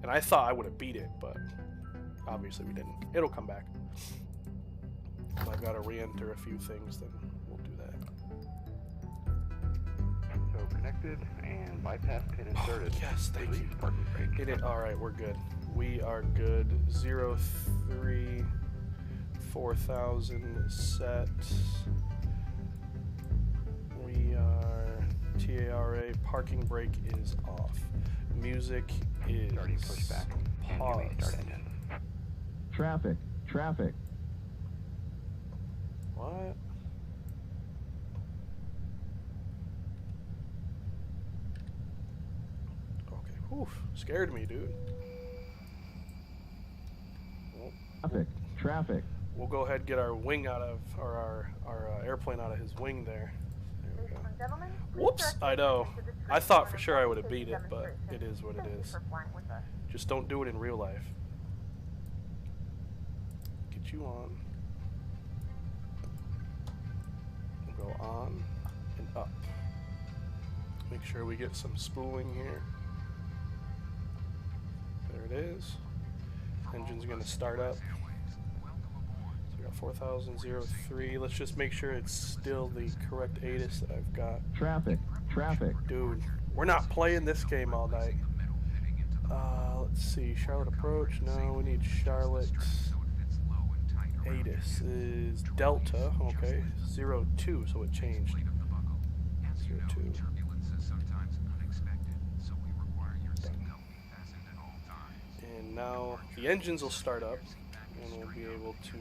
And I thought I would have beat it, but obviously we didn't. It'll come back. I've got to re-enter a few things, then we'll do that. So connected and bypass pin inserted. Oh, yes, thank you. Parking brake. Get it. All right, we're good. We are good. 03 4000 set. We are TARA. Parking brake is off. Music is starting pushback. paused. Start engine. Traffic. What? Okay. Oof. Scared me, dude. Traffic. We'll go ahead and get our wing out of, or our airplane out of his wing there. There we go. Whoops! I know. I thought for sure I would have beat it, but it is what it is. Just don't do it in real life. Get you on. We'll go on and up. Make sure we get some spooling here. There it is. Engine's gonna start up. So we got 4003. Let's just make sure it's still the correct ATIS that I've got. Traffic. Dude, we're not playing this game all night. Let's see. Charlotte approach. No, we need Charlotte. ATIS is Delta. Okay. 02, so it changed. 02. And now the engines will start up, and we'll be able to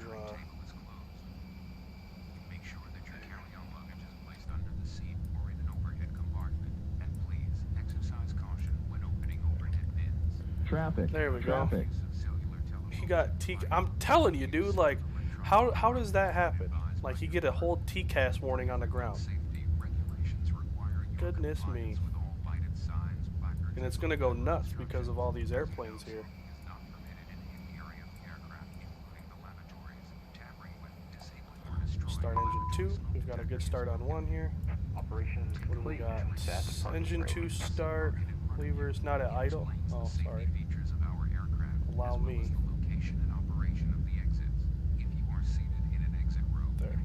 make sure that your carry-on luggage is placed under the seat or in an overhead compartment, and please exercise caution when opening overhead bins. Traffic. There we go. He got T. I'm telling you, dude. Like, how does that happen? Like, you get a whole TCAS warning on the ground. Goodness me. And it's gonna go nuts because of all these airplanes here. Start engine 2. We've got a good start on 1 here. Operations what do we got? Engine 2 start. Levers not at idle. Oh, sorry. Allow me. There.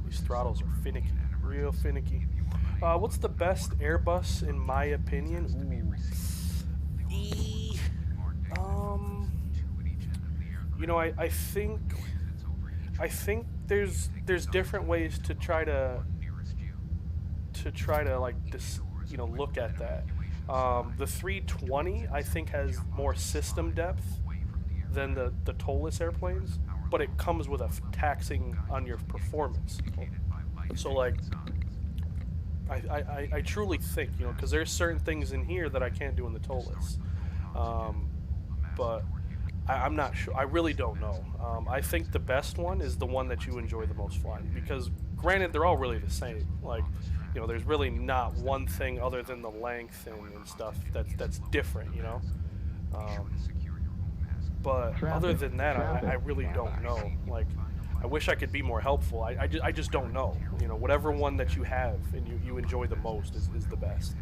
These throttles are finicky. Real finicky. What's the best Airbus in my opinion? Ooh. You know, I think there's different ways to try to like this, you know, look at that. The 320 I think has more system depth than the tolless airplanes, but it comes with a taxing on your performance. So like I truly think, you know, because there's certain things in here that I can't do in the toll list. But I'm not sure. I really don't know. I think the best one is the one that you enjoy the most flying, because granted, they're all really the same. Like, you know, there's really not one thing other than the length and stuff that's different, you know. But other than that, I really don't know. Like, I wish I could be more helpful. I just don't know. You know, whatever one that you have and you enjoy the most is the best.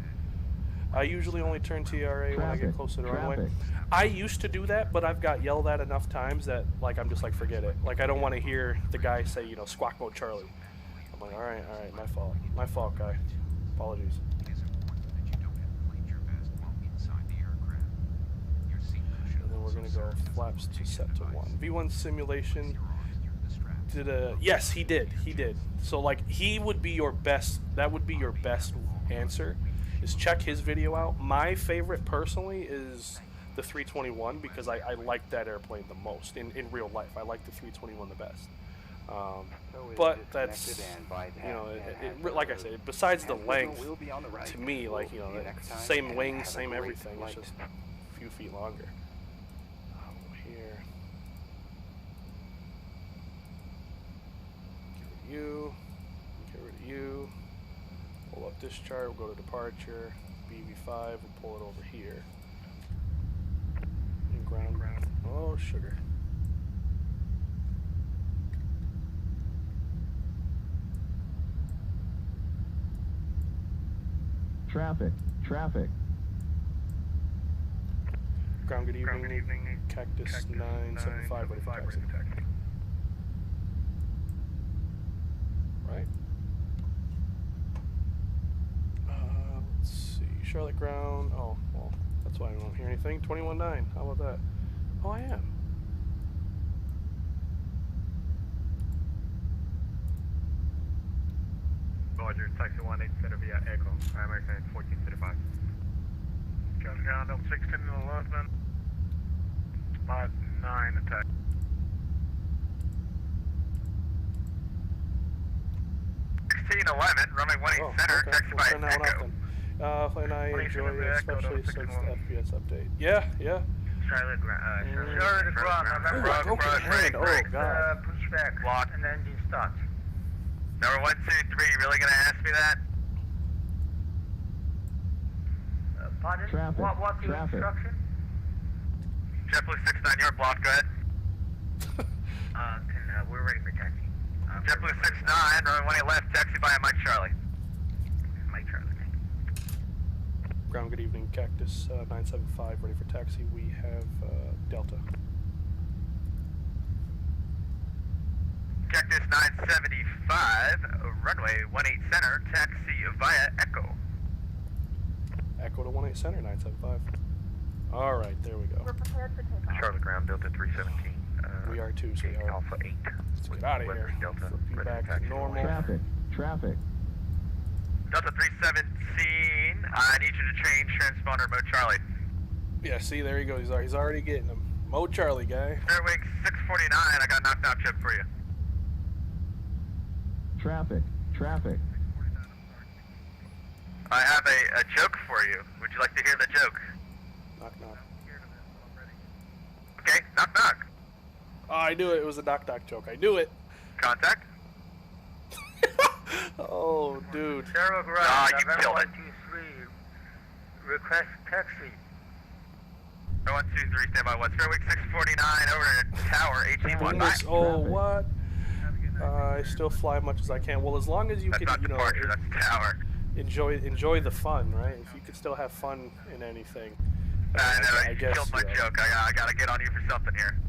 I usually only turn TRA when I get close to the runway. I used to do that, but I've got yelled at enough times that, like, I'm just like, forget it. Like, I don't want to hear the guy say, you know, squawk mode Charlie. I'm like, all right, my fault, guy. Apologies. And then we're gonna go flaps to set to 1. V1 simulation did a, yes, he did. So like, he would be your best. That would be your best answer. Is check his video out. My favorite personally is the 321 because I like that airplane the most in real life. I like the 321 the best. But that's, you know, like I said, besides the length, to me, like, you know, same wings, same everything. It's just a few feet longer. Here. Get rid of you. Get rid of you. Pull up this chart, we'll go to departure, BV5, we'll pull it over here. And ground. Oh, sugar. Traffic. Ground, good evening. Cactus 975, ready for taxi. Right. Let's see. Charlotte ground. Oh, well, that's why I don't hear anything. 21.9. How about that? Oh, I am. Roger, taxi 18 center via Echo. American 1435. Charlie ground, Delta 16 to the left, man. Lot 9 attack. Runway 18 center, okay. taxi by Echo. And I enjoy it, especially since the FPS update. Yeah. Charlotte ground, November. Oh, God. Push back, lock, and engine starts. Number 123, you really gonna ask me that? Pardon? Traffic. What's the instruction? JetBlue 69, you're blocked, go ahead. We're ready for taxi. JetBlue 69, runway 18 left, taxi by Mike Charlie. Mike Charlie. Ground, good evening. Cactus 975, ready for taxi. We have Delta. Cactus 975, runway 18 center, taxi via Echo. Echo to 18 center, 975. All right, there we go. We're prepared for takeoff. Charlotte ground, Delta 317. We are too, so Alpha 8. Let's get out of here. Delta, Flip you back to normal. Traffic. Delta 317, I need you to change transponder mode Charlie. Yeah, see, there he goes. He's already getting them. Mode Charlie, guy. Airwing 649, I got knocked out joke for you. Traffic. I have a joke for you. Would you like to hear the joke? Knock. Okay, knock. Oh, I knew it. It was a knock joke. I knew it. Contact? Oh, dude. Zero ground, November 123. Request taxi. 123, stand by 1. Airwing 649, over to tower 18-1. Bye. Oh, what? I still fly much as I can. Well, as long as you that's can, not you know, departure, that's tower. enjoy the fun, right? If you could still have fun in anything. I know, I you guess killed my joke. I gotta get on you for something here.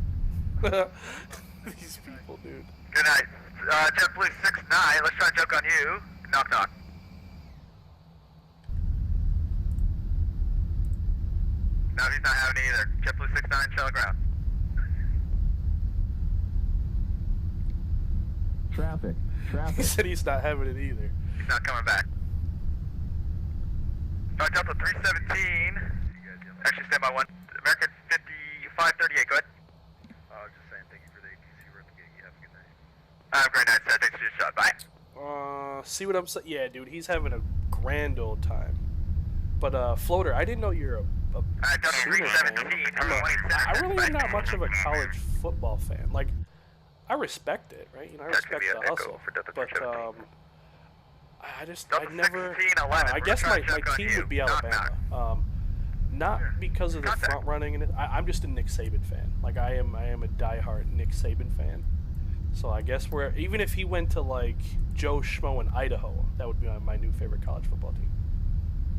These people, dude. Good night. JetBlue 69, let's try and joke on you. Knock. No, he's not having it either. JetBlue 69, Charlie ground. Traffic. He said he's not having it either. He's not coming back. Delta 317. Actually, stand by 1. American 5538, go ahead. I was just saying thank you for the ATC replicating. You have a good night. Have a great night, sir. Thanks for your shot. Bye. See what I'm saying? Yeah, dude, he's having a grand old time. But Floater, I didn't know you're a Sooner fan. I really am not much of a college football fan. Like, I respect it, right? You know, I respect the hustle. But I never. I guess my team would be Alabama. Not because of the front running, and I'm just a Nick Saban fan. Like, I am a diehard Nick Saban fan. So I guess even if he went to like Joe Schmo in Idaho, that would be my new favorite college football team.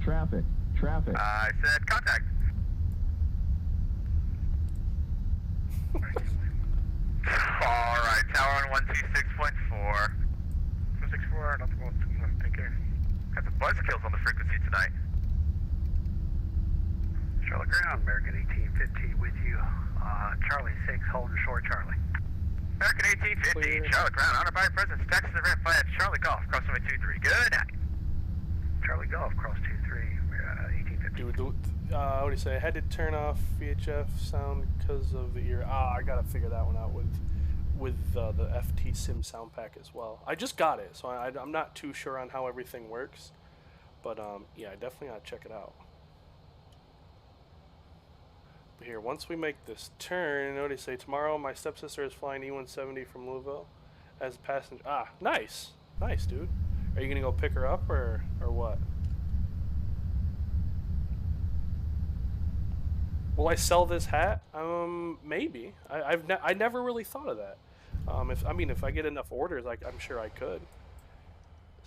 Traffic. I said contact. Alright, tower on 126.4. 264, not to go to take care. Got some buzzkills on the frequency tonight. Charlotte Ground, American 1815 with you. Charlie 6, holding short, Charlie. American 1815, Charlotte Ground, honor by presence, Texas event 5, Charlie Golf, cross runway 23. Good night. Charlie Golf, cross 23, 1815. Dude, what do you say? I had to turn off VHF sound because of the ear. I gotta figure that one out with the FT Sim sound pack as well. I just got it, so I'm not too sure on how everything works. But yeah, I definitely gotta check it out. But here, once we make this turn, what do you say? Tomorrow, my stepsister is flying E-170 from Louisville as a passenger. Nice, dude. Are you gonna go pick her up or what? Will I sell this hat? Maybe. I never really thought of that. If I get enough orders, I'm sure I could.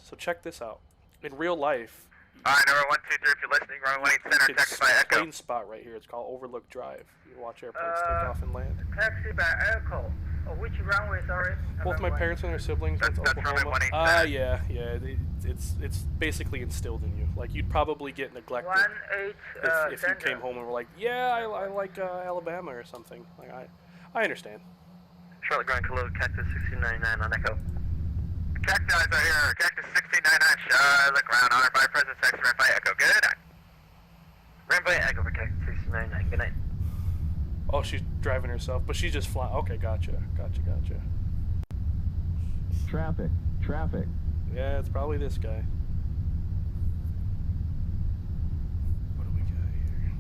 So check this out. In real life, Alright, number 123, if you're listening, runway center, taxi by Echo. Plane spot right here. It's called Overlook Drive. You can watch airplanes take off and land. Taxi by Echo. Which runway, sorry? Both my parents and their siblings went to Oklahoma. Yeah. It's basically instilled in you. Like, you'd probably get neglected if you came home and were like, yeah, I like Alabama or something. Like, I understand. Charlotte Ground, Kilo, Cactus 1699 on Echo. Cacti are here, Cactus 1699, Charlotte Ground, honor by presence, taxi ran by Echo. Good night. Ran by Echo for Cactus 1699. Good night. Oh, she's driving herself, but she's just flying. Okay, gotcha. Traffic. Yeah, it's probably this guy. What do we got here?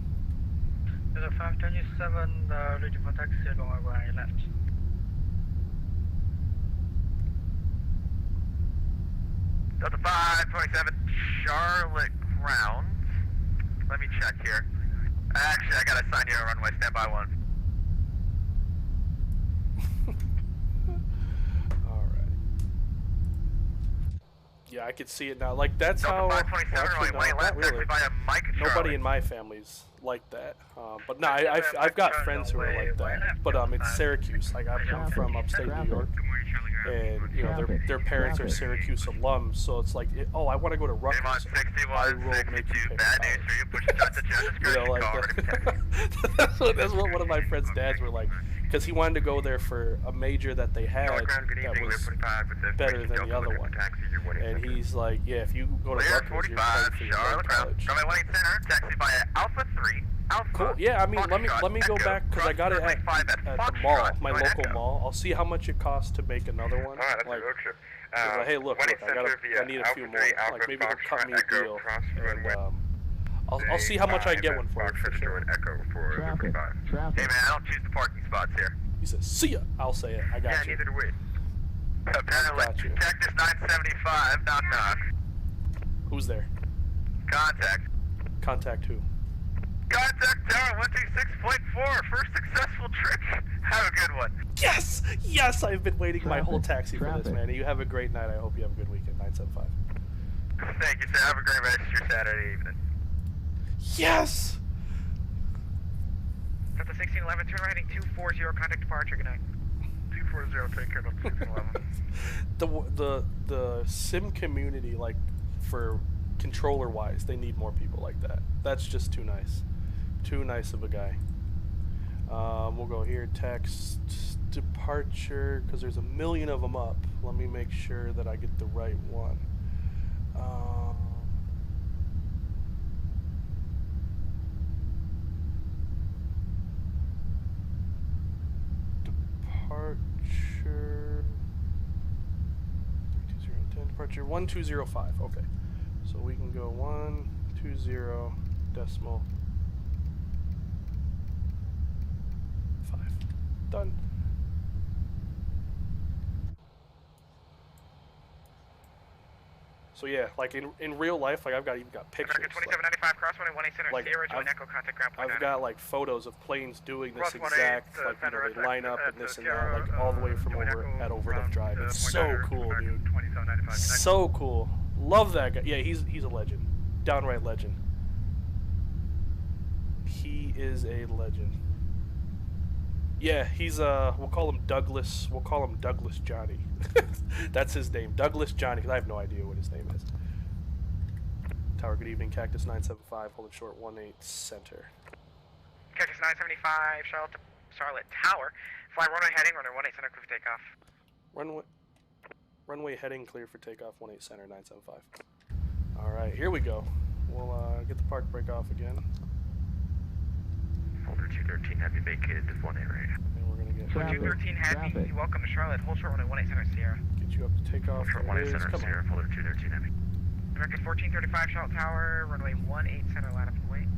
There's a 527 ready for taxi along my left. Delta 527, Charlotte Ground. Let me check here. Actually, I gotta assign you a runway, standby 1. Yeah, I could see it now. Like, that's Delta how. 527, right left, really. by a Mike Nobody Charlie. in my family's like that. But no, I've got friends who are like that. But it's Syracuse. Like, I'm from upstate New York, and you know their parents are Syracuse alums. So it's like, I want to go to Rutgers. I will make you pay You know, like that's what one of my friends' dads were like. Because he wanted to go there for a major that they had that was better than the other one. And he's like, yeah, if you go to Rutgers, you're paying for your own college. Taxi by Alpha 3. Cool. Yeah, I mean, let me go back because I got it at the mall, my local mall. I'll see how much it costs to make another one. Like, hey, look, I need a few more. Like, maybe they'll cut me a deal. And, I'll see how much I get one for you. For sure. Traffic. Hey man, I don't choose the parking spots here. He says, see ya. I'll say it. I got you. Yeah, neither do we. Apparently, Cactus 975, knock. Who's there? Contact. Contact who? Contact Tower 126.4. First successful trip. Have a good one. Yes! I've been waiting my whole taxi for this, man. You have a great night. I hope you have a good weekend. 975. Thank you, sir. Have a great rest of your Saturday evening. Yes! Delta 1611, turn right heading 240, contact departure, good night. 240, take care, Delta 1611. The sim community, like, for controller-wise, they need more people like that. That's just too nice. Too nice of a guy. We'll go here, text, departure, because there's a million of them up. Let me make sure that I get the right one. Departure 320 10 departure 1205. Okay, so we can go 120 decimal 5. Done. So yeah, like in real life, like I've even got pictures. American 2795, crosswind 18 center, like, Sierra, join Echo, contact ground point. I've got like photos of planes doing this Cross exact, 18, like, you know, they Fender, line up and this and that, Sierra, like all the way from join over Echo, at Overlift Drive. It's so Pointer, cool, American dude. 2795, So cool. Love that guy. Yeah, he's a legend. Downright legend. He is a legend. Yeah, he's we'll call him Douglas. We'll call him Douglas Johnny. That's his name, Douglas Johnny, because I have no idea what his name is. Tower, good evening. Cactus 975, holding short 18 center. Cactus 975, Charlotte Tower. Fly runway heading, runway 18 center, clear for takeoff. Runway heading, clear for takeoff, 18 center, 975. Alright, here we go. We'll get the park break off again. Holder 213 Heavy vacated to 18 right. And we're gonna get 213 Heavy, welcome to Charlotte. Hold short runway 18 center, Sierra. Get you up to takeoff. Short 18 center, Sierra. Holder 213 Heavy. American 1435 Charlotte Tower, runway 18 center, line up and wait.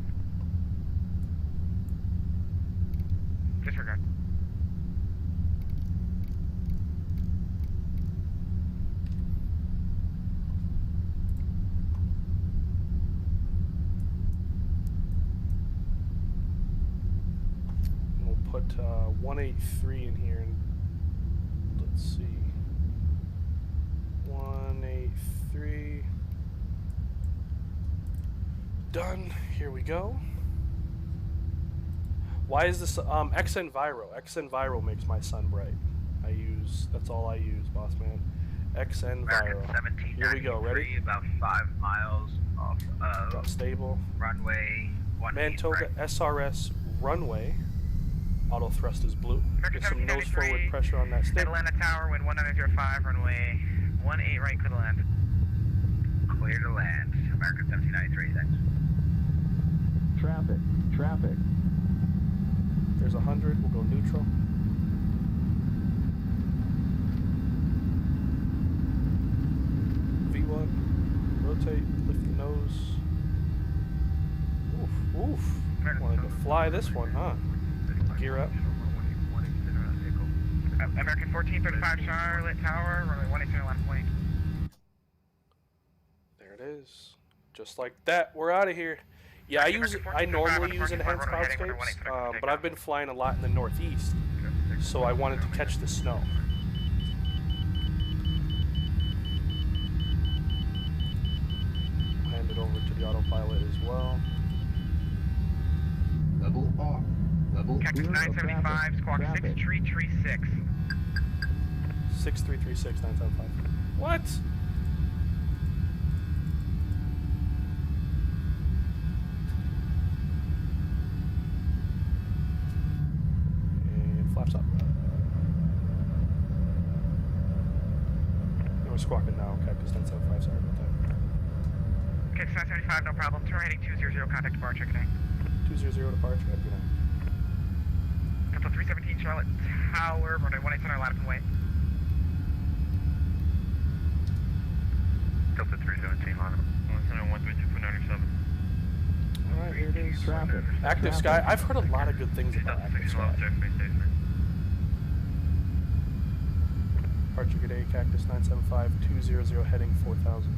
Disregard. We'll put 183 in here and let's see. 183. Done. Here we go. Why is this XN Viro? XN Viro makes my sun bright. That's all I use, boss man. XN Viro. Here we go. Ready? About 5 miles off of Got stable. runway 18 Manitoba right. SRS runway. Auto thrust is blue. Get some nose forward pressure on that stick. Atlanta Tower, wind 1905, runway 18 right, clear to land. Clear to land. American 1793, thanks. Traffic. There's 100. We'll go neutral. V1. Rotate. Lift the nose. Oof. Wanted to fly this one, huh? Gear up. American 1435 Charlotte Tower, runway 18 center, line up point. There it is. Just like that. We're out of here. Yeah, I normally use enhanced cloudscapes, but I've been flying a lot in the Northeast, so I wanted to catch the snow. Hand it over to the autopilot as well. Level R. Level Cactus 975, squawk 6336. 6336 975. What? Flaps up. We're squawking now, Cactus 975, sorry about that. Cactus 975, no problem. Turn heading 200, contact departure, good night. 200 departure, good night. Delta 317 Charlotte Tower, runway 18 center, line up and wait. Delta 317 line up. 132.97. Alright, here it is. Active Sky. I've heard a lot of good things about Active Sky. Departure, good day, Cactus 975, 200, heading 4000.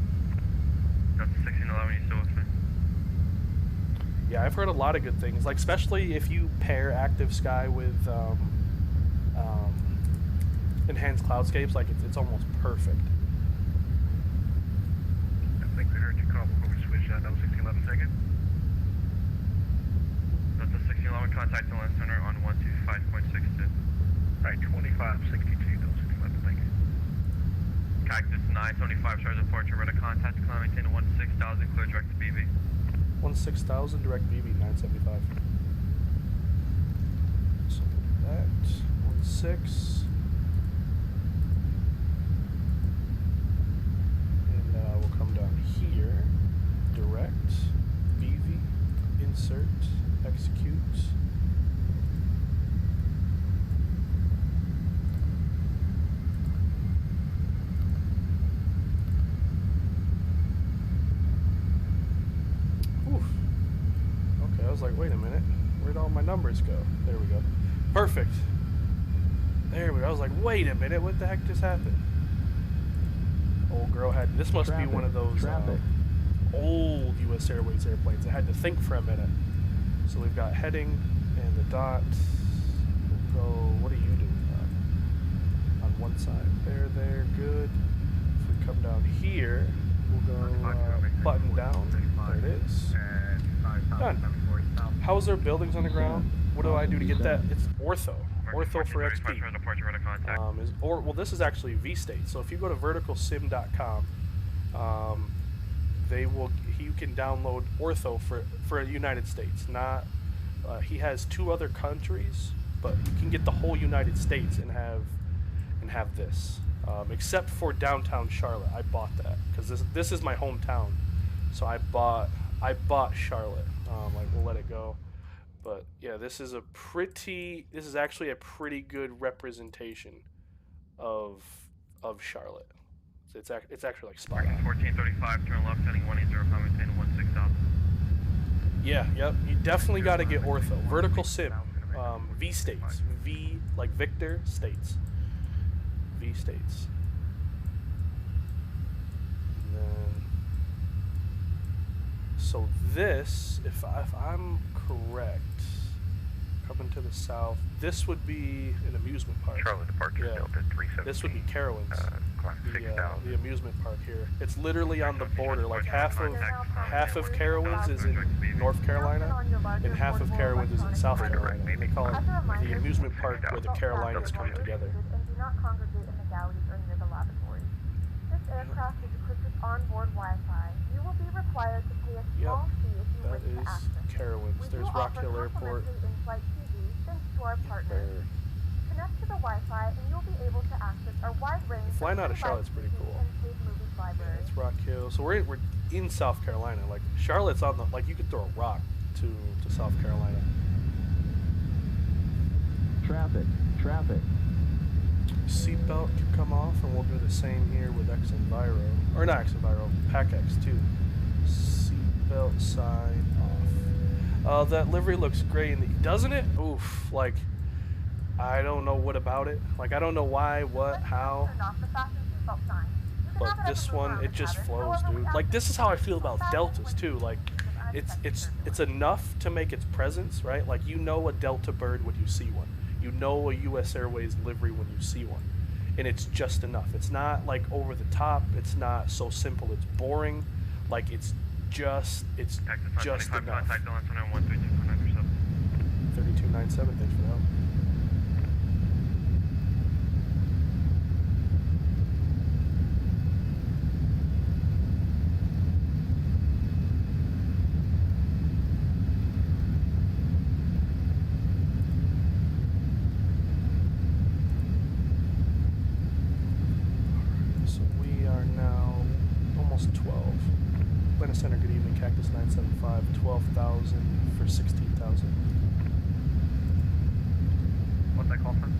Delta 1611, you still with me? Yeah, I've heard a lot of good things, like especially if you pair Active Sky with enhanced cloudscapes, like it's almost perfect. I think we heard you call before we switched out. That was 1611 second. Delta 1611, contact the land center on 125.62. Right, 2562. That was 1611. Thank you. Cactus 975, charge departure, ready to contact, climb maintain 16,000, clear direct to BV. 16,000, direct BV, 975. So that, 16. And we'll come down here, direct, BV, insert, execute. was like, wait a minute, where'd all my numbers go? There we go. Perfect. There we go. I was like, wait a minute, what the heck just happened? Old girl had, this must be one of those old US Airways airplanes. I had to think for a minute. So we've got heading and the dot. We'll go, what are you doing? On one side. There, good. If we come down here, we'll go button down. There it is. Done. How's their buildings on the ground? What do I do to get that? It's ortho. Ortho for XP. Well, this is actually V-State. So if you go to verticalsim.com, you can download ortho for the United States. Not he has 2 other countries, but you can get the whole United States and have this. Except for downtown Charlotte, I bought that because this is my hometown. So I bought Charlotte. Like we'll let it go. But yeah, this is actually a pretty good representation of Charlotte. So it's actually like spot on. 1435, turn left, heading 180, maintain 16,000. Yeah, yep. You definitely got to get ortho. Vertical sim, V states, V like Victor states, V states. And then, so this, if I'm correct, coming to the south, this would be an amusement park. Charlotte departure Delta 317. This would be Carowinds, the amusement park here. It's literally on the border. Like half of Carowinds is in North Carolina, and half of Carowinds is in South Carolina. And they call it the amusement park where the Carolinas come together. And do not congregate in the galleys or near the lavatories. This aircraft is equipped with onboard Wi-Fi. You will be required to pay a small fee if you wish to access it. Carowinds. There's Rock Hill Airport. In-flight TV, thanks to our partners. Connect to the Wi-Fi and you'll be able to access our wide range flying out of Charlotte's pretty cool. Yeah, it's Rock Hill. So we're in South Carolina. Like Charlotte's on the, like you could throw a rock to South Carolina. Traffic. Seatbelt can come off, and we'll do the same here with X Enviro, or not X Enviro, Pack X2. Seatbelt sign off. That livery looks great, doesn't it? Oof, like I don't know what about it. Like I don't know why, what, how. But this one, it just flows, dude. Like this is how I feel about Deltas too. Like it's enough to make its presence, right? Like you know a Delta bird when you see one. You know a US Airways livery when you see one. And it's just enough. It's not like over the top. It's not so simple it's boring. Like it's just enough. 3297, thanks for the help. Center, good evening. Cactus 975, 12,000 for 16,000. What's that call from?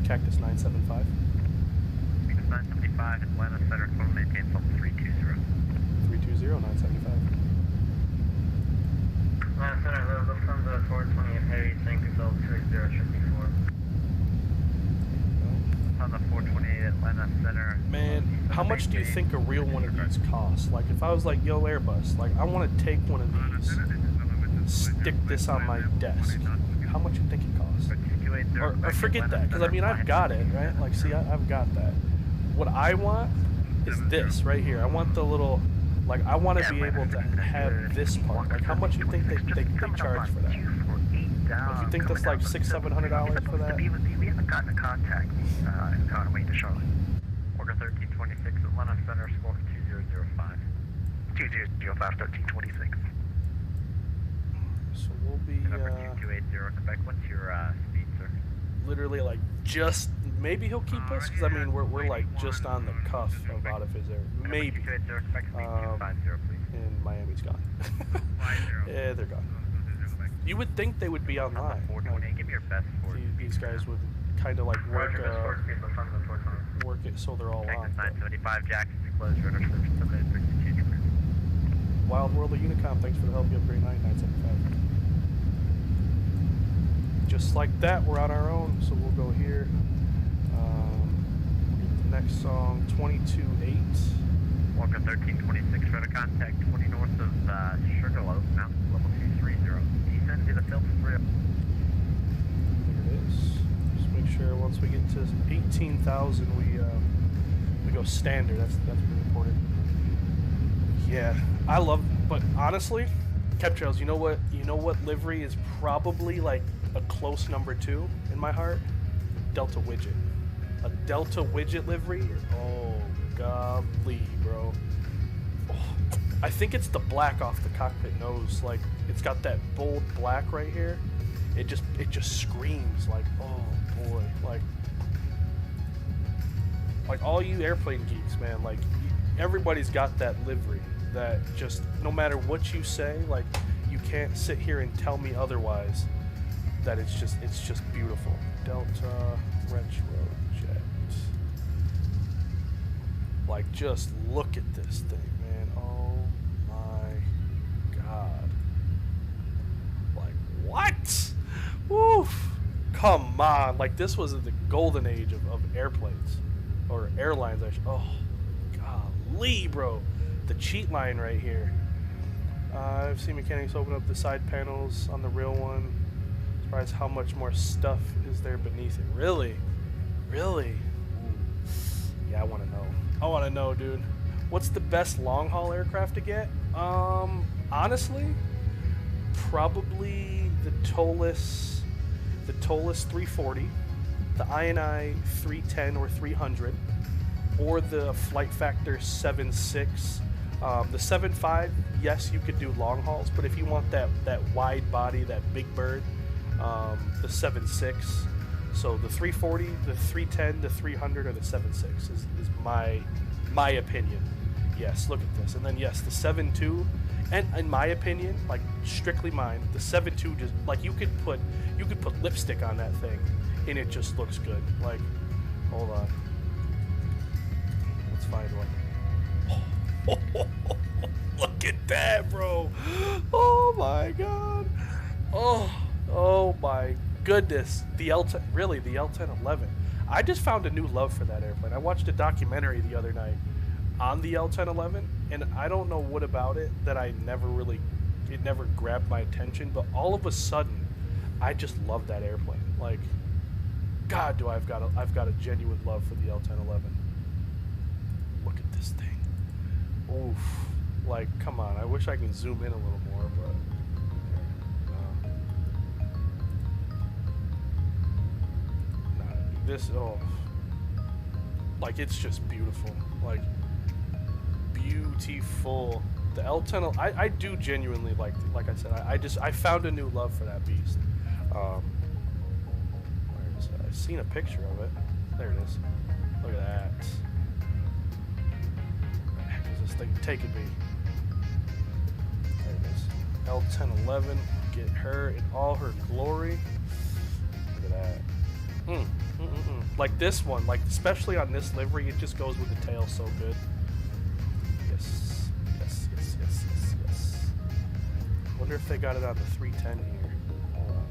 Cactus 975. Cactus 975, Atlanta Center, phone maintain from 320. 320, 975. Atlanta Center, Lufthansa 428 Heavy, St. Console 20, should be 4. On the 428 Atlanta Center. Man, how much do you think a real one of these costs? Like, if I was like, yo, Airbus, like, I want to take one of these, stick this on my desk, how much do you think it costs? Or forget that, because I mean, I've got it, right? Like, see, I've got that. What I want is this right here. I want the little, like, I want to be able to have this part. Like, how much do you think they charge for that? Like, you think that's like $600-$700 for that? We haven't gotten a contact on the way to Charlotte. Order 1326, Atlanta Center, score 2005. 2005, 1326. So we'll be, Number 2280, Quebec, what's your speed, sir? Literally, like, just, maybe he'll keep us, because, I mean, we're like, just on the cuff of out of his air. Maybe. And Miami's gone. Yeah, they're gone. You would think they would be online. Give me your best these guys would kind of like work it so they're all on. 975 Jackson, close radar service, Wild World of Unicom, thanks for the help. You have a great night, 975. just like that, we're on our own. So we'll go here. The next song, 22.8. Walker 1326, radar contact 20 north of Sugarloaf, Mountain, level 230. Descend to the field 3. There it is. Just make sure once we get to 18,000, we go standard. That's really important. Yeah, I love. But honestly, Chemtrails, you know what livery is probably like a close number 2 in my heart? Delta Widget. A Delta Widget livery. Oh, golly, bro. Oh, I think it's the black off the cockpit nose. Like, it's got that bold black right here. It just screams like, oh boy, like all you airplane geeks, man. Like, everybody's got that livery that just, no matter what you say, like, you can't sit here and tell me otherwise. That it's just beautiful. Delta Retrojet. Like, just look at this thing, man. Oh my god. Like, what? Woof. Come on. Like, this was the golden age of airplanes. Or airlines, I should. Oh, golly, bro. The cheat line right here. I've seen mechanics open up the side panels on the real one. Surprised how much more stuff is there beneath it. Really? Really? Ooh. Yeah, I want to know. I want to know, dude. What's the best long haul aircraft to get? Honestly, probably the TOLUS 340, the INI 310 or 300, or the Flight Factor 7.6. The 7.5, yes, you could do long hauls, but if you want that wide body, that big bird, the 7.6. So the 340, the 310, the 300, or the 7.6 is my opinion. Yes, look at this. And then yes, the 7.2, and in my opinion, like strictly mine, the 7.2 just, like, you could put lipstick on that thing and it just looks good. Like, hold on. Let's find one. Look at that, bro. Oh my god. Oh my goodness. The L10, really, the L1011. I just found a new love for that airplane. I watched a documentary the other night on the L1011, and I don't know what about it that it never grabbed my attention, but all of a sudden, I just love that airplane. Like, God, I've got a genuine love for the L1011. Look at this thing. Oof. Like, come on. I wish I could zoom in a little more, but this, oh, like, it's just beautiful. Like, beautiful. The L10, I do genuinely like I said, I found a new love for that beast. Where is it? I've seen a picture of it. There it is. Look at that. Where the heck is this thing taking me? There it is. L1011. Get her in all her glory. Look at that. Like this one, like especially on this livery, it just goes with the tail so good. Yes. Wonder if they got it on the 310 here. Hold on.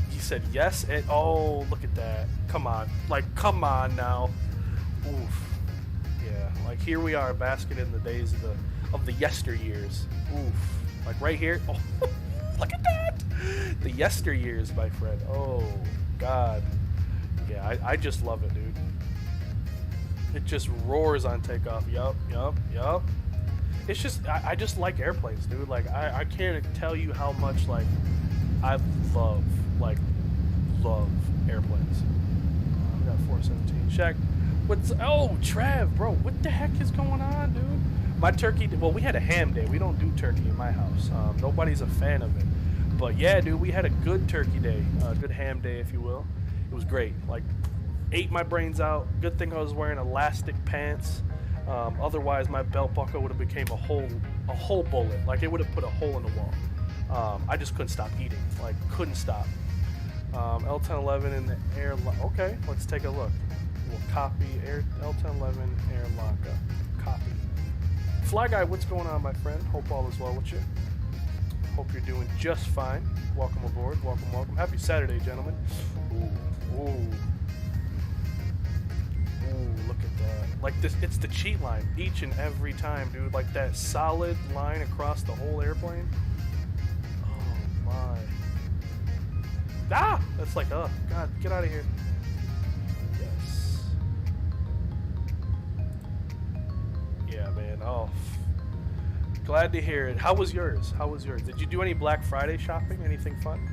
He said yes, and oh, look at that. Come on. Like, come on now. Oof. Yeah, like here we are basking in the days of the yesteryears. Oof. Like right here. Oh, look at that. The yesteryears, my friend. Oh, God. Yeah, I just love it, dude. It just roars on takeoff. Yup. It's just, I just like airplanes, dude. Like, I can't tell you how much, like, I love airplanes. We got 417. Check. Oh, Trev, bro, what the heck is going on, dude? My turkey, well, we had a ham day. We don't do turkey in my house. Nobody's a fan of it. But yeah, dude, we had a good turkey day. Good ham day, if you will. It was great. Like, ate my brains out. Good thing I was wearing elastic pants. Otherwise, my belt buckle would have became a whole bullet. Like, it would have put a hole in the wall. I just couldn't stop eating. Like, couldn't stop. L1011 in the air. Okay, let's take a look. We'll copy L1011 air lockup. Copy. Fly guy, what's going on, my friend? Hope all is well with you. Hope you're doing just fine. Welcome aboard. Welcome, welcome. Happy Saturday, gentlemen. Ooh, ooh. Ooh, look at that. Like this, it's the cheat line each and every time, dude. Like that solid line across the whole airplane. Oh my. Ah! That's like, oh God, get out of here. Yes. Yeah, man. Oh. Glad to hear it. How was yours? How was yours? Did you do any Black Friday shopping? Anything fun?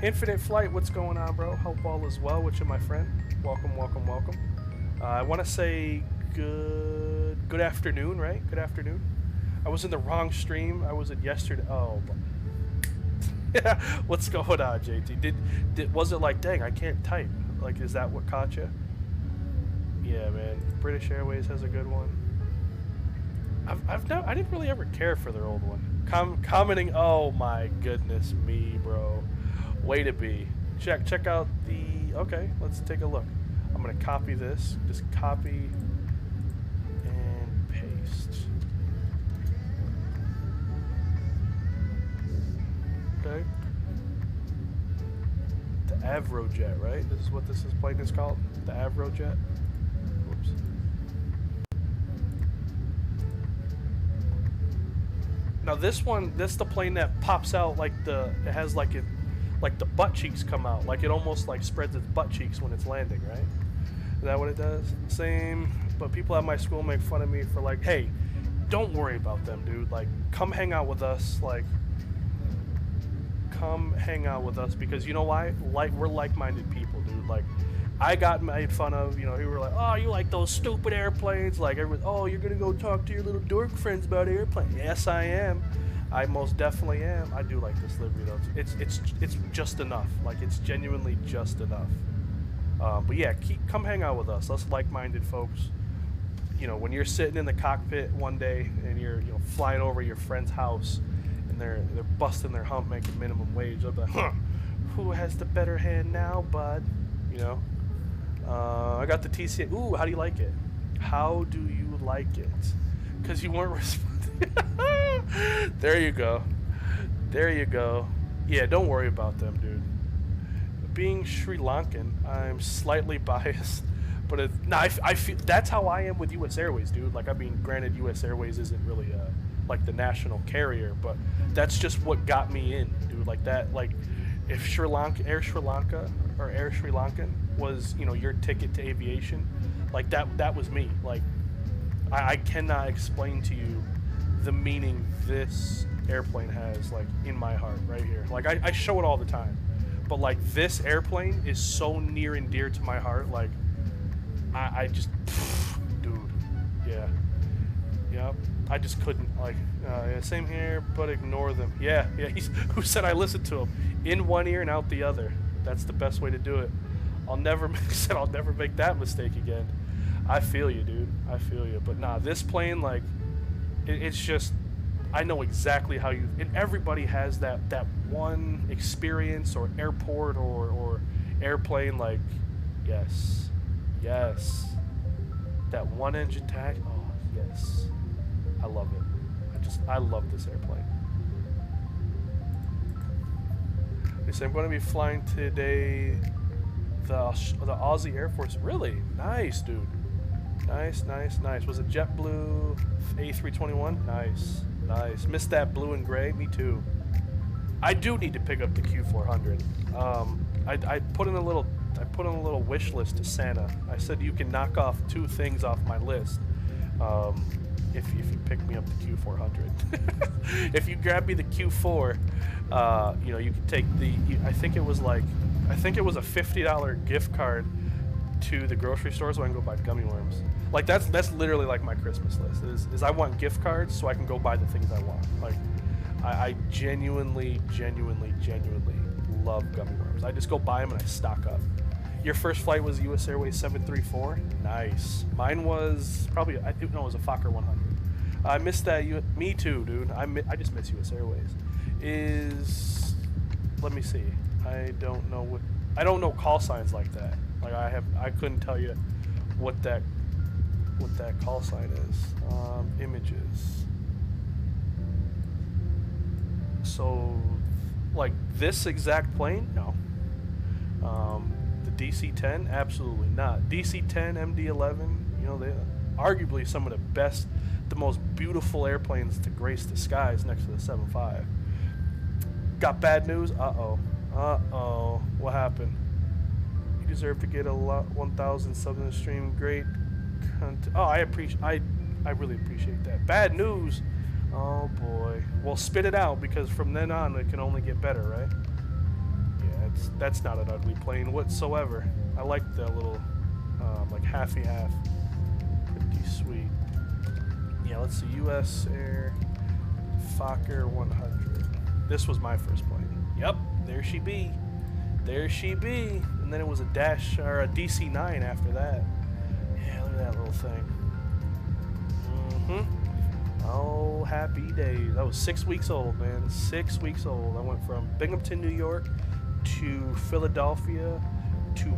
Infinite Flight, what's going on, bro? Hope all is well with you, my friend. Welcome, welcome, welcome. I want to say good afternoon, right? Good afternoon. I was in the wrong stream. I was in yesterday. Oh, yeah. What's going on, JT? Was it like, dang, I can't type? Like, is that what caught you? Yeah, man. British Airways has a good one. I didn't really ever care for their old one. Commenting. Oh my goodness me, bro. Way to be. Check out the. Okay, let's take a look. I'm gonna copy this. Just copy and paste. Okay. The Avrojet, right? This is what this plane is called. The Avrojet. Whoops. Now this one, this is the plane that pops out like it has like it, like the butt cheeks come out, like it almost like spreads its butt cheeks when it's landing, right? Is that what it does? Same, but people at my school make fun of me for like, hey, don't worry about them, dude. Like, come hang out with us. Like, come hang out with us because you know why? Like, we're like-minded people, dude. Like, I got made fun of, you know, people were like, oh, you like those stupid airplanes. Like, everyone, oh, you're going to go talk to your little dork friends about airplanes. Yes, I am. I most definitely am. I do like this livery, though. It's just enough. Like, it's genuinely just enough. But yeah, come hang out with us. Us like-minded folks. You know, when you're sitting in the cockpit one day and you're, you know, flying over your friend's house and they're busting their hump making minimum wage, I'll be like, huh, who has the better hand now, bud? You know? I got the TCA. Ooh, how do you like it? How do you like it? Because you weren't responding. There you go. There you go. Yeah, don't worry about them, dude. Being Sri Lankan, I'm slightly biased, but I feel that's how I am with U.S. Airways, dude. Like, I mean, granted, U.S. Airways isn't really like the national carrier, but that's just what got me in, dude. Like that, like if Air Sri Lankan was, you know, your ticket to aviation, like that was me. Like, I cannot explain to you the meaning this airplane has, like, in my heart right here. Like, I show it all the time. But, like, this airplane is so near and dear to my heart. Like, I just, dude, yeah. Yep. I just couldn't, like, yeah, same here, but ignore them. Yeah, who said I listened to him? In one ear and out the other. That's the best way to do it. I'll never make that mistake again. I feel you, dude. I feel you. But nah, this plane, like, it's just, I know exactly how you, and everybody has that one experience or airport or airplane, like, yes, that one engine tag, oh, yes, I love it. I love this airplane. They say I'm going to be flying today the Aussie Air Force. Really? Nice, dude. Nice. Was it JetBlue A321? Nice. Missed that blue and gray. Me too. I do need to pick up the Q400. I put in a little wish list to Santa. I said you can knock off 2 things off my list. If you pick me up the Q400. If you grab me the Q4, you know, you can take I think it was a $50 gift card to the grocery store so I can go buy gummy worms. Like, that's literally like my Christmas list. Is I want gift cards so I can go buy the things I want. Like, I genuinely love gummy worms. I just go buy them and I stock up. Your first flight was US Airways 734? Nice. Mine was probably, it was a Fokker 100. I missed that. Me too, dude. I just miss US Airways. Let me see. I don't know call signs like that. Like, I couldn't tell you what that call sign is. Images. So, like this exact plane? No. The DC-10? Absolutely not. DC-10, MD-11, you know, they arguably some of the best, the most beautiful airplanes to grace the skies next to the 7.5. Got bad news? Uh-oh. Uh-oh. What happened? You deserve to get a 1,000 subs in the stream. Great content. Oh, I really appreciate that. Bad news? Oh, boy. Well, spit it out, because from then on, it can only get better, right? Yeah, that's not an ugly plane whatsoever. I like that little, like, halfy-half. Pretty sweet. Yeah, let's see. U.S. Air Fokker 100. This was my first plane. Yep, there she be. There she be. And then it was a DC-9 after that. Yeah, look at that little thing. Oh, happy days. I was 6 weeks old, man. 6 weeks old. I went from Binghamton, New York to Philadelphia to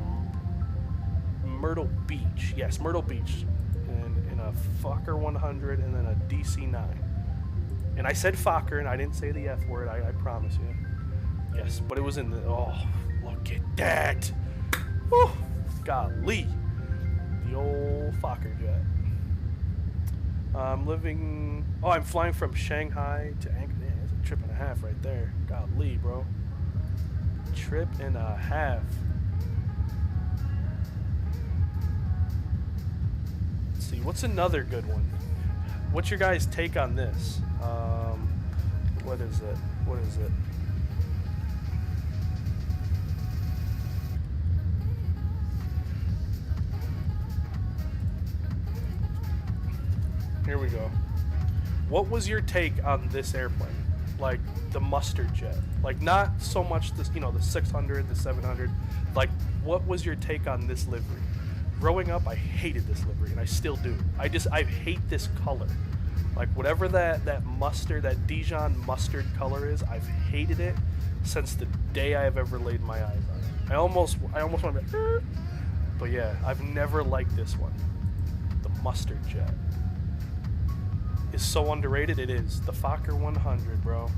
Myrtle Beach. Yes, Myrtle Beach. And in a Fokker 100 and then a DC-9. And I said Fokker, and I didn't say the F word, I promise you. Yes, but it was in the... Oh, look at that! Whew, golly. The old Fokker jet. I'm living... Oh, I'm flying from Shanghai to Anchorage. Man, that's a trip and a half right there. Golly, bro. Trip and a half. Let's see, what's another good one? What's your guys' take on this? What is it? What is it? Here we go. What was your take on this airplane? Like the mustard jet? Like not so much this, you know, the 600, the 700. Like, what was your take on this livery? Growing up, I hated this livery, and I still do. I hate this color. Like whatever that mustard, that Dijon mustard color is, I've hated it since the day I have ever laid my eyes on it. I almost want to, but yeah, I've never liked this one. The mustard jet is so underrated. It is. The Fokker 100, bro.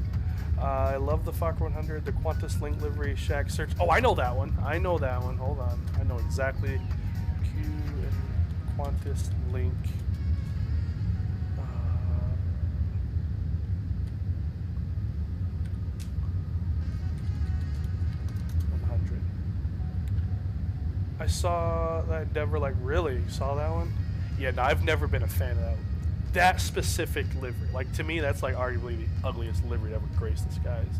I love the Fokker 100. The Qantas Link livery shack search. Oh, I know that one. I know that one. Hold on. I know exactly. Q and Qantas Link. 100. I saw that Endeavor. Like, really? You saw that one? Yeah, no, I've never been a fan of that. That specific livery. Like, to me, that's like arguably the ugliest livery to ever grace the skies.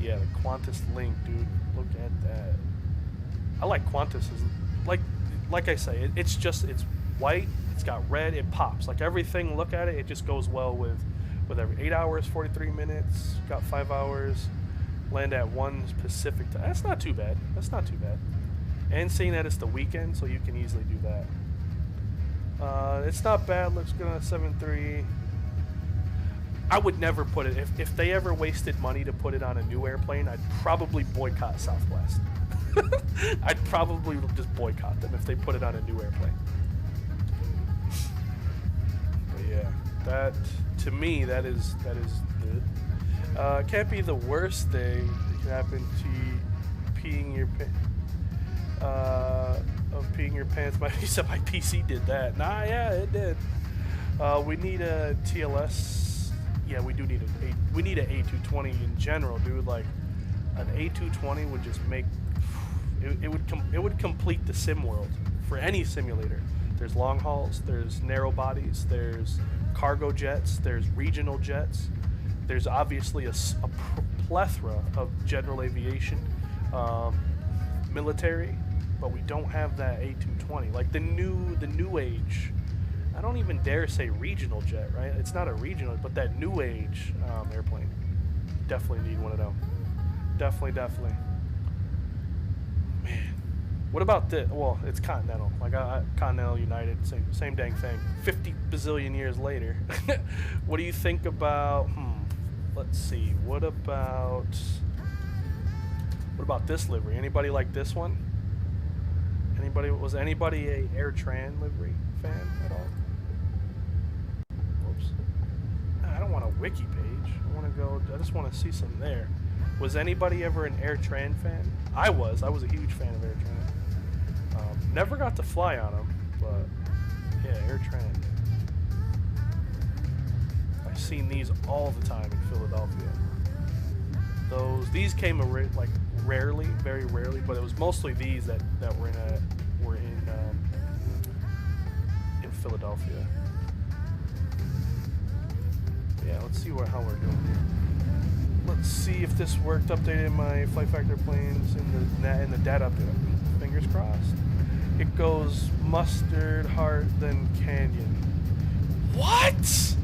Yeah, the Qantas Link, dude. Look at that. I like Qantas. Like I say, it's white, it's got red, it pops. Like everything, look at it, it just goes well with every 8 hours, 43 minutes, got 5 hours, land at 1 Pacific time. That's not too bad. That's not too bad. And seeing that it's the weekend, so you can easily do that. It's not bad, looks good on a 7.3. I would never put it, if they ever wasted money to put it on a new airplane, I'd probably boycott Southwest. I'd probably just boycott them if they put it on a new airplane. But yeah, that, to me, that is good. Can't be the worst thing that can happen to you peeing your pants. My PC did that. Nah, yeah, it did. We need a TLS. Yeah, we do need we need an A220 in general, dude. Like an A220 would just make it would complete the sim world for any simulator. There's long hauls, there's narrow bodies, there's cargo jets, there's regional jets. There's obviously a plethora of general aviation, military, but we don't have that A220. Like the new age, I don't even dare say regional jet, right? It's not a regional, but that new age airplane. Definitely need one of them. Definitely. Man, what about this? Well, it's Continental. Like Continental United, same dang thing. 50 bazillion years later. What do you think about? Let's see. What about this livery? Anybody like this one? Was anybody a AirTran livery fan at all? Whoops. I don't don't want a wiki page. I just want to see some there. Was anybody ever an AirTran fan? I was a huge fan of AirTran. Never got to fly on them, but yeah, AirTran. I've seen these all the time in Philadelphia. These came like rarely, very rarely, but it was mostly these that were in Philadelphia. Yeah, let's see how we're doing here. Let's see if this worked. Updating my flight factor planes in the data update. Fingers crossed. It goes mustard, heart, then canyon. What?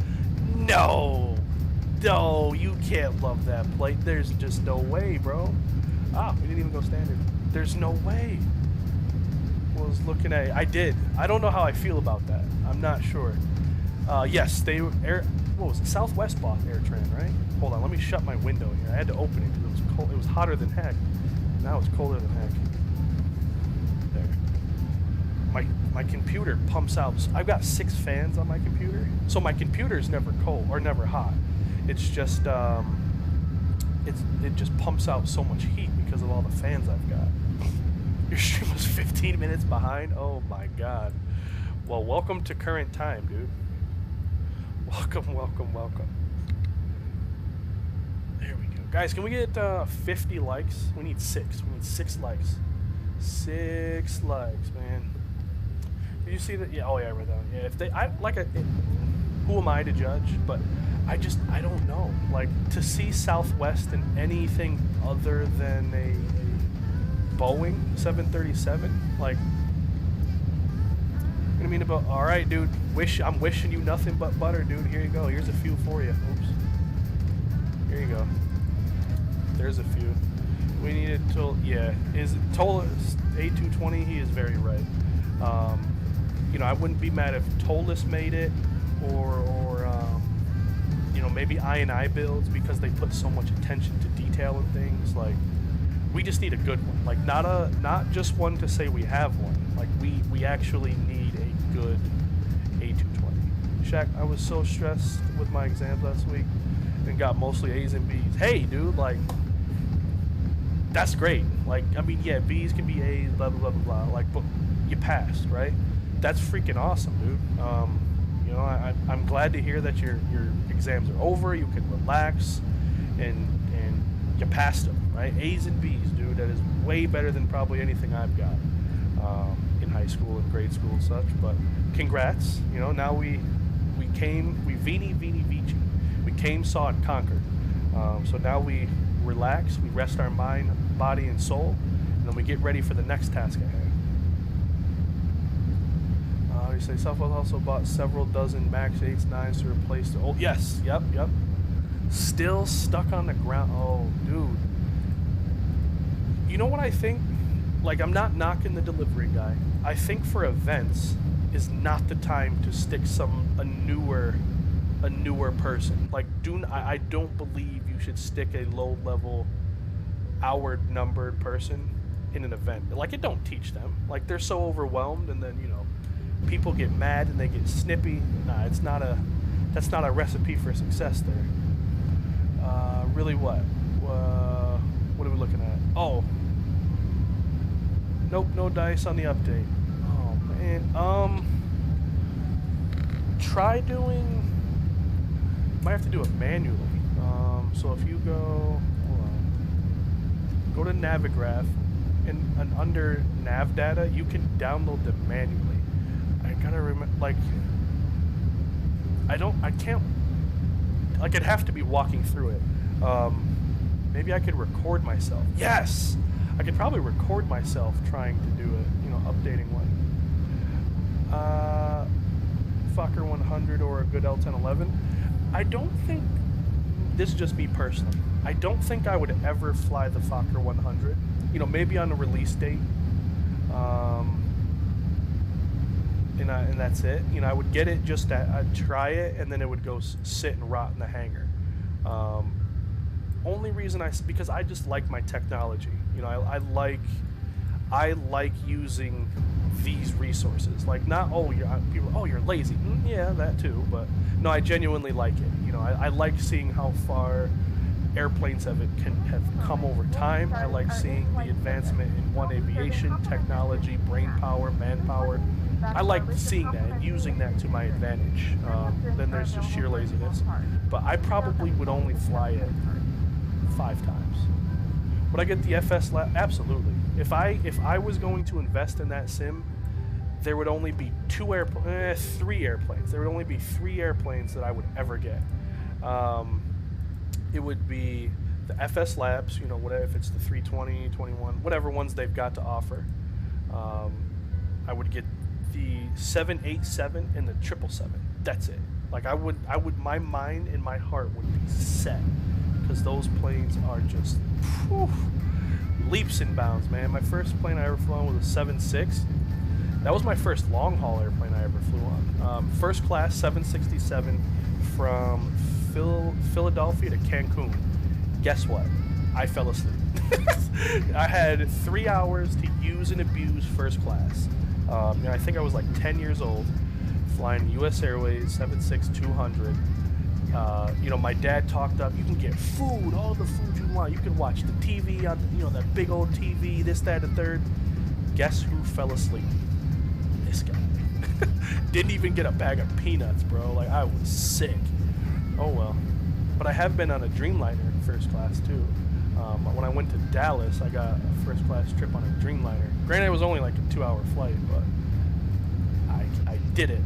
No, you can't love that plate. There's just no way, bro. Ah, we didn't even go standard. There's no way. Was looking at it. I did. I don't know how I feel about that. I'm not sure. Yes, what was it? Southwest bought AirTran, right? Hold on, let me shut my window here. I had to open it because it was cold. It was hotter than heck. Now it's colder than heck. There. My computer pumps out. I've got 6 fans on my computer, so my computer is never cold or never hot. It's just it just pumps out so much heat because of all the fans I've got. Your stream was 15 minutes behind? Oh my god. Well, welcome to current time, dude. Welcome. There we go. Guys, can we get 50 likes? We need 6. We need 6 likes. 6 likes, man. Did you see that? Yeah, oh yeah, I read that one. Yeah, if they, who am I to judge? But I don't know. Like, to see Southwest in anything other than a Boeing 737, like, you know what I mean? About, all right, dude, I'm wishing you nothing but butter, dude. Here you go. Here's a few for you. Oops. Here you go. There's a few. We needed Toll A220. He is very right. You know, I wouldn't be mad if Tollus made it, or you know, maybe I&I builds, because they put so much attention to detail and things. Like, we just need a good one. Like, not just one to say we have one. Like, we actually need a good A220. Shaq, I was so stressed with my exams last week and got mostly A's and B's. Hey, dude, like, that's great. Like, I mean, yeah, B's can be A's, blah, blah, blah, blah, blah. Like, but you passed, right? That's freaking awesome, dude. You know, I'm glad to hear that your exams are over. You can relax, and you passed them, right? A's and B's, dude. That is way better than probably anything I've got in high school and grade school and such. But congrats. You know, now we veni vici. We came, saw, and conquered. So now we relax. We rest our mind, body, and soul, and then we get ready for the next task ahead. You say Southwest also bought several dozen Max 8s, 9s to replace the old. Yes, yep. Still stuck on the ground. Oh, dude. You know what I think? Like, I'm not knocking the delivery guy. I think for events is not the time to stick a newer person. Like, I don't believe you should stick a low-level, hour-numbered person in an event. Like, it don't teach them. Like, they're so overwhelmed, and then, you know, people get mad and they get snippy. Nah, that's not a recipe for success there. Really what? What are we looking at? Oh. Nope, no dice on the update. Oh, man. Try doing... Might have to do it manually. So if you go... Hold on. Go to Navigraph, and under nav data, you can download them manually. I gotta remember, like, I can't, like, I'd have to be walking through it. Maybe I could record myself. Yes! I could probably record myself trying to do it, you know, updating one. Fokker 100 or a good L1011. I don't think, this is just me personally, I don't think I would ever fly the Fokker 100. You know, maybe on a release date. And that's it. You know, I would get it just I'd try it, and then it would go sit and rot in the hangar. Only reason because I just like my technology. You know, I like using these resources. Like, not, oh, you're lazy. Yeah, that too, but no, I genuinely like it. You know, I like seeing how far airplanes have come over time. I like seeing the advancement in one aviation, technology, brain power, manpower. I like seeing that and using that to my advantage. Then there's just sheer laziness. But I probably would only fly it 5 times. Would I get the FS lab? Absolutely. If I was going to invest in that sim, there would only be 3 airplanes. There would only be 3 airplanes that I would ever get. It would be the FS Labs, you know, whatever, if it's the 320, 21, whatever ones they've got to offer. I would get the 787 and the 777. That's it. Like, my mind and my heart would be set, because those planes are just leaps and bounds, man. My first plane I ever flew on was a 7.6. That was my first long haul airplane I ever flew on. First class 767 from Philadelphia to Cancun. Guess what? I fell asleep. I had 3 hours to use and abuse first class. I think I was like 10 years old, flying US Airways 76-200. My dad talked up, you can get food, all the food you want. You can watch the TV on, that big old TV, this, that, and the third. Guess who fell asleep? This guy. Didn't even get a bag of peanuts, bro. Like, I was sick. Oh well. But I have been on a Dreamliner first class too. When I went to Dallas, I got a first class trip on a Dreamliner. Granted, it was only like a 2-hour flight, but I did it.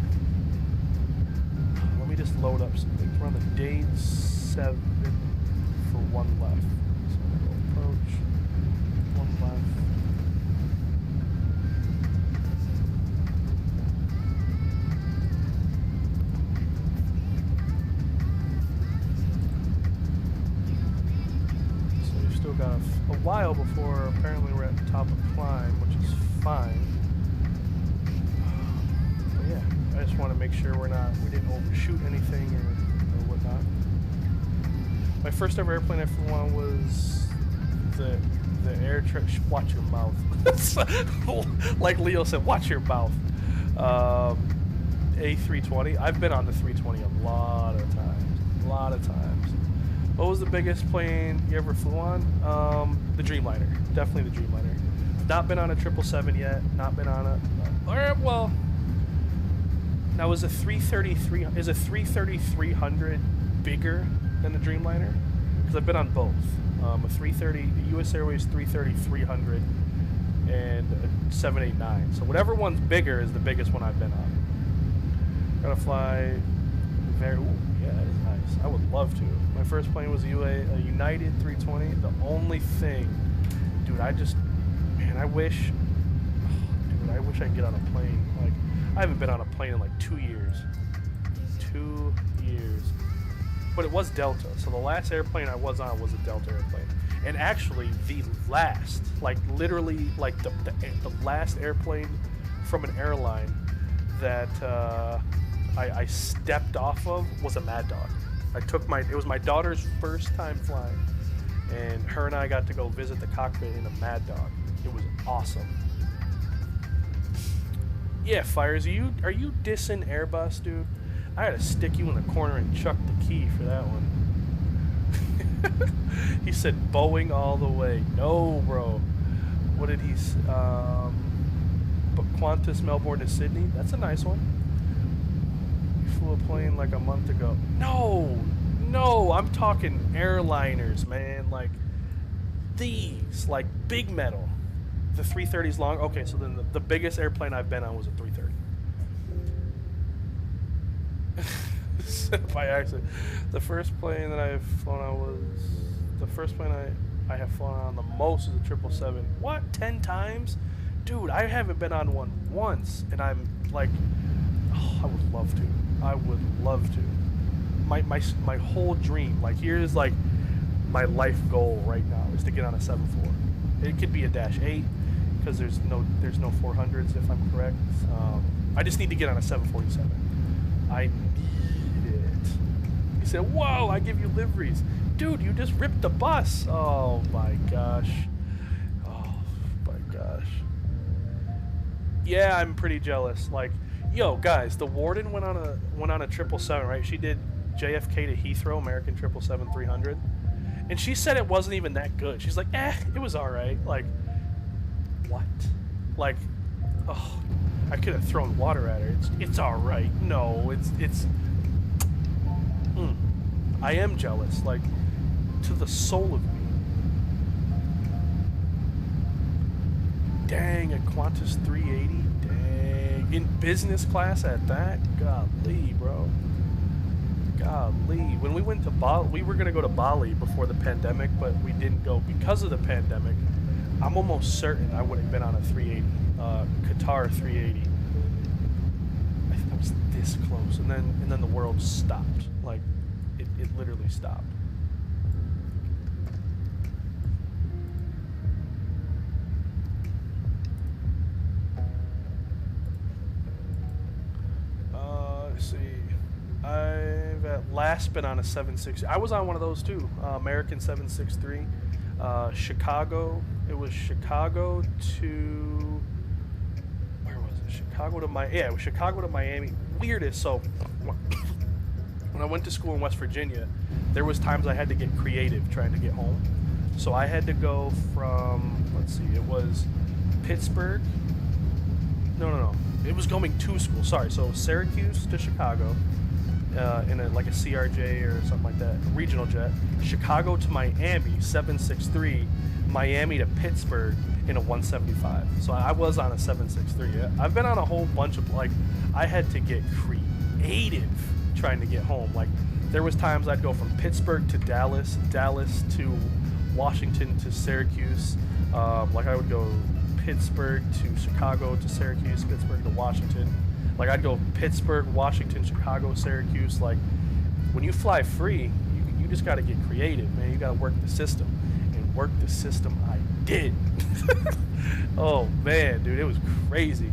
Let me just load up some things. We're on the day 7 for 1 left. So we'll approach 1 left. Got a while before apparently we're at the top of the climb, which is fine. But yeah, I just want to make sure we didn't overshoot anything or whatnot. My first ever airplane I flew on was the air trip. Watch your mouth. Like Leo said, watch your mouth. A320. I've been on the 320 a lot of times. What was the biggest plane you ever flew on? The Dreamliner. Definitely the Dreamliner. Not been on a 777 yet. Not been on a... well... Now, is a 330-300 bigger than the Dreamliner? Because I've been on both. A 330... US Airways 330-300 and a 789. So whatever one's bigger is the biggest one I've been on. Gotta fly... very... Ooh, yeah, that is nice. I would love to. My first plane was a United 320. The only thing, dude, I wish I could get on a plane. Like, I haven't been on a plane in like 2 years. 2 years. But it was Delta. So the last airplane I was on was a Delta airplane. And actually, the last, like literally, like the last airplane from an airline that I stepped off of was a Mad Dog. It was my daughter's first time flying, and her and I got to go visit the cockpit in a Mad Dog. It was awesome. Yeah, Fires, are you dissing Airbus, dude? I gotta stick you in the corner and chuck the key for that one. He said Boeing all the way. No, bro. What did he say? But Qantas, Melbourne to Sydney. That's a nice one. Flew a plane like a month ago. No, I'm talking airliners, man. Like these, like big metal. The 330's long. Okay, so then the biggest airplane I've been on was a 330. By accident. The first plane that I've flown on was the first plane I have flown on the most is a 777. What? 10 times? Dude, I haven't been on one once, and I'm like, oh, I would love to. I would love to. My whole dream, like here's like my life goal right now is to get on a 7.4. It could be a -8 because there's no 400s if I'm correct. I just need to get on a 747. I need it. He said, "Whoa! I give you liveries, dude. You just ripped the bus." Oh my gosh. Oh my gosh. Yeah, I'm pretty jealous. Like, yo, guys, the warden went on a 777, right? She did JFK to Heathrow, American 777-300, and she said it wasn't even that good. She's like, it was all right. Like, what? Like, oh, I could have thrown water at her. It's all right. No, it's. I am jealous, like, to the soul of me. Dang, a Qantas 380. Dang, in business class at that. Golly, bro. Golly. When we went to Bali, we were gonna go to Bali before the pandemic, but we didn't go because of the pandemic. I'm almost certain I would have been on a 380, Qatar 380. I think I was this close, and then the world stopped. Like, it literally stopped. Let's see. I've at last been on a 763. I was on one of those too. American 763. Chicago. It was Chicago to, where was it? Chicago to Miami. Yeah, it was Chicago to Miami. Weirdest. So when I went to school in West Virginia, there was times I had to get creative trying to get home. So I had to go from, let's see, it was Pittsburgh. No. It was going to school. Sorry. So Syracuse to Chicago in like a CRJ or something like that, a regional jet. Chicago to Miami, 763. Miami to Pittsburgh in a 175. So I was on a 763. I've been on a whole bunch of, like, I had to get creative trying to get home. Like, there was times I'd go from Pittsburgh to Dallas, Dallas to Washington to Syracuse. Like, I would go Pittsburgh to Chicago to Syracuse, Pittsburgh to Washington. Like, I'd go Pittsburgh, Washington, Chicago, Syracuse. Like, when you fly free, you just got to get creative, man. You got to work the system. And work the system I did. Oh, man, dude, it was crazy.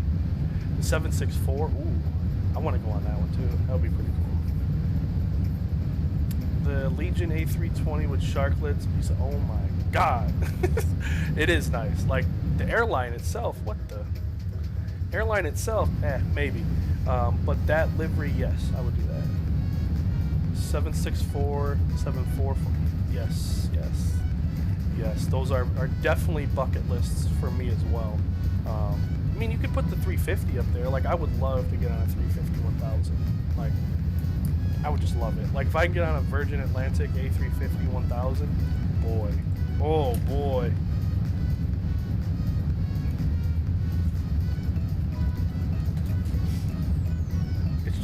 The 764, ooh, I want to go on that one, too. That would be pretty cool. The Legion A320 with sharklets, oh, my God. It is nice. Like, the airline itself, what the? Airline itself, maybe. But that livery, yes, I would do that. 764, 744, yes. Those are definitely bucket lists for me as well. I mean, you could put the 350 up there. Like, I would love to get on a 350-1000. Like, I would just love it. Like, if I can get on a Virgin Atlantic A350-1000, boy. Oh, boy. It's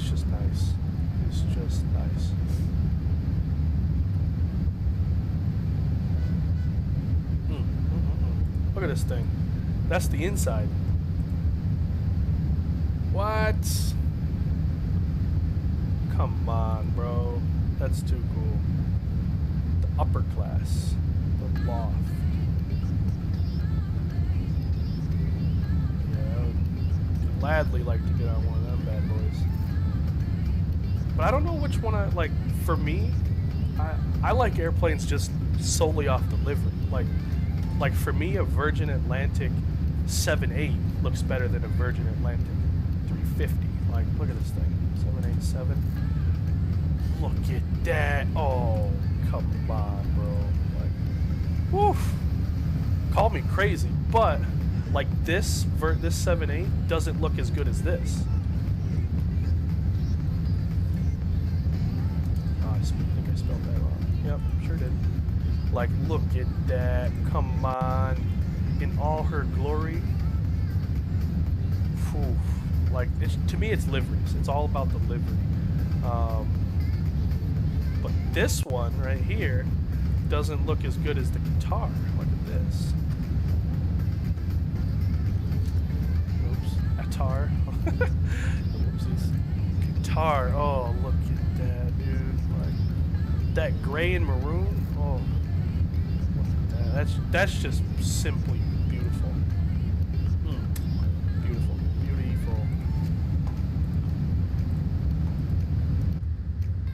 just nice. It's just nice. Look at this thing. That's the inside. What? Come on, bro. That's too cool. The upper class. The loft. Yeah, I would gladly like to get on one of them bad boys. But I don't know which one I like. For me, I like airplanes just solely off delivery. Like for me, a Virgin Atlantic 7.8 looks better than a Virgin Atlantic 350. Like, look at this thing, 787. Look at that. Oh, come on, bro. Like, woof. Call me crazy, but like this 7.8 doesn't look as good as this. Oh, I think I spelled that wrong. Yep, sure did. Like, look at that. Come on. In all her glory. Whew. Like, to me, it's liveries. It's all about the livery. But this one right here doesn't look as good as the guitar. Look at this. Oops. Guitar. Oopsies. Guitar. Oh, look at that, dude. Like, that gray and maroon. Oh. That's just simply beautiful. Beautiful.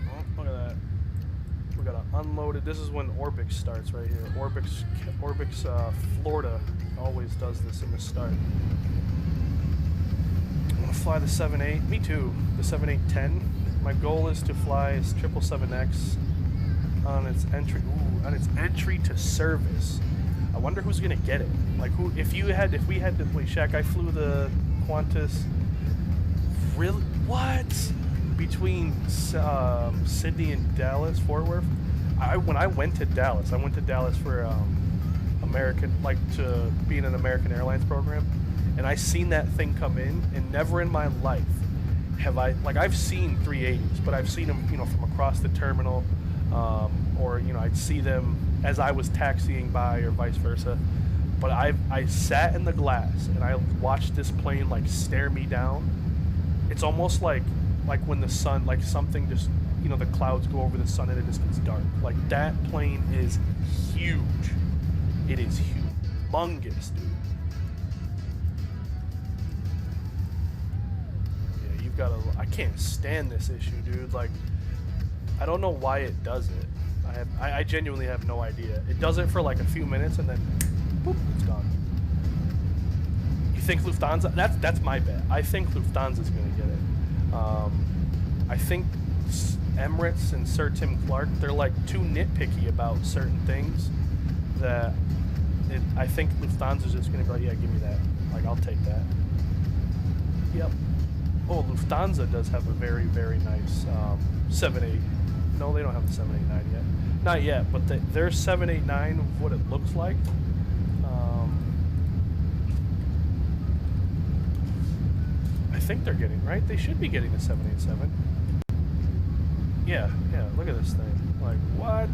Oh, look at that. We got an unloaded. This is when Orbix starts right here. Orbix, Florida always does this in the start. I want to fly the 7.8. Me too. The 7.8-10. My goal is to fly its 777X on its entry. Ooh, on its entry to service. I wonder who's gonna get it. Like who? If we had to. Wait, Shaq. I flew the Qantas. Really? What? Between Sydney and Dallas, Fort Worth. When I went to Dallas, I went to Dallas for American, like to be in an American Airlines program, and I seen that thing come in, and never in my life have I've seen 380s, but I've seen them, you know, from across the terminal, or you know, I'd see them as I was taxiing by, or vice versa. But I sat in the glass and I watched this plane like stare me down. It's almost like when the sun, like something just, you know, the clouds go over the sun and it just gets dark. Like that plane is huge. It is humongous, dude. Yeah, you've got to. I can't stand this issue, dude. Like, I don't know why it does it. I genuinely have no idea. It does it for like a few minutes and then, boop, it's gone. You think Lufthansa? That's my bet. I think Lufthansa's gonna get it. I think Emirates and Sir Tim Clark, they're like too nitpicky about certain things that I think Lufthansa's just gonna go, yeah, give me that. Like, I'll take that. Yep. Oh, Lufthansa does have a very, very nice 7.8. No, they don't have the 789 yet. Not yet, but their 789, what it looks like. I think they're getting, right? They should be getting the 787. Yeah, look at this thing. Like, what?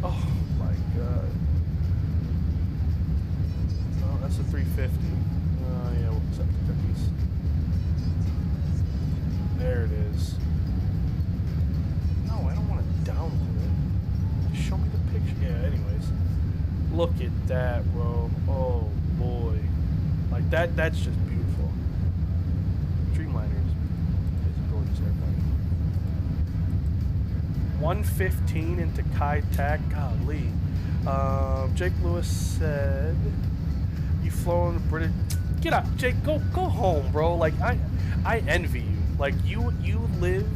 Oh, my God. Oh, that's a 350. Yeah, we'll accept the cookies. There it is. No, I don't want to download it. Just show me the picture. Yeah, anyways. Look at that, bro. Oh, boy. Like, that's just beautiful. Dreamliner is a gorgeous airplane. 115 into Kai Tak. Golly. Jake Lewis said, you flown British. Get out, Jake. Go home, bro. Like, I envy you. Like, you live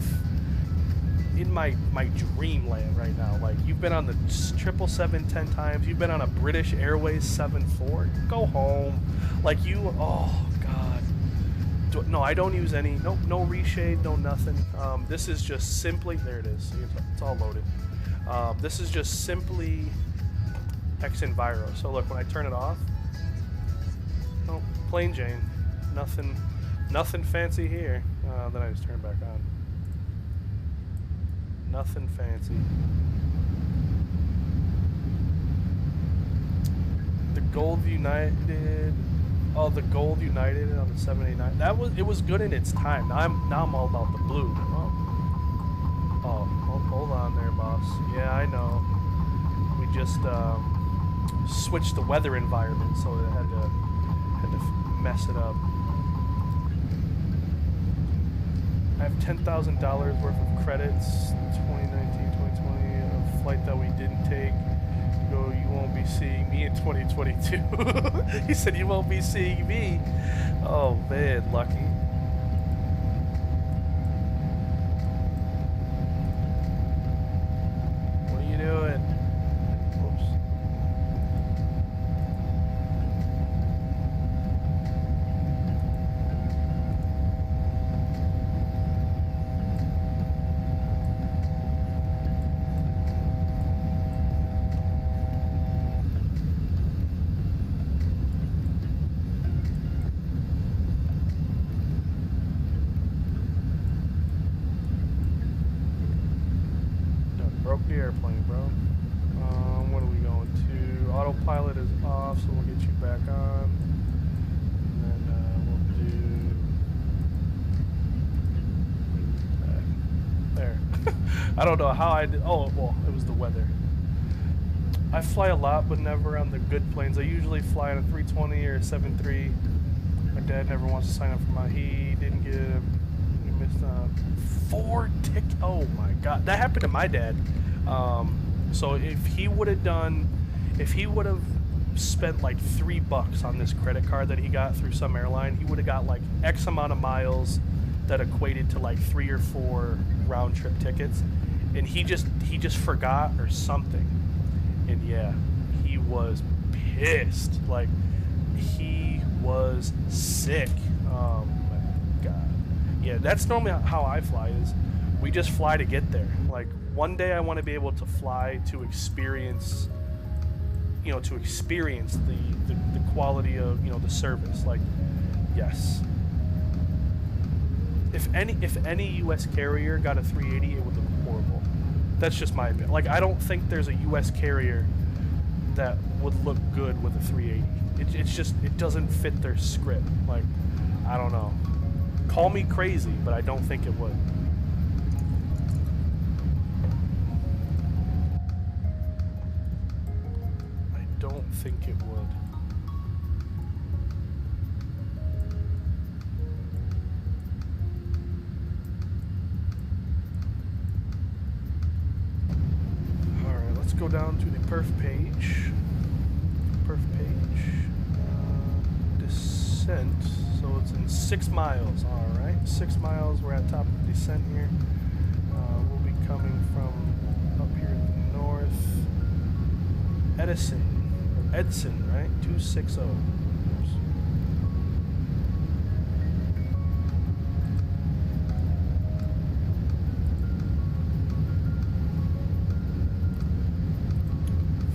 in my dreamland right now. Like, you've been on the 777 10 times. You've been on a British Airways 74. Go home. Like, you. Oh God. No, I don't use any. No reshade. No nothing. This is just simply. There it is. It's all loaded. This is just simply X-Enviro. So look, when I turn it off. No, plain Jane. Nothing fancy here. Then I just turn it back on. Nothing fancy. The Gold United. Oh, the Gold United on the 789. It was good in its time. Now I'm all about the blue. Oh, hold on there, boss. Yeah, I know. We just switched the weather environment, so it had to mess it up. I have $10,000 worth of credits, 2019, 2020, a flight that we didn't take. Go, you won't be seeing me in 2022. He said you won't be seeing me. Oh man, lucky. What are you doing? Oops. Broke the airplane, bro. What are we going to? Autopilot is off, so we'll get you back on. And then we'll do there. I don't know how I did. Oh, well, it was the weather. I fly a lot, but never on the good planes. I usually fly on a 320 or a 73. My dad never wants to sign up for my. He didn't get. He missed 4 tickets. Oh my God, that happened to my dad. So if he would have spent like $3 on this credit card that he got through some airline, he would have got like X amount of miles that equated to like 3 or 4 round trip tickets, and he just forgot or something, and yeah, he was pissed. Like, he was sick. Oh my god. Yeah, that's normally how I fly, is we just fly to get there. Like, one day I want to be able to fly to experience, you know, to experience the quality of, you know, the service. Like, yes. If any U.S. carrier got a 380, it would look horrible. That's just my opinion. Like, I don't think there's a U.S. carrier that would look good with a 380. It's just, it doesn't fit their script. Like, I don't know. Call me crazy, but I don't think it would. I don't think it would. Alright, let's go down to the perf page. Perf page. Descent. So it's in 6 miles. Alright, 6 miles. We're at top of the descent here. We'll be coming from up here in the north. Edson, right? 260. Oops.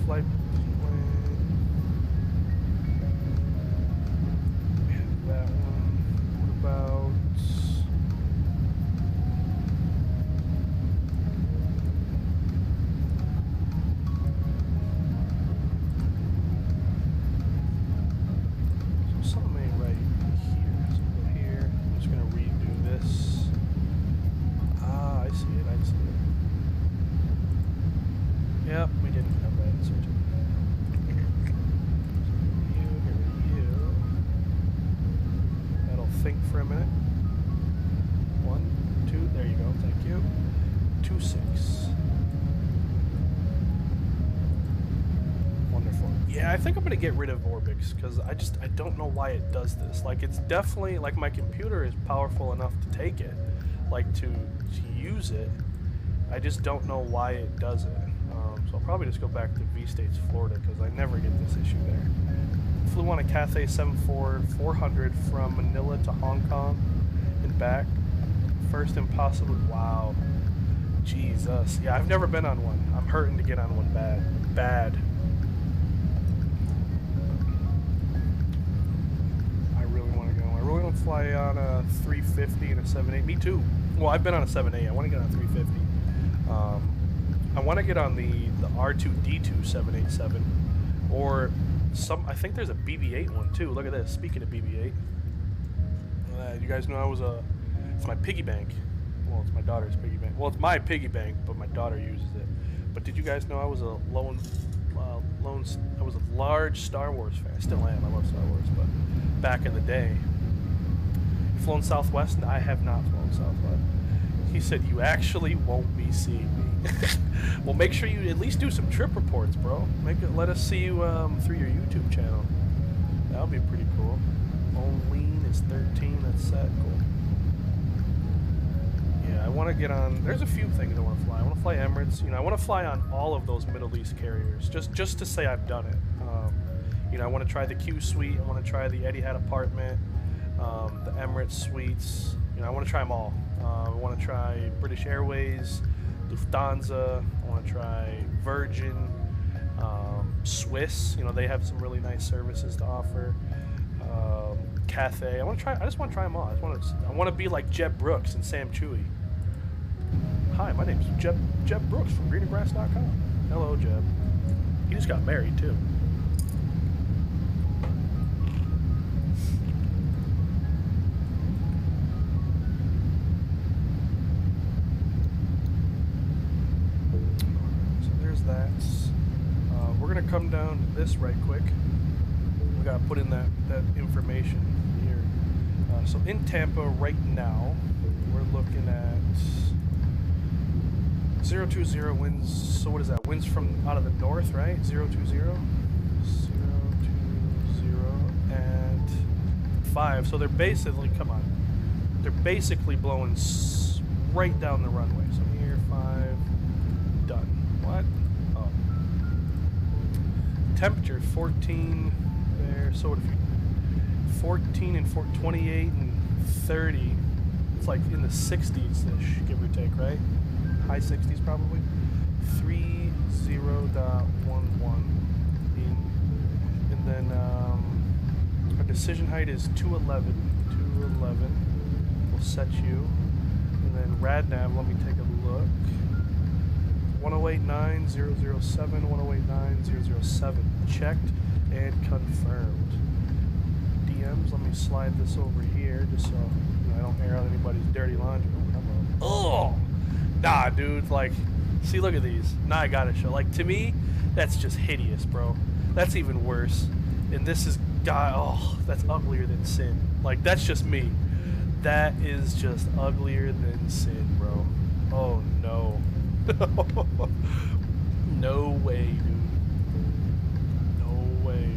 Flight plan. We have that one. What about... So something ain't right here. So go here. I'm just gonna redo this. Ah, I see it. I see it. Yep, we didn't have that inserted. You. That'll think for a minute. 1, 2, there you go, thank you. 26. Wonderful. Yeah, I think I'm gonna get rid of Orbix, because I don't know why it does this. Like, it's definitely, like, my computer is powerful enough to take it, like, to use it. I just don't know why it does it. So I'll probably just go back to V-States, Florida, because I never get this issue there. Flew on a Cathay 74-400 from Manila to Hong Kong and back. First impossible. Wow. Jesus. Yeah, I've never been on one. I'm hurting to get on one bad. Bad. I really want to go. I really want to fly on a 350 and a 78. Me too. Well, I've been on a 78. I want to get on a 350. I want to get on the R2D2 787, or some. I think there's a BB-8 one too. Look at this. Speaking of BB-8, you guys know it's my piggy bank. Well, it's my daughter's piggy bank. Well, it's my piggy bank, but my daughter uses it. But did you guys know I was a I was a large Star Wars fan. I still am. I love Star Wars, but back in the day. You flown Southwest? And I have not flown Southwest. He said, you actually won't be seeing me. Well, make sure you at least do some trip reports, bro. Let us see you through your YouTube channel. That would be pretty cool. Lean is 13. That's set. Cool. Yeah, I want to get on... There's a few things I want to fly. I want to fly Emirates. You know, I want to fly on all of those Middle East carriers, just to say I've done it. You know, I want to try the Q Suite. I want to try the Etihad apartment, the Emirates suites. You know, I want to try them all. I want to try British Airways, Lufthansa. I want to try Virgin, Swiss. You know, they have some really nice services to offer. Cathay. I just want to try them all. I want to be like Jeb Brooks and Sam Chewy. Hi, my name's Jeb Brooks from greenandgrass.com. Hello, Jeb. He just got married too. That. We're gonna come down to this right quick. We gotta put in that information here. So in Tampa right now, we're looking at 020 winds. So what is that? Winds from out of the north, right? 020. 5, so they're basically, come on, they're basically blowing right down the runway. So here, 5, done. What? Oh. Temperature 14 there. So what if you 14 and 28 and 30? It's like in the 60s-ish, give or take, right? High 60s probably. 30.11 in, and then our decision height is 211. 211 will set you, and then RadNav. Let me take a look. 1089.007. 1089.007. Checked and confirmed. DMs. Let me slide this over here just so I don't air out anybody's dirty laundry. Oh, nah, dude. Like, see, look at these. Now I gotta show. Like, to me, that's just hideous, bro. That's even worse. And this is, God, oh, that's uglier than sin. Like, that's just me. That is just uglier than sin, bro. Oh no. No way, dude. No way.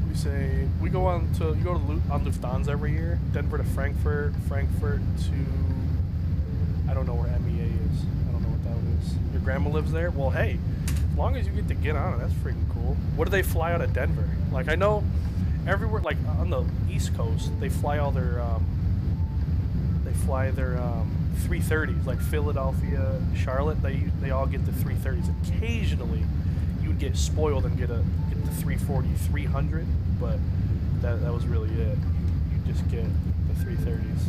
We say we go on to on Lufthansa every year. Denver to Frankfurt, Frankfurt to, I don't know where MEA is. I don't know what that is. Your grandma lives there? Well, hey, as long as you get to get on it, that's freaking cool. What do they fly out of Denver? Like, I know everywhere, like on the East Coast, they fly all their 330s, like Philadelphia, Charlotte. They all get the 330s. Occasionally, you would get spoiled and get the 340, 300, but that was really it. You just get the 330s.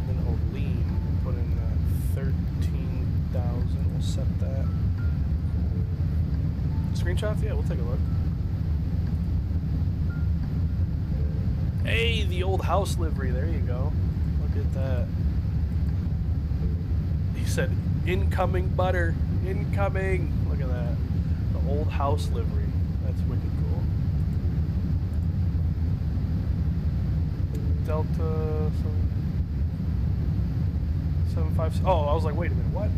Then Olean, put in 13,000. We'll set that. Screenshots? Yeah, we'll take a look. Hey, the old house livery. There you go. Look at that. He said, incoming butter. Incoming. Look at that. The old house livery. That's wicked cool. Delta 756. Oh, I was like, wait a minute. What?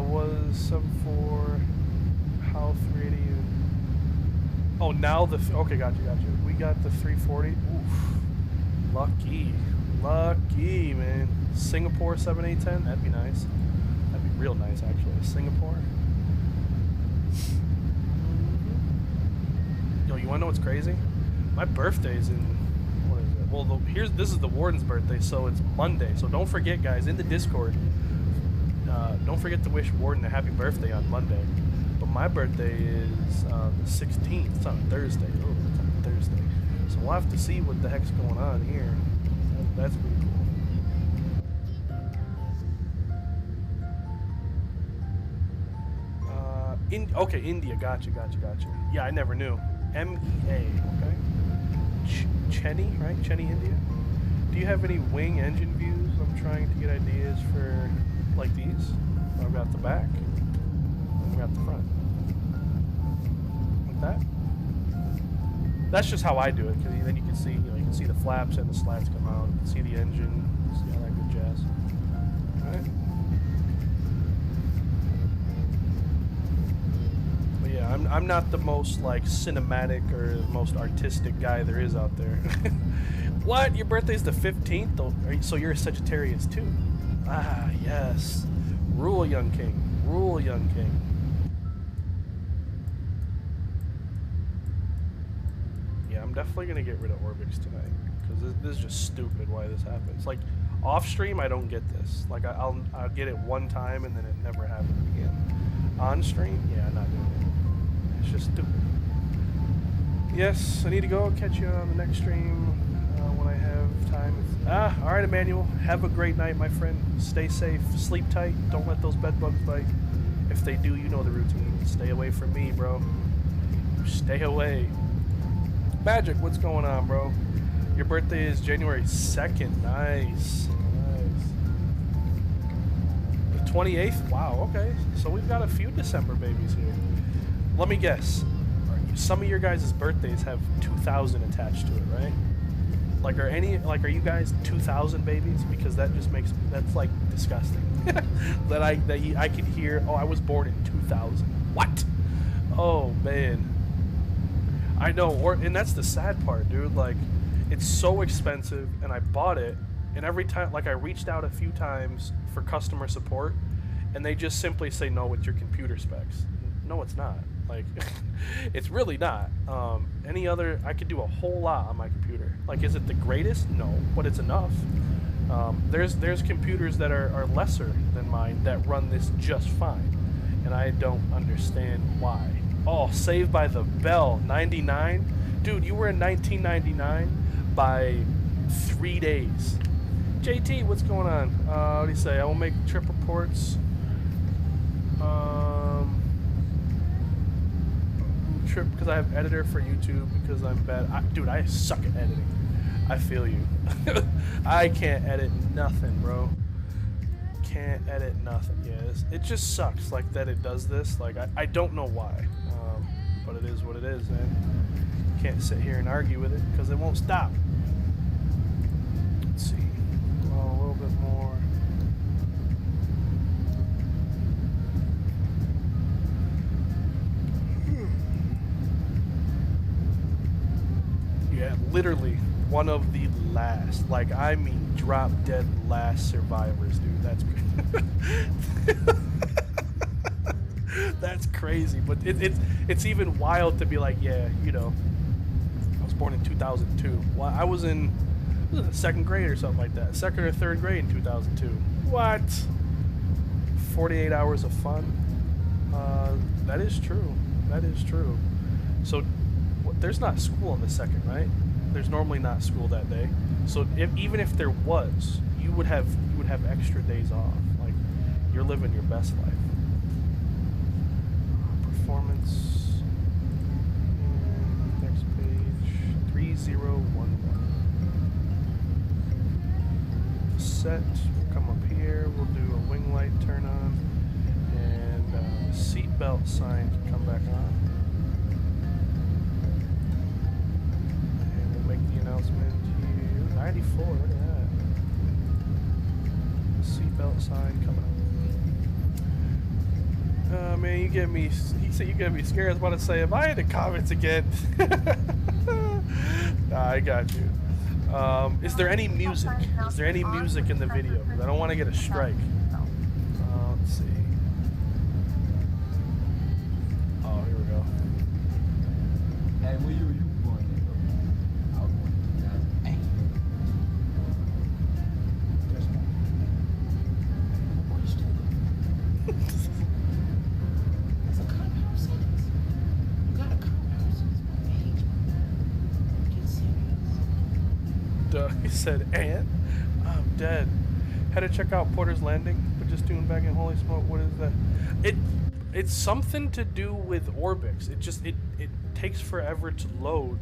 Was 74 how 380. Oh, now the okay, gotcha. We got the 340. Oof, lucky, man. Singapore 7810. That'd be nice. That'd be real nice, actually. Singapore. Yo, you wanna know what's crazy? My birthday's in, what is it? Well, this is the warden's birthday, so it's Monday. So don't forget, guys, in the Discord. Don't forget to wish Warden a happy birthday on Monday. But my birthday is the 16th. It's on a Thursday. Oh, it's on a Thursday. So we'll have to see what the heck's going on here. That's pretty cool. Okay, India. Gotcha. Yeah, I never knew. MEA. Okay. Cheney, right? Cheney, India. Do you have any wing engine views? I'm trying to get ideas for like these. I've got the back. I've got the front. Like that. That's just how I do it, because then you can see, you can see the flaps and the slats come out. You can see the engine. See all that good jazz. All right. But yeah, I'm not the most like cinematic or the most artistic guy there is out there. What? Your birthday's the 15th? Oh, so you're a Sagittarius too? Ah, yes. Rule, young king. Rule, young king. Yeah, I'm definitely going to get rid of Orbix tonight. Because this is just stupid why this happens. Like, off stream, I don't get this. Like, I'll get it one time and then it never happens again. On stream, yeah, I'm not doing it. It's just stupid. Yes, I need to go. Catch you on the next stream when I have time. Alright, Emmanuel. Have a great night, my friend. Stay safe. Sleep tight. Don't let those bed bugs bite. If they do, you know the routine. Stay away from me, bro. Stay away. Magic, what's going on, bro? Your birthday is January 2nd. Nice. The 28th? Wow, okay. So we've got a few December babies here. Let me guess. Some of your guys' birthdays have 2000 attached to it, right? Like, are you guys 2000 babies? Because that just makes, that's like disgusting. that I could hear, oh, I was born in 2000. What? Oh man, I know. And that's the sad part, dude. Like, it's so expensive, and I bought it, and every time, like, I reached out a few times for customer support, and they just simply say, no, it's your computer specs. No, it's not. Like, it's really not. Any other, I could do a whole lot on my computer. Like, is it the greatest? No, but it's enough. There's computers that are lesser than mine that run this just fine, and I don't understand why. Oh, Saved by the Bell, 99? Dude, you were in 1999 by 3 days. JT, what's going on? What do you say? I will make trip reports. Trip because I have editor for YouTube because I'm bad. Dude, I suck at editing. I feel you. I can't edit nothing, bro. Can't edit nothing. Yeah, it just sucks like that it does this. Like, I don't know why. But it is what it is, man. Can't sit here and argue with it because it won't stop. Let's see. Oh, a little bit more. Yeah, literally one of the last, like, I mean, drop dead last survivors, dude. That's that's crazy. But it's even wild to be like, yeah, you know, I was born in 2002. Well, I was in second grade or something like that, second or third grade in 2002. What? 48 hours of fun. That is true. That is true. So there's not school on the second, right? There's normally not school that day. So even if there was, you would have extra days off. Like, you're living your best life. Performance. Next page. 3011. Set. We'll come up here. We'll do a wing light turn on, and seatbelt sign can come back on. Announcement here. 94, look at that. Seatbelt sign coming up. Man, you get me. He said you get me scared. I was about to say, am I in the comments again? Nah, I got you. Is there any music? Is there any music in the video? Because I don't want to get a strike. Let's see. Oh, here we go. Hey, where you going? He said, and I'm dead. Had to check out Porter's Landing, but just doing back in Holy Smoke. What is that? It's something to do with Orbix. It takes forever to load.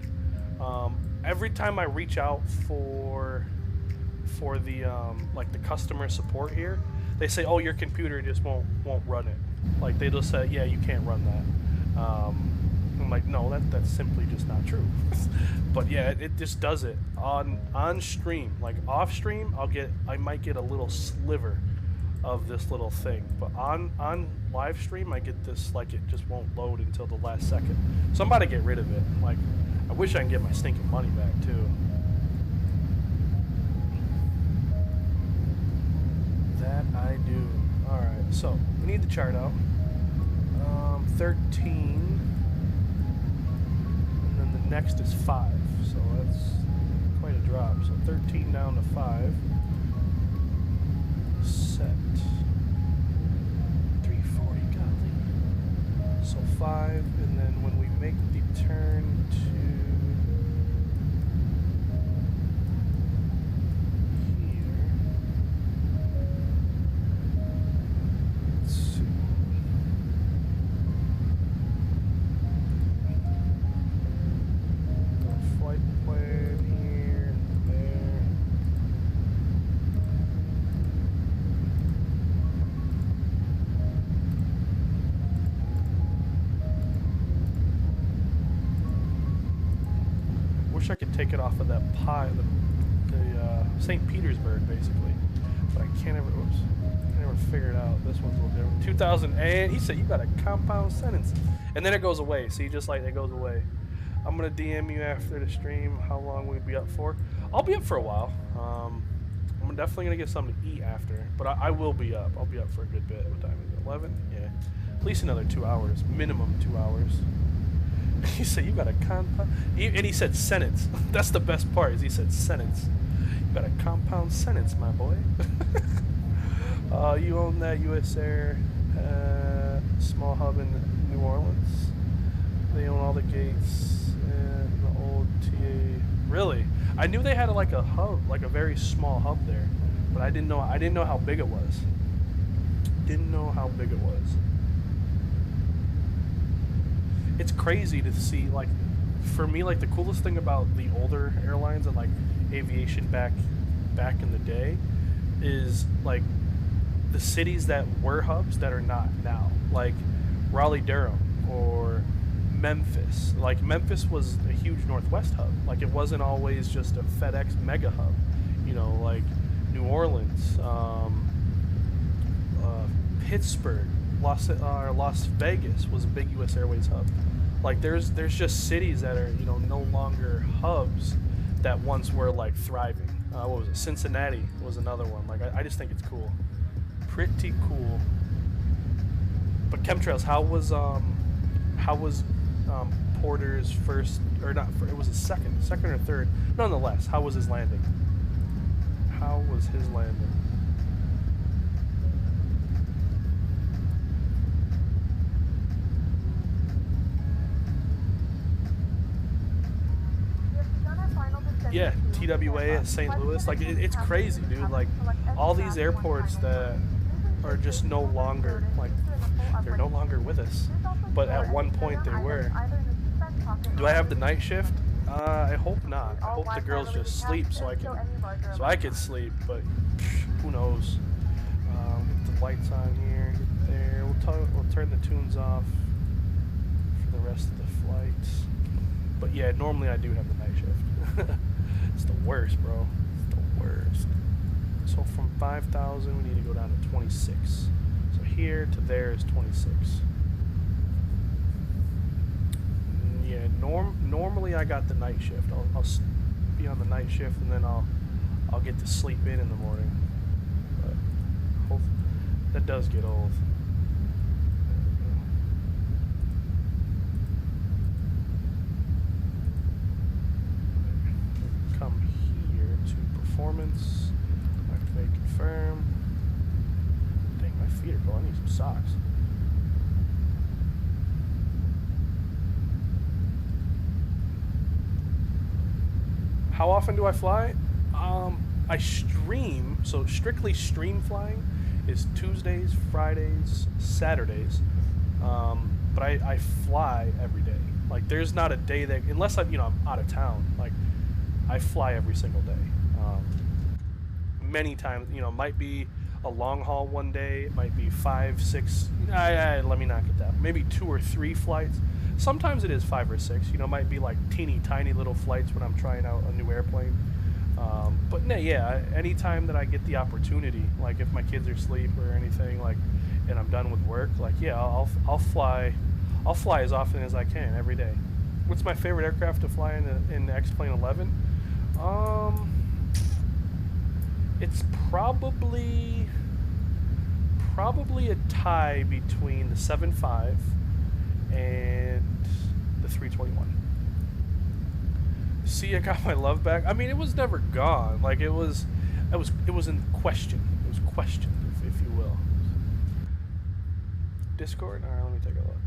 Every time I reach out for the like the customer support here, they say, oh, your computer just won't run it. Like, they just say, yeah, you can't run that. I'm like, no, that's simply just not true. But yeah, it just does it on stream. Like, off stream, I might get a little sliver of this little thing, but on live stream I get this, like, it just won't load until the last second. So I'm about to get rid of it. Like, I wish I can get my stinking money back too. That I do. Alright, so we need the chart out. 13, and then the next is 5, so that's quite a drop. So 13 down to 5. Set 340, golly. So 5, and then when we make the turn to here, let's see. Flight plan here, there. Wish I could take it off of that pie, the St. Petersburg, basically, but I can't ever. Oops, never figured out. This one's a little different. 2000, and he said you got a compound sentence. And then it goes away. See, just like it goes away. I'm going to DM you after the stream how long we'll be up for. I'll be up for a while. I'm definitely going to get something to eat after. But I will be up. I'll be up for a good bit. What time is it? 11? Yeah. At least another 2 hours. Minimum 2 hours. He said, you got a compound... And he said sentence. That's the best part, is he said sentence. You got a compound sentence, my boy. You own that U.S. Air small hub in New Orleans. They own all the gates and the old TA. Really? I knew they had like a hub, like a very small hub there, but I didn't know how big it was. Didn't know how big it was. It's crazy to see, like, for me, like the coolest thing about the older airlines and like aviation back in the day is like the cities that were hubs that are not now, like Raleigh-Durham or Memphis. Like Memphis was a huge Northwest hub. Like it wasn't always just a FedEx mega hub. You know, like New Orleans, Pittsburgh, Las Vegas was a big U.S. Airways hub. Like there's just cities that are, you know, no longer hubs that once were like thriving. What was it? Cincinnati was another one. Like I just think it's cool, pretty cool. But chemtrails, how was Porter's first, or not? It was his second or third. Nonetheless, how was his landing? How was his landing? Yeah, TWA at St. Louis. Like it's crazy, dude. Like all these airports that are just no longer, like, they're no longer with us. But at one point they were. Do I have the night shift? I hope not. I hope the girls just sleep so I can sleep. But who knows? Get the lights on here. Get there. We'll turn the tunes off for the rest of the flights. But yeah, normally I do have the night shift. It's the worst, bro. It's the worst. So from 5,000, we need to go down to 26. So here to there is 26. Yeah, normally I got the night shift. I'll be on the night shift and then I'll get to sleep in the morning. But hopefully that does get old. Come here to performance. Activate, confirm. Dang, my feet are cold. I need some socks. How often do I fly? I stream, so strictly stream flying is Tuesdays, Fridays, Saturdays. But I fly every day. Like there's not a day that, unless I'm out of town, like I fly every single day. Many times, might be a long haul one day, it might be 5, 6, let me not get that, maybe 2 or 3 flights. Sometimes it is 5 or 6, might be like teeny tiny little flights when I'm trying out a new airplane. But yeah, anytime that I get the opportunity, like if my kids are asleep or anything, like, and I'm done with work, like yeah, I'll fly as often as I can every day. What's my favorite aircraft to fly in the X-Plane 11? It's probably a tie between the 7.5 and the 321. See, I got my love back. I mean, it was never gone. Like it was in question. It was questioned, if you will. Discord. All right, let me take a look.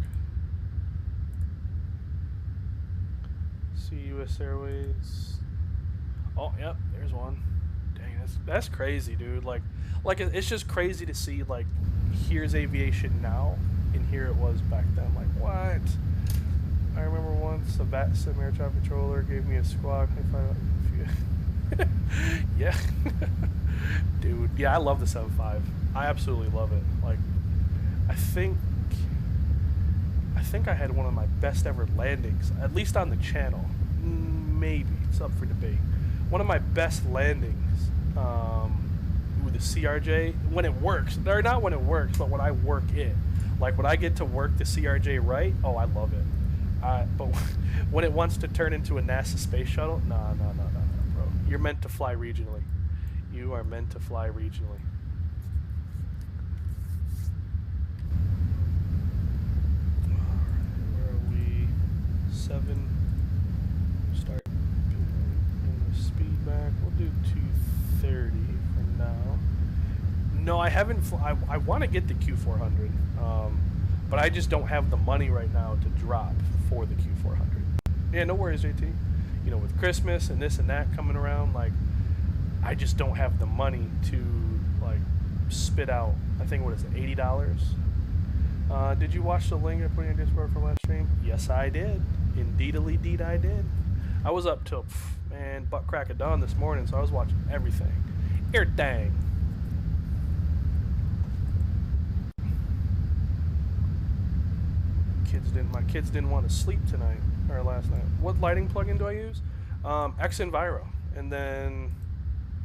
See U.S. Airways. Oh, yep, there's one. Dang, that's crazy, dude. Like it's just crazy to see, like, here's aviation now, and here it was back then. Like, what? I remember once a VATSIM air traffic controller gave me a squawk. Yeah. Dude, yeah, I love the 7.5. I absolutely love it. Like, I think I had one of my best ever landings, at least on the channel. Maybe, it's up for debate. One of my best landings the CRJ when it works. Or not when it works, but when I work it. Like when I get to work the CRJ right, oh, I love it. But when it wants to turn into a NASA space shuttle, no, bro. You're meant to fly regionally. You are meant to fly regionally. Alright, where are we? 7. Start in the speed back. We'll do 230 for now. No, I haven't. I want to get the Q400, but I just don't have the money right now to drop for the Q400. Yeah, no worries, JT. You know, with Christmas and this and that coming around, like, I just don't have the money to like spit out. I think what is it, $80? Did you watch the link I put in your Discord for last stream? Yes, I did. Indeed, I did. I was up till man butt crack of dawn this morning, so I was watching everything. Everything. My kids didn't want to sleep tonight or last night. What lighting plugin do I use? X-Enviro, and then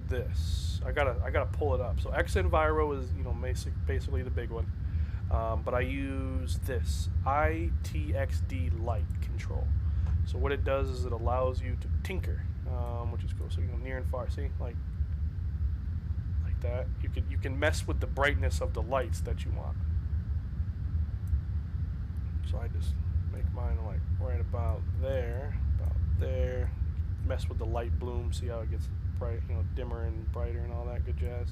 this. I gotta pull it up. So X-Enviro is, you know, basically the big one. But I use this ITXD light control. So what it does is it allows you to tinker, which is cool. So you know, near and far. See, like that. You can mess with the brightness of the lights that you want. So I just make mine like right about there, mess with the light bloom, see how it gets bright, you know, dimmer and brighter and all that good jazz.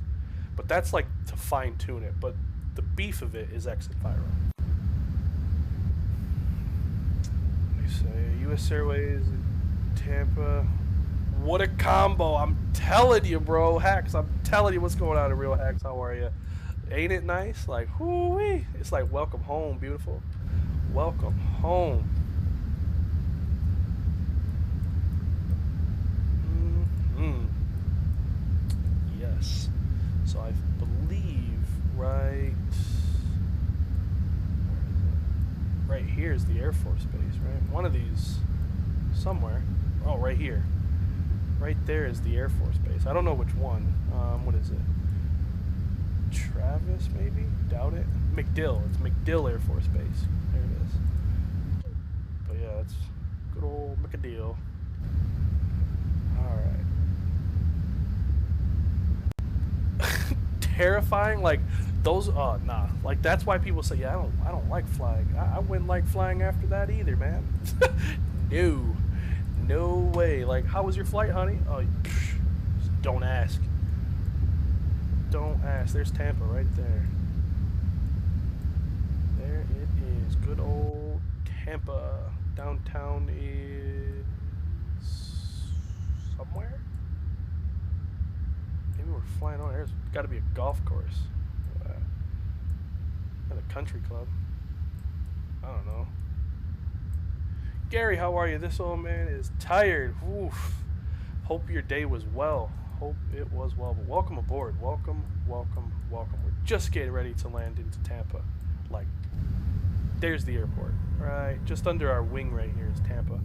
But that's like to fine tune it, but the beef of it is X-Enviro. They say US Airways, Tampa. What a combo, I'm telling you, bro. Hacks, I'm telling you what's going on in Real Hacks. How are you? Ain't it nice? Like, whoo-wee. It's like welcome home, beautiful. Welcome home. Yes. So I believe right here is the Air Force Base, right? One of these somewhere. Oh, right here. Right there is the Air Force Base. I don't know which one. What is it? Travis, maybe? Doubt it. MacDill. It's MacDill Air Force Base. There it is. But yeah, it's good old MacDill. Alright. Terrifying? Like, those, nah. Like, that's why people say, yeah, I don't like flying. I wouldn't like flying after that either, man. No. No way. Like, how was your flight, honey? Oh, don't ask. Don't ask. There's Tampa right there. There it is. Good old Tampa. Downtown is somewhere? Maybe we're flying on. There's got to be a golf course. At a country club. I don't know. Gary, how are you? This old man is tired. Oof. Hope your day was well. Hope it was well. But welcome aboard. Welcome, welcome, welcome. We're just getting ready to land into Tampa. Like, there's the airport. Right, just under our wing right here is Tampa.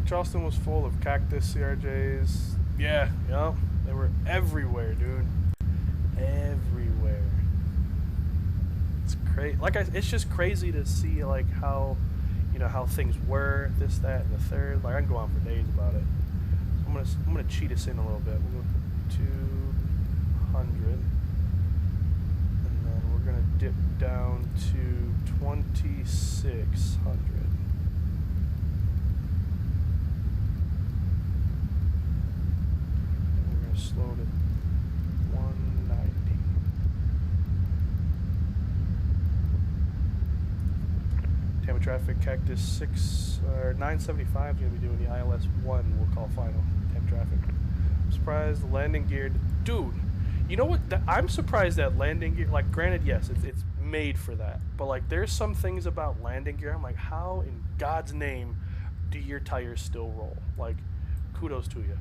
Charleston was full of cactus CRJs. Yeah, they were everywhere, dude. Everywhere. It's crazy. Like, it's just crazy to see like how, you know, how things were, this, that, and the third. Like, I can go on for days about it. I'm gonna cheat us in a little bit. We'll go 200, and then we're gonna dip down to 2600. And we're gonna slow to 190. Tampa traffic, Cactus 6 or 975 is gonna be doing the ILS 1. We'll call final. Tampa traffic. I'm surprised the landing gear, dude. You know what? I'm surprised that landing gear. Like, granted, yes, it's made for that, but like, there's some things about landing gear. I'm like, how in God's name do your tires still roll? Like, kudos to you.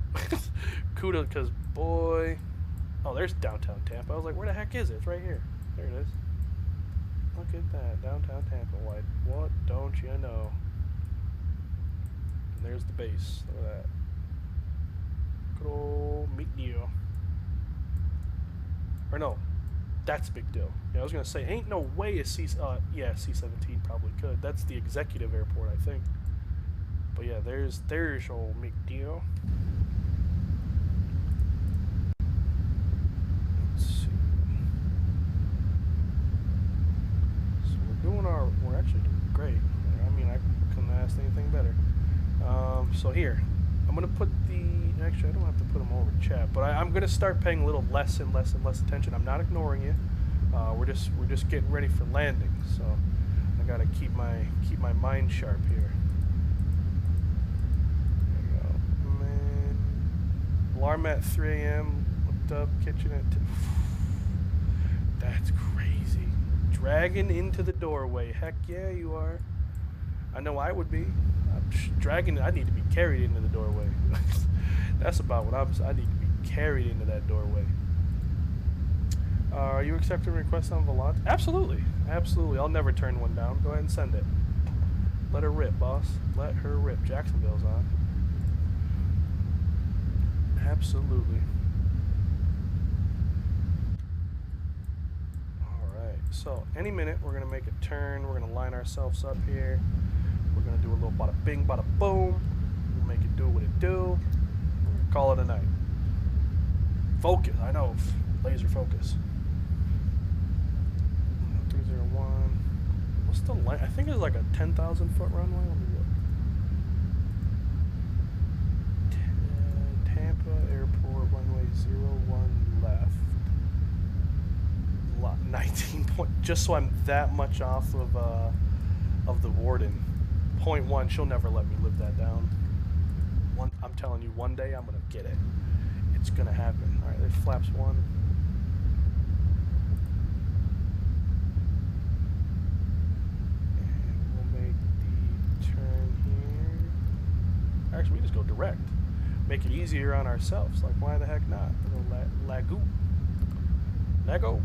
Kudos, because boy. Oh, there's downtown Tampa. I was like, where the heck is it? It's right here. There it is. Look at that, downtown Tampa. Like, what don't you know? And there's the base. Look at that. Good old MacDill. Or no, that's a big deal. Yeah, I was gonna say, ain't no way a yeah, C-17 probably could. That's the executive airport, I think. But yeah, there's old McDeal. Let's see. So we're actually doing great. I mean, I couldn't ask anything better. So here, I'm gonna put actually I don't have to put them over chat, but I'm gonna start paying a little less and less attention. I'm not ignoring you. We're just getting ready for landing, so I gotta keep my mind sharp here. There we go. Man. Alarm at 3 a.m. Looked up, kitchen at 2. That's crazy. Dragging into the doorway. Heck yeah, you are. I know I would be. Dragging. I need to be carried into the doorway. That's about what I need to be carried into that doorway. Are you accepting requests on Volant? Absolutely. Absolutely. I'll never turn one down. Go ahead and send it. Let her rip, boss. Let her rip. Jacksonville's on. Absolutely. Alright. So, any minute, we're going to make a turn. We're going to line ourselves up here. We're going to do a little bada bing, bada boom. We'll make it do what it do. Call it a night. Focus. I know. Laser focus. 301. What's the length? I think it's like a 10,000 foot runway. Let me look. Tampa Airport runway 01 left. 19 point. Just so I'm that much off of the warden. 0.1. She'll never let me live that down. I'm telling you, one day I'm gonna get it. It's gonna happen. All right, there's flaps 1. And we'll make the turn here. Actually, we just go direct. Make it easier on ourselves. Like, why the heck not? A little Lego.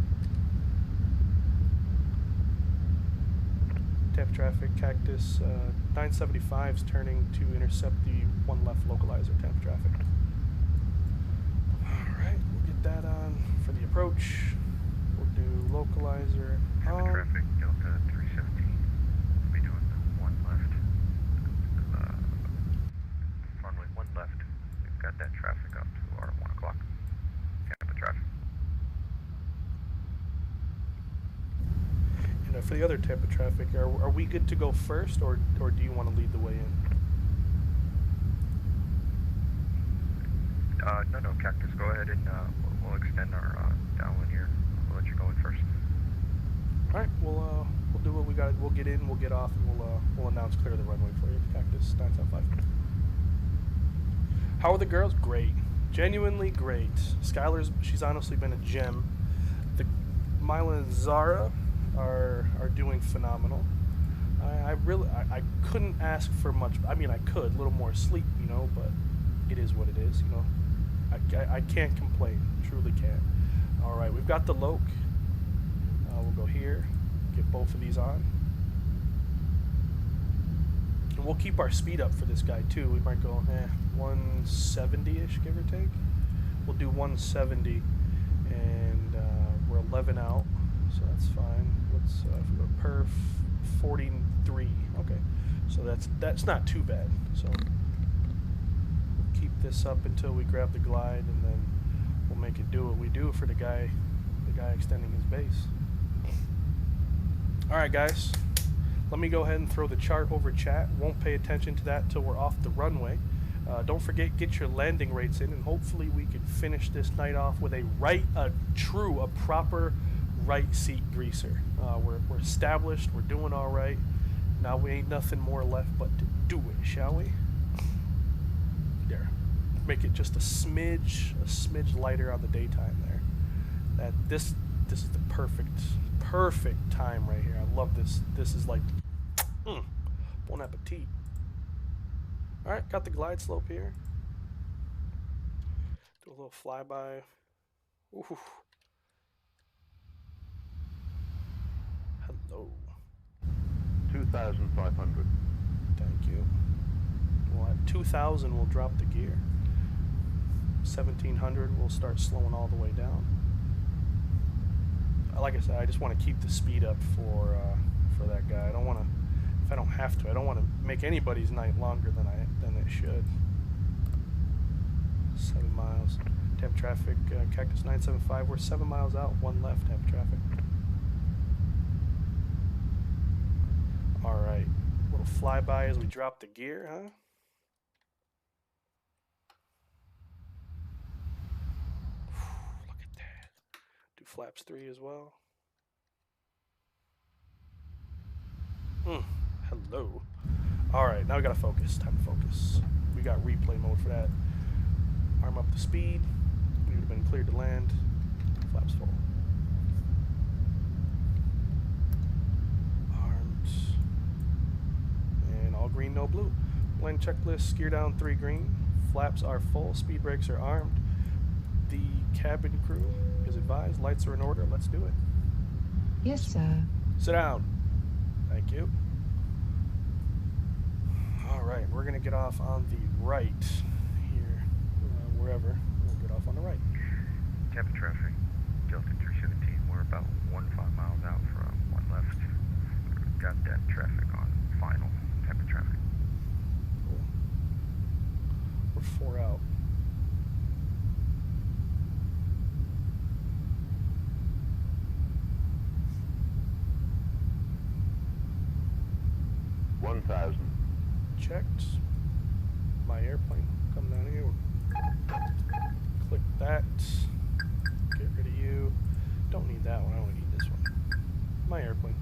Tampa traffic, Cactus 975's turning to intercept the 1 left localizer. Tampa traffic. Alright, we'll get that on for the approach. We'll do localizer. Tampa traffic, Delta 317. We'll be doing 1 left. Runway 1 left. We've got that traffic up to our 1 o'clock. Tampa traffic. And for the other type of traffic, are we good to go first, or do you want to lead the way in? No, Cactus, go ahead and we'll extend our downwind here. We'll let you go in first. All right, we'll do what we got. We'll get in, we'll get off, and we'll announce clear the runway for you. Cactus 975. How are the girls? Great, genuinely great. Skylar's, she's honestly been a gem. The Mila and Zara are doing phenomenal. I couldn't ask for much. I mean, I could, a little more sleep, you know, but it is what it is, you know. I can't complain, truly can't. All right, we've got the Loke. We'll go here, get both of these on. And we'll keep our speed up for this guy too. We might go 170-ish, give or take. We'll do 170, and we're 11 out, so that's fine. Let's if we go perf 43. Okay, so that's not too bad. So we'll keep this up until we grab the glide, and then we'll make it do what we do for the guy extending his base. All right, guys. Let me go ahead and throw the chart over chat. Won't pay attention to that till we're off the runway. Don't forget, get your landing rates in, and hopefully we can finish this night off with a proper right seat greaser. We're established. We're doing all right. Now we ain't nothing more left but to do it, shall we? There. Make it just a smidge lighter on the daytime there. This is the perfect time right here. I love this. This is like, bon appetit. All right, got the glide slope here. Do a little flyby. Ooh. Hello. 2,500. Thank you. Well, at 2,000, we'll drop the gear. 1,700, we'll start slowing all the way down. like I said, I just want to keep the speed up for that guy. I don't want to, if I don't have to, I don't want to make anybody's night longer than it should. 7 miles. Tampa traffic, Cactus 975. We're 7 miles out, 1 left. Tampa traffic. All right, little flyby as we drop the gear, huh? Look at that. Do flaps 3 as well. Hello. All right, now we gotta focus. Time to focus. We got replay mode for that. Arm up the speed. We would have been cleared to land. Flaps full. Armed. And all green, no blue. Blend checklist, gear down 3 green. Flaps are full, speed brakes are armed. The cabin crew is advised, lights are in order, let's do it. Yes, sir. Sit down. Thank you. All right, we're gonna get off on the right here, wherever. We'll get off on the right. Tampa traffic, Delta 317. We're about 1.5 miles out from 1 left. We've got that traffic on final. Tampa traffic. Cool. We're 4 out. Checked. My airplane. Come down here. Click that. Get rid of you. Don't need that one. I only need this one. My airplane.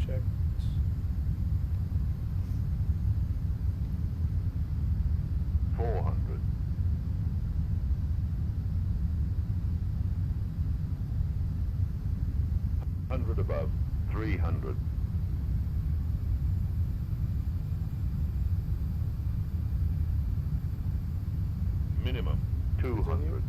Checked. Above 300. Minimum 200.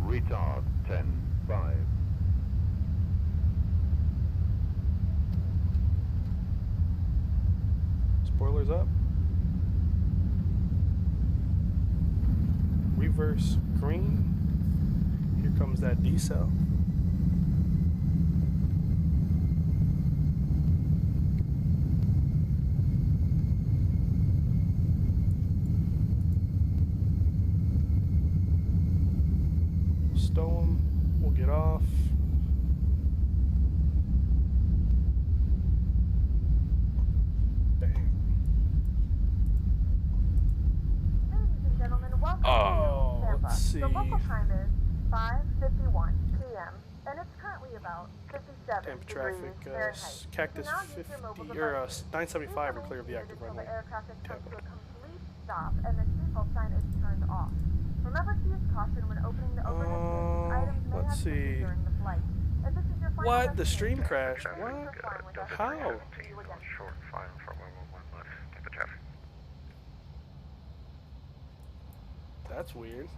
Retard 10, 5. Spoilers up. Reverse green. Here comes that decel. Stow him. We'll get off. Bang. Ladies and gentlemen, welcome to Tampa. Let's see. The local time is 5:51 p.m. and it's currently about 57 Tampa degrees traffic, Fahrenheit. Cactus 50 or 975 are clear of the active runway. The aircraft has come to a complete stop and the seatbelt sign is turned off. Remember to use caution when opening the overhead bins. Items may have see. during the flight. If this is your final What? The destination, stream crashed? Traffic, What? Delta How? 317 on short final for 111 left. Tampa traffic. That's weird.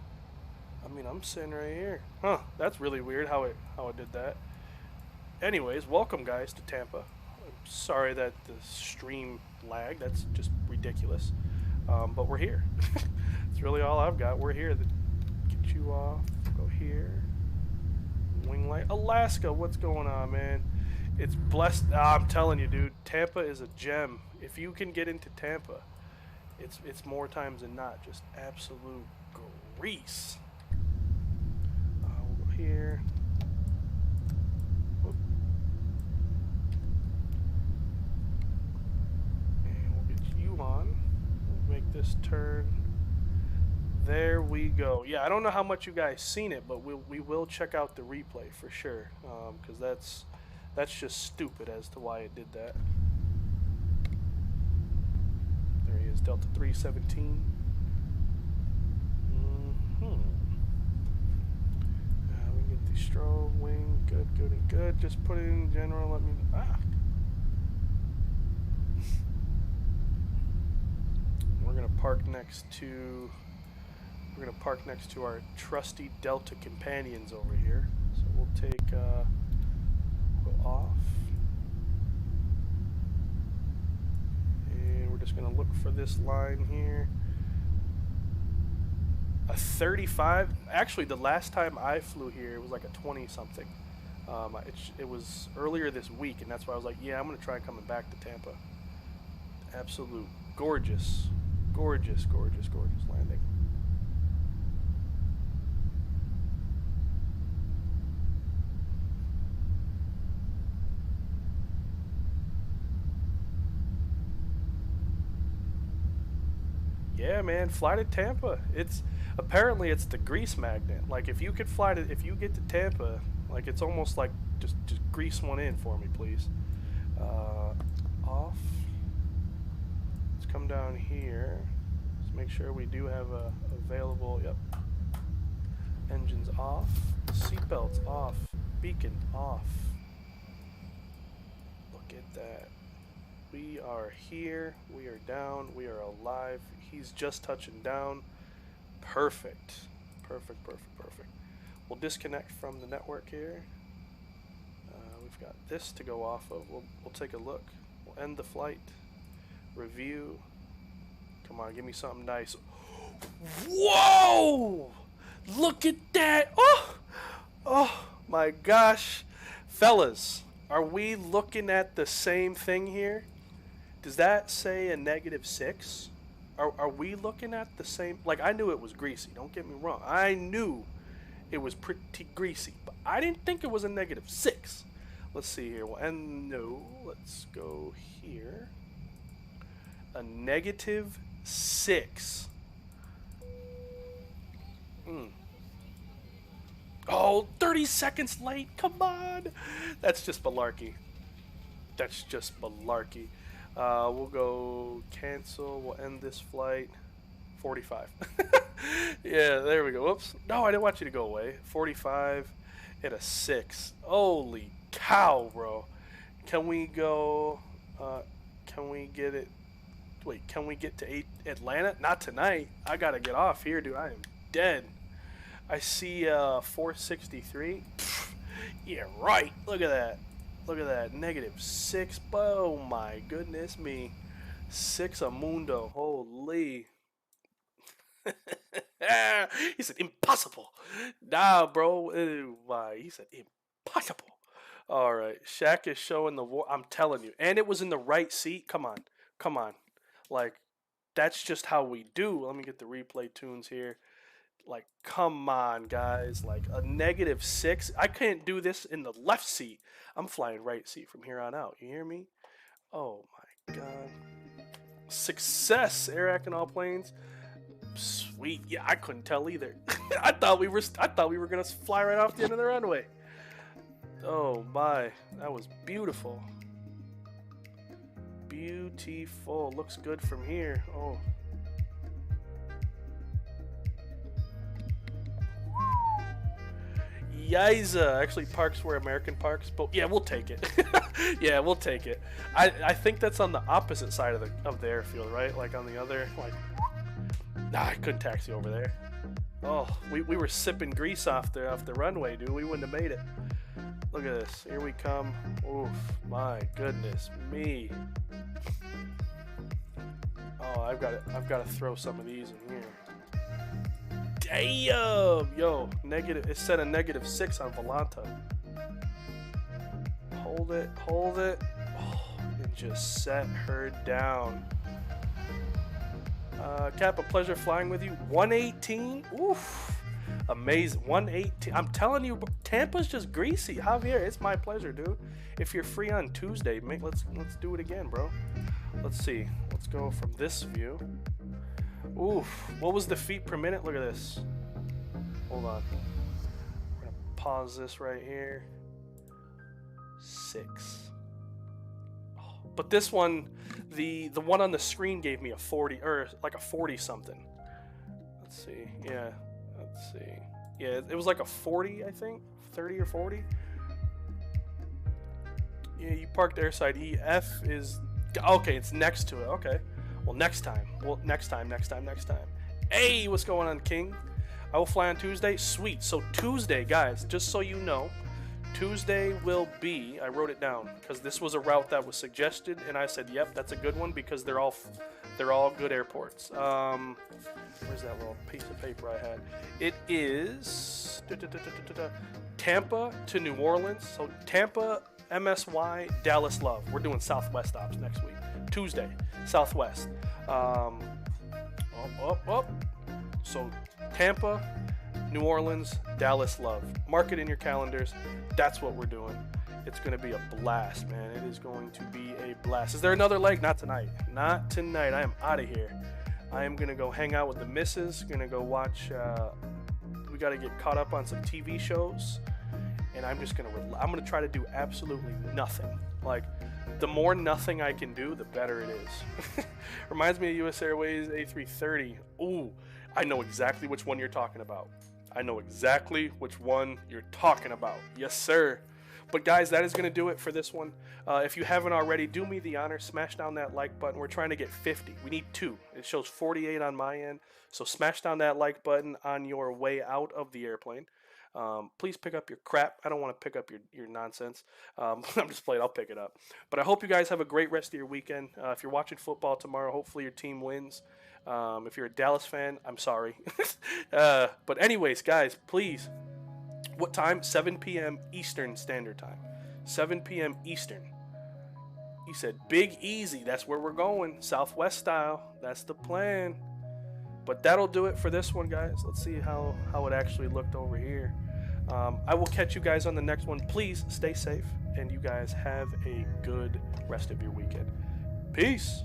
I mean, I'm sitting right here. Huh, that's really weird how it did that. Anyways, welcome guys to Tampa. I'm sorry that the stream lagged. That's just ridiculous. But we're here. That's really all I've got. We're here to get you off. Go here. Wing light. Alaska, what's going on, man? It's blessed. I'm telling you, dude. Tampa is a gem. If you can get into Tampa, it's more times than not just absolute grease. We'll go here. Whoop. And we'll get you on. We'll make this turn There we go. Yeah, I don't know how much you guys seen it, but we will check out the replay for sure, because that's just stupid as to why it did that. There he is, Delta 317. We get the strobe, wing, good, good, and good. Just put it in general. Let me. We're gonna park next to. We're gonna park next to our trusty Delta companions over here. So we'll take. Go off. And we're just gonna look for this line here. A 35. Actually, the last time I flew here, it was like a 20 something. It was earlier this week, and that's why I was like, yeah, I'm gonna try coming back to Tampa. Absolute gorgeous, gorgeous, gorgeous, gorgeous landing. Yeah, man, fly to Tampa. Apparently it's the grease magnet. Like if you get to Tampa, like it's almost like just grease one in for me, please. Off. Let's come down here. Let's make sure we do have a available. Yep. Engines off. Seatbelts off. Beacon off. Look at that. We are here, we are down, we are alive. He's just touching down. Perfect. Perfect, perfect, perfect. We'll disconnect from the network here. We've got this to go off of. We'll take a look. We'll end the flight. Review. Come on, give me something nice. Whoa! Look at that! Oh my gosh. Fellas, are we looking at the same thing here? Does that say a -6? Are we looking at the same? Like, I knew it was greasy. Don't get me wrong. I knew it was pretty greasy, but I didn't think it was a -6. Let's see here. Well, and no, let's go here. A -6. Oh, 30 seconds late. Come on. That's just malarkey. That's just malarkey. We'll go cancel. We'll end this flight. 45. Yeah, there we go. Whoops. No, I didn't want you to go away. 45 and a 6. Holy cow, bro. Can we go? Can we get it? Wait, can we get to Atlanta? Not tonight. I gotta get off here, dude. I am dead. I see 463. Pfft, yeah, right. Look at that. Look at that. -6. Oh my goodness me. 6 a mundo. Holy. He said impossible. Nah, bro. He said impossible. All right. Shaq is showing the war. I'm telling you. And it was in the right seat. Come on. Come on. Like, that's just how we do. Let me get the replay tunes here. Like, come on, guys. Like, a -6. I can't do this in the left seat. I'm flying right seat from here on out. You hear me? Oh, my God. Success, Air and all planes. Sweet. Yeah, I couldn't tell either. I thought we were gonna fly right off the end of the runway. Oh, my. That was beautiful. Beautiful. Looks good from here. Oh. Yiza actually parks where American parks, but yeah, we'll take it. Yeah, we'll take it. I think that's on the opposite side of the airfield, right? Like on the other, like. Nah, I couldn't taxi over there. Oh, we were sipping grease off the runway, dude. We wouldn't have made it. Look at this. Here we come. Oof, my goodness me. Oh, I've got to throw some of these in here. Damn! Yo, it said a -6 on Volanta. Hold it. Oh, and just set her down. Cap, a pleasure flying with you. 118? Oof. Amazing. 118. I'm telling you, Tampa's just greasy. Javier, it's my pleasure, dude. If you're free on Tuesday, let's do it again, bro. Let's see. Let's go from this view. Oof. What was the feet per minute? Look at this. Hold on. We're gonna pause this right here. 6. But this one, the one on the screen gave me a 40 or like a 40 something. Let's see. Yeah. Let's see. Yeah, it was like a 40, I think. 30 or 40. Yeah, you parked airside E. F is okay. It's next to it. Okay. Well, next time. Next time. Hey, what's going on, King? I will fly on Tuesday. Sweet. So Tuesday, guys, just so you know, Tuesday will be, I wrote it down because this was a route that was suggested, and I said, yep, that's a good one because they're all good airports. Where's that little piece of paper I had? It is Tampa to New Orleans. So Tampa, MSY, Dallas Love. We're doing Southwest stops next week. Tuesday, Southwest. So Tampa, New Orleans, Dallas Love. Mark it in your calendars. That's what we're doing. It's going to be a blast, man. It is going to be a blast. Is there another leg? Not tonight. Not tonight. I am out of here. I am going to go hang out with the missus. Going to go watch. We got to get caught up on some TV shows. And I'm just going to try to do absolutely nothing. Like, the more nothing I can do, the better it is. Reminds me of US Airways A330. Ooh, I know exactly which one you're talking about. Yes, sir. But guys, that is going to do it for this one. If you haven't already, do me the honor, smash down that like button. We're trying to get 50. We need 2. It shows 48 on my end. So smash down that like button on your way out of the airplane. Please pick up your crap. I don't want to pick up your nonsense. I'm just playing. I'll pick it up. But I hope you guys have a great rest of your weekend. If you're watching football tomorrow, hopefully your team wins. If you're a Dallas fan, I'm sorry. But anyways, guys, please. What time? 7 p.m. Eastern Standard Time. 7 p.m. Eastern. He said, Big Easy. That's where we're going. Southwest style. That's the plan. But that'll do it for this one, guys. Let's see how it actually looked over here. I will catch you guys on the next one. Please stay safe, and you guys have a good rest of your weekend. Peace.